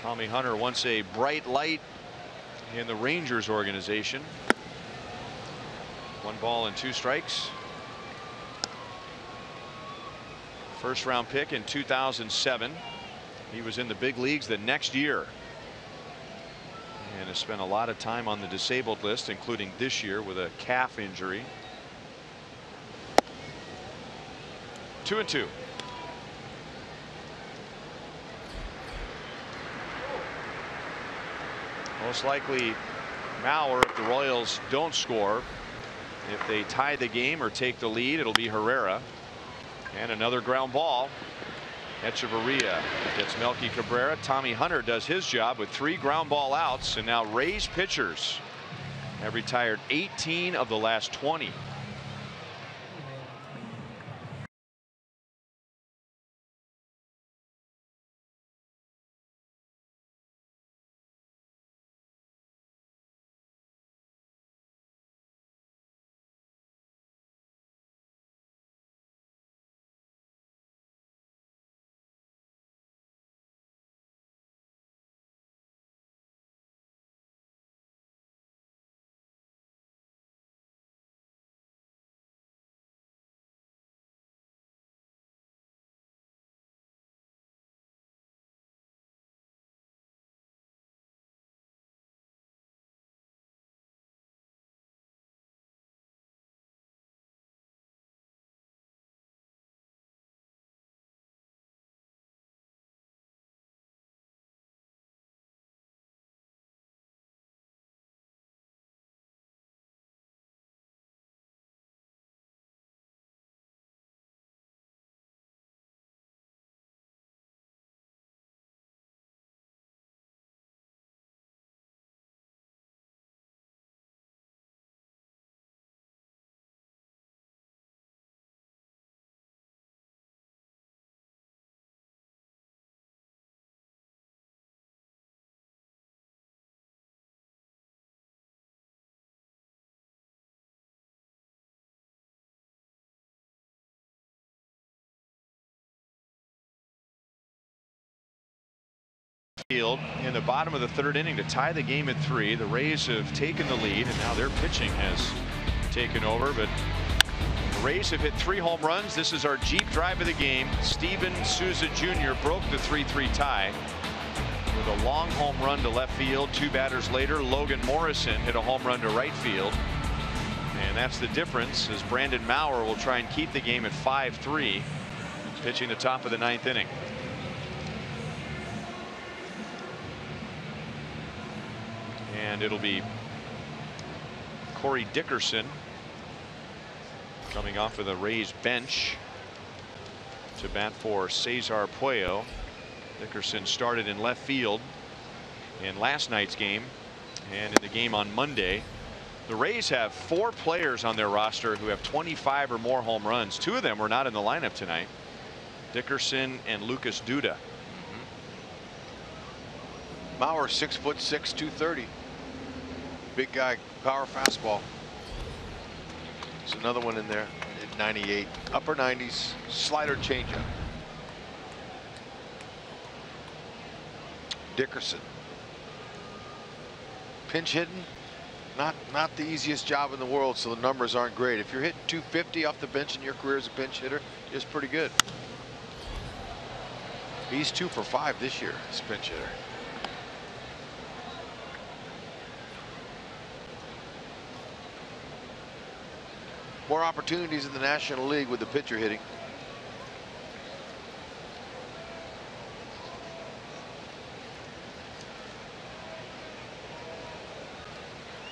Tommy Hunter once a bright light in the Rangers organization. 1 ball and 2 strikes. First round pick in 2007. He was in the big leagues the next year and has spent a lot of time on the disabled list, including this year with a calf injury. 2-2. Most likely Mauer, if the Royals don't score. If they tie the game or take the lead, it'll be Herrera. And another ground ball. Echeverria gets Melky Cabrera. Tommy Hunter does his job with 3 ground ball outs, and now Rays pitchers have retired 18 of the last 20. field in the bottom of the third inning to tie the game at 3. The Rays have taken the lead, and now their pitching has taken over. But the Rays have hit 3 home runs. This is our Jeep drive of the game. Steven Souza Jr. broke the 3-3 tie with a long home run to left field. 2 batters later, Logan Morrison hit a home run to right field. And that's the difference, as Brandon Maurer will try and keep the game at 5-3, pitching the top of the 9th inning. And it'll be Corey Dickerson coming off of the Rays bench to bat for Cesar Puello. Dickerson started in left field in last night's game, and in the game on Monday. The Rays have 4 players on their roster who have 25 or more home runs. 2 of them were not in the lineup tonight. Dickerson and Lucas Duda. Maurer 6'6", 230. Big guy, power fastball. There's another one in there at 98, upper 90s, slider changeup. Dickerson. Pinch hitting, not the easiest job in the world, so the numbers aren't great. If you're hitting 250 off the bench in your career as a pinch hitter, it's pretty good. He's 2 for 5 this year as a pinch hitter. More opportunities in the National League with the pitcher hitting.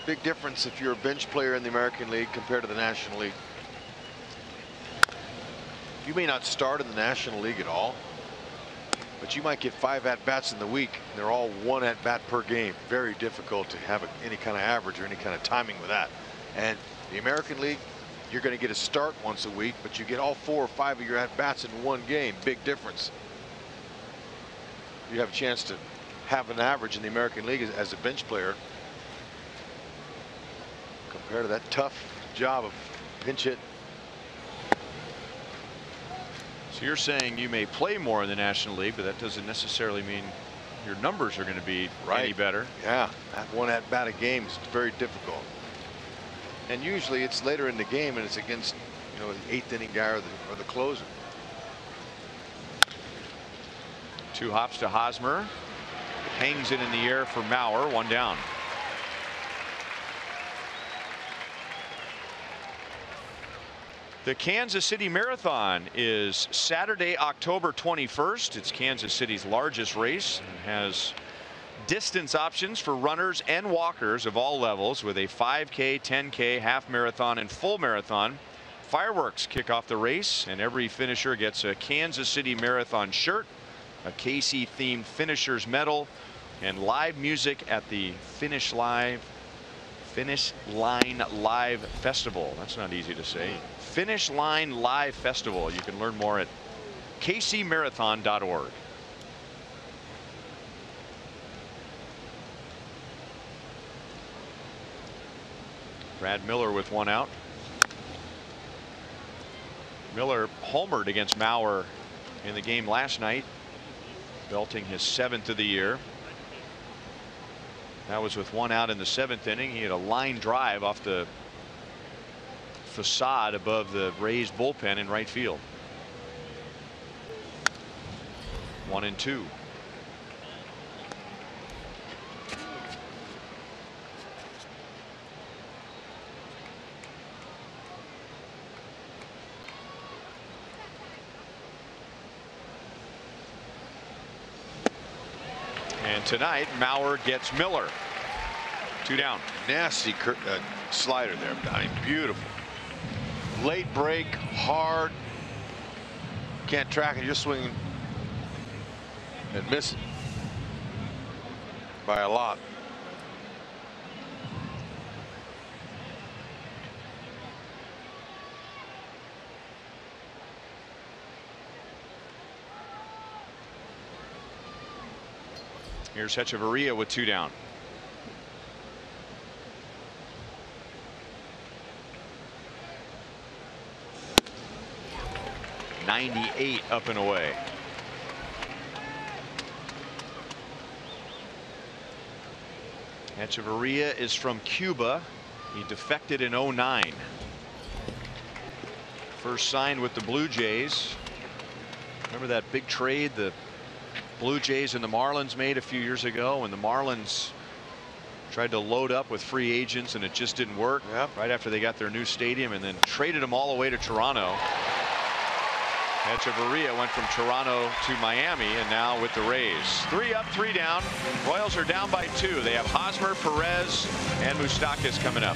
Big difference if you're a bench player in the American League compared to the National League. You may not start in the National League at all, but you might get 5 at-bats in the week. And they're all 1 at-bat per game. Very difficult to have any kind of average or any kind of timing with that. And the American League, you're going to get a start once a week, but you get all 4 or 5 of your at-bats in one game. Big difference. You have a chance to have an average in the American League as a bench player compared to that tough job of pinch hit. So you're saying you may play more in the National League, but that doesn't necessarily mean your numbers are going to be any better. Yeah, that 1 at-bat a game is very difficult. And usually it's later in the game and it's against, you know, the 8th inning guy or the closer. 2 hops to Hosmer. Hangs it in the air for Maurer. 1 down. The Kansas City Marathon is Saturday, October 21st. It's Kansas City's largest race and has distance options for runners and walkers of all levels, with a 5K, 10K, half marathon, and full marathon. Fireworks kick off the race, and every finisher gets a Kansas City Marathon shirt, a KC themed finishers medal, and live music at the Finish Line Live Festival. That's not easy to say. Finish Line Live Festival. You can learn more at kcmarathon.org. Brad Miller with 1 out. Miller homered against Maurer in the game last night, belting his 7th of the year. That was with 1 out in the 7th inning. He had a line drive off the facade above the Rays bullpen in right field. 1-2. And tonight, Maurer gets Miller. 2 down. Nasty slider there, Donnie. Beautiful. Late break, hard. Can't track it. You're swinging and missing by a lot. Here's Hechavarria with 2 down. .98 up and away. Echeverria is from Cuba. He defected in '09. First signed with the Blue Jays. Remember that big trade the Blue Jays and the Marlins made a few years ago, when the Marlins tried to load up with free agents and it just didn't work. Yep. Right after they got their new stadium, and then traded them all the way to Toronto. Echeverria went from Toronto to Miami, and now with the Rays. 3 up, 3 down. Royals are down by 2. They have Hosmer, Perez, and Moustakas coming up.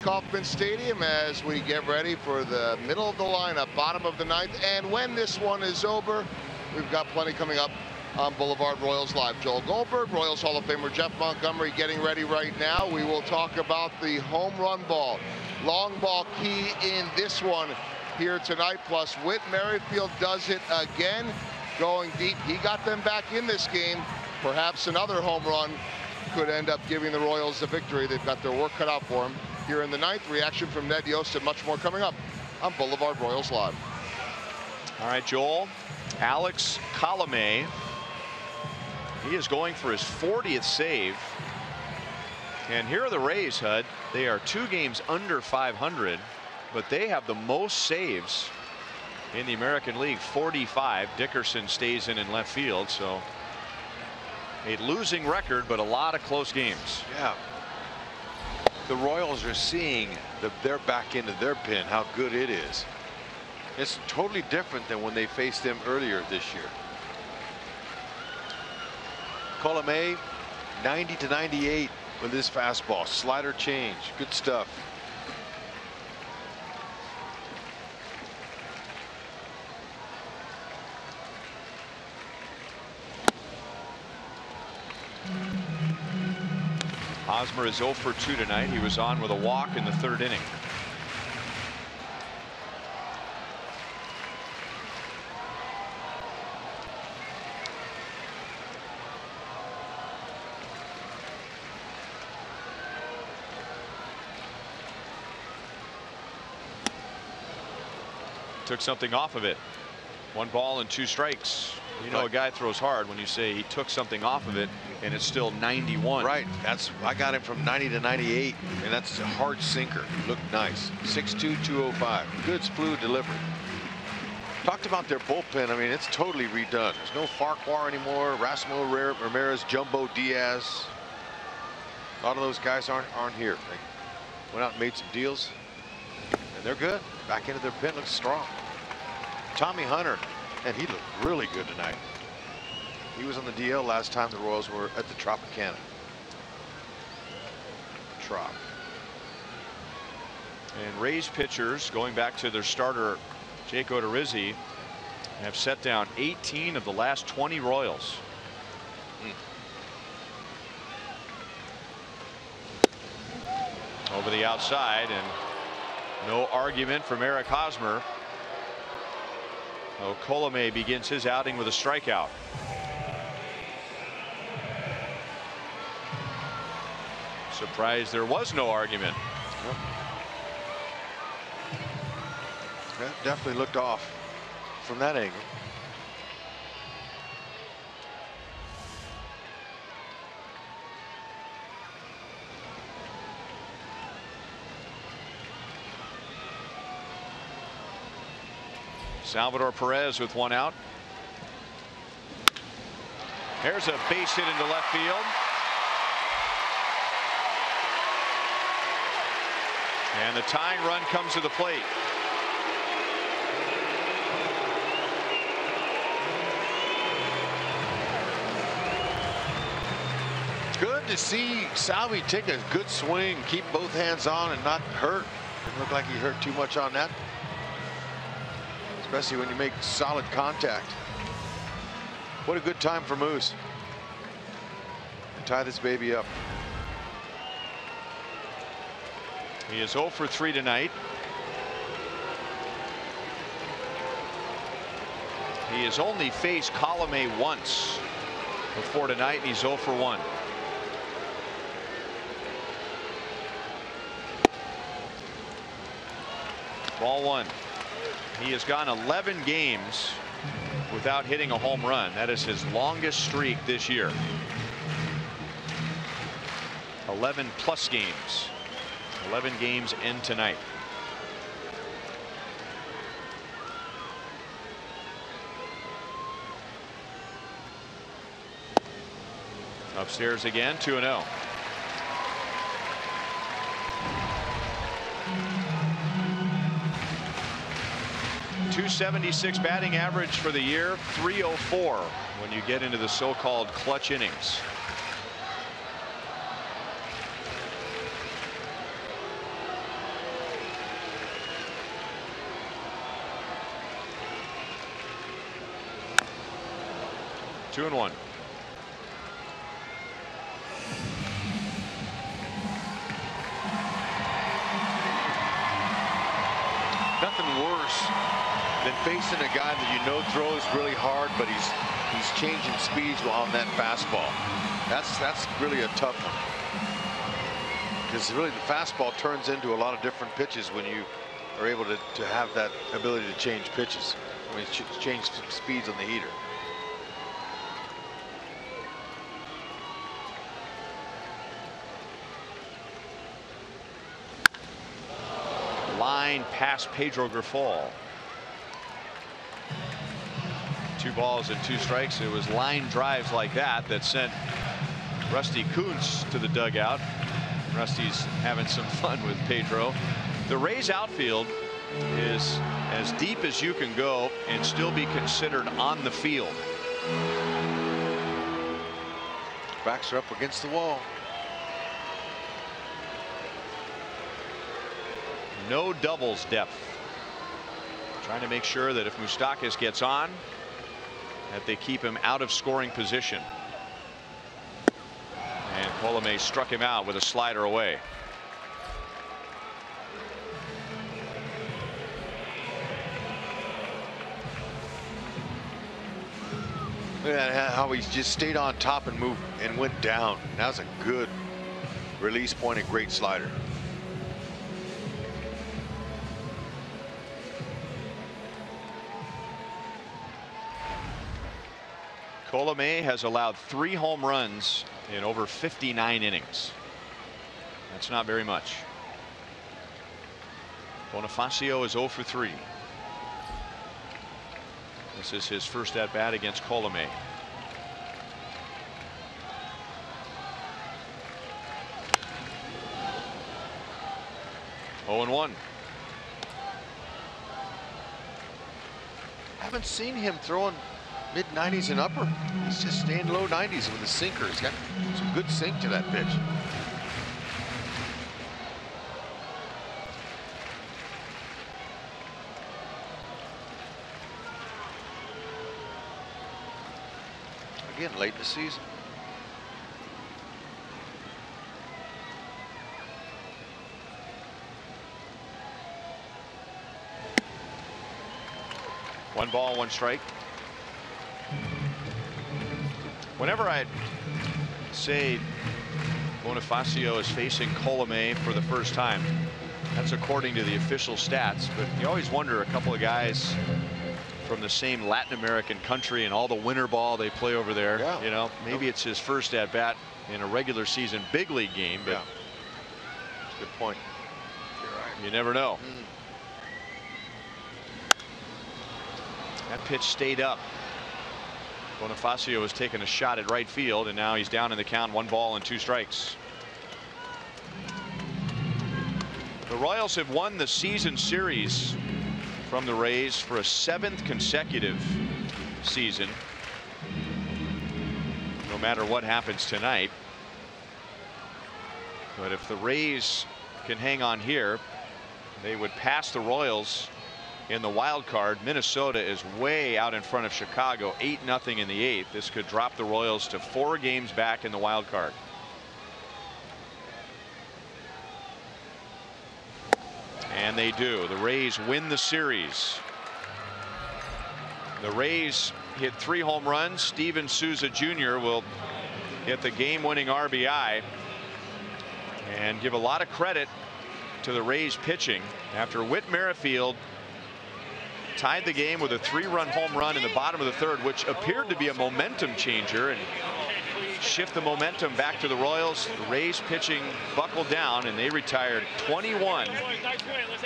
Kauffman Stadium as we get ready for the middle of the lineup, bottom of the ninth. And when this one is over, we've got plenty coming up on Boulevard Royals Live. Joel Goldberg, Royals Hall of Famer Jeff Montgomery getting ready right now. We will talk about the home run ball, long ball key in this one here tonight. Plus, Whit Merrifield does it again, going deep. He got them back in this game. Perhaps another home run could end up giving the Royals the victory. They've got their work cut out for them here in the ninth. Reaction from Ned Yost and much more coming up on Boulevard Royals Live. All right, Joel. Alex Colomé. He is going for his 40th save. And here are the Rays, Hud. They are 2 games under 500, but they have the most saves in the American League, 45. Dickerson stays in left field, so a losing record, but a lot of close games. Yeah. The Royals are seeing they're back into their pen, how good it is. It's totally different than when they faced them earlier this year. Colomé, 90 to 98 with his fastball. Slider change. Good stuff. Hosmer is 0 for 2 tonight. He was on with a walk in the 3rd inning. Took something off of it. 1 ball and 2 strikes. You know, a guy throws hard when you say he took something off of it and it's still 91. Right. I got him from 90 to 98, and that's a hard sinker. Looked nice. 6'2", 205. Good fluid delivery. Talked about their bullpen. I mean, it's totally redone. There's no Farquhar anymore. Rasmo Ramirez, Jumbo Diaz. A lot of those guys aren't here. They went out and made some deals, and they're good. Back into their pen, looks strong. Tommy Hunter. And he looked really good tonight. He was on the DL last time the Royals were at the Tropicana. Trop. And Rays pitchers, going back to their starter, Jake Odorizzi, have set down 18 of the last 20 Royals. Over the outside, and no argument from Eric Hosmer. Colome begins his outing with a strikeout. Surprised there was no argument. Yep. That definitely looked off from that angle. Salvador Perez with one out. There's a base hit into left field. And the tying run comes to the plate. Good to see Salvi take a good swing, keep both hands on and not hurt. Didn't look like he hurt too much on that. Especially when you make solid contact. What a good time for Moose. And tie this baby up. He is 0 for 3 tonight. He has only faced Colome once before tonight, and he's 0 for 1. Ball one. He has gone 11 games without hitting a home run. That is his longest streak this year. 11 plus games. 11 games in tonight. Upstairs again, 2-0. .276 batting average for the year, .304 when you get into the so-called clutch innings. Two and one. Nothing worse than facing a guy that you know throws really hard, but he's changing speeds on that fastball. That's really a tough one, because really the fastball turns into a lot of different pitches when you are able to have that ability to change pitches. I mean, change speeds on the heater. Line past Pedro Grifol. 2 balls and 2 strikes. It was line drives like that that sent Rusty Kuntz to the dugout. Rusty's having some fun with Pedro. The Rays outfield is as deep as you can go and still be considered on the field. Backs are up against the wall. No doubles depth. Trying to make sure that if Moustakas gets on, that they keep him out of scoring position. And Colome struck him out with a slider away. Look at how he just stayed on top and moved and went down. That was a good release point, a great slider. Colome has allowed 3 home runs in over 59 innings. That's not very much. Bonifacio is 0 for 3. This is his first at bat against Colome. Oh and 1. Haven't seen him throwing mid-90s and upper. He's just staying low 90s with a sinker. He's got some good sink to that pitch. Again, late in the season. 1 ball, 1 strike. Whenever I say Bonifacio is facing Colomé for the first time, that's according to the official stats, but you always wonder, a couple of guys from the same Latin American country and all the winter ball they play over there, you know, maybe it's his first at bat in a regular season big league game, but that's a good point. You never know. That pitch stayed up. Bonifacio has taken a shot at right field, and now he's down in the count, 1 ball and 2 strikes. The Royals have won the season series from the Rays for a 7th consecutive season. No matter what happens tonight. But if the Rays can hang on here, they would pass the Royals in the wild card. Minnesota is way out in front of Chicago, 8-0 in the 8th. This could drop the Royals to 4 games back in the wild card. And they do. The Rays win the series. The Rays hit 3 home runs. Steven Souza Jr. will hit the game-winning RBI, and give a lot of credit to the Rays pitching after Whit Merrifield tied the game with a 3-run home run in the bottom of the 3rd, which appeared to be a momentum changer and shift the momentum back to the Royals. The Rays pitching buckled down, and they retired 21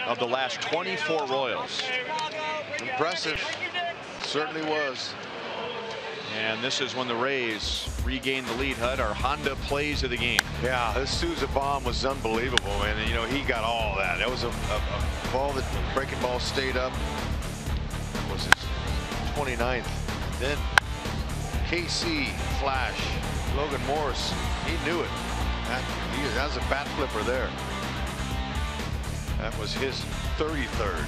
of the last 24 Royals. Impressive. Certainly was. And this is when the Rays regained the lead. HUD, our Honda plays of the game. Yeah, this Souza bomb was unbelievable, and you know, he got all that. That was a ball, that breaking ball stayed up. That was his 29th. Then KC flash. Logan Morris, he knew it. That was a bat flipper there. That was his 33rd.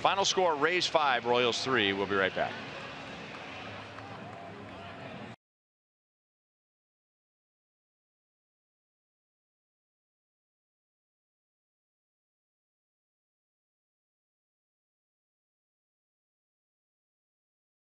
Final score, Rays 5, Royals 3. We'll be right back.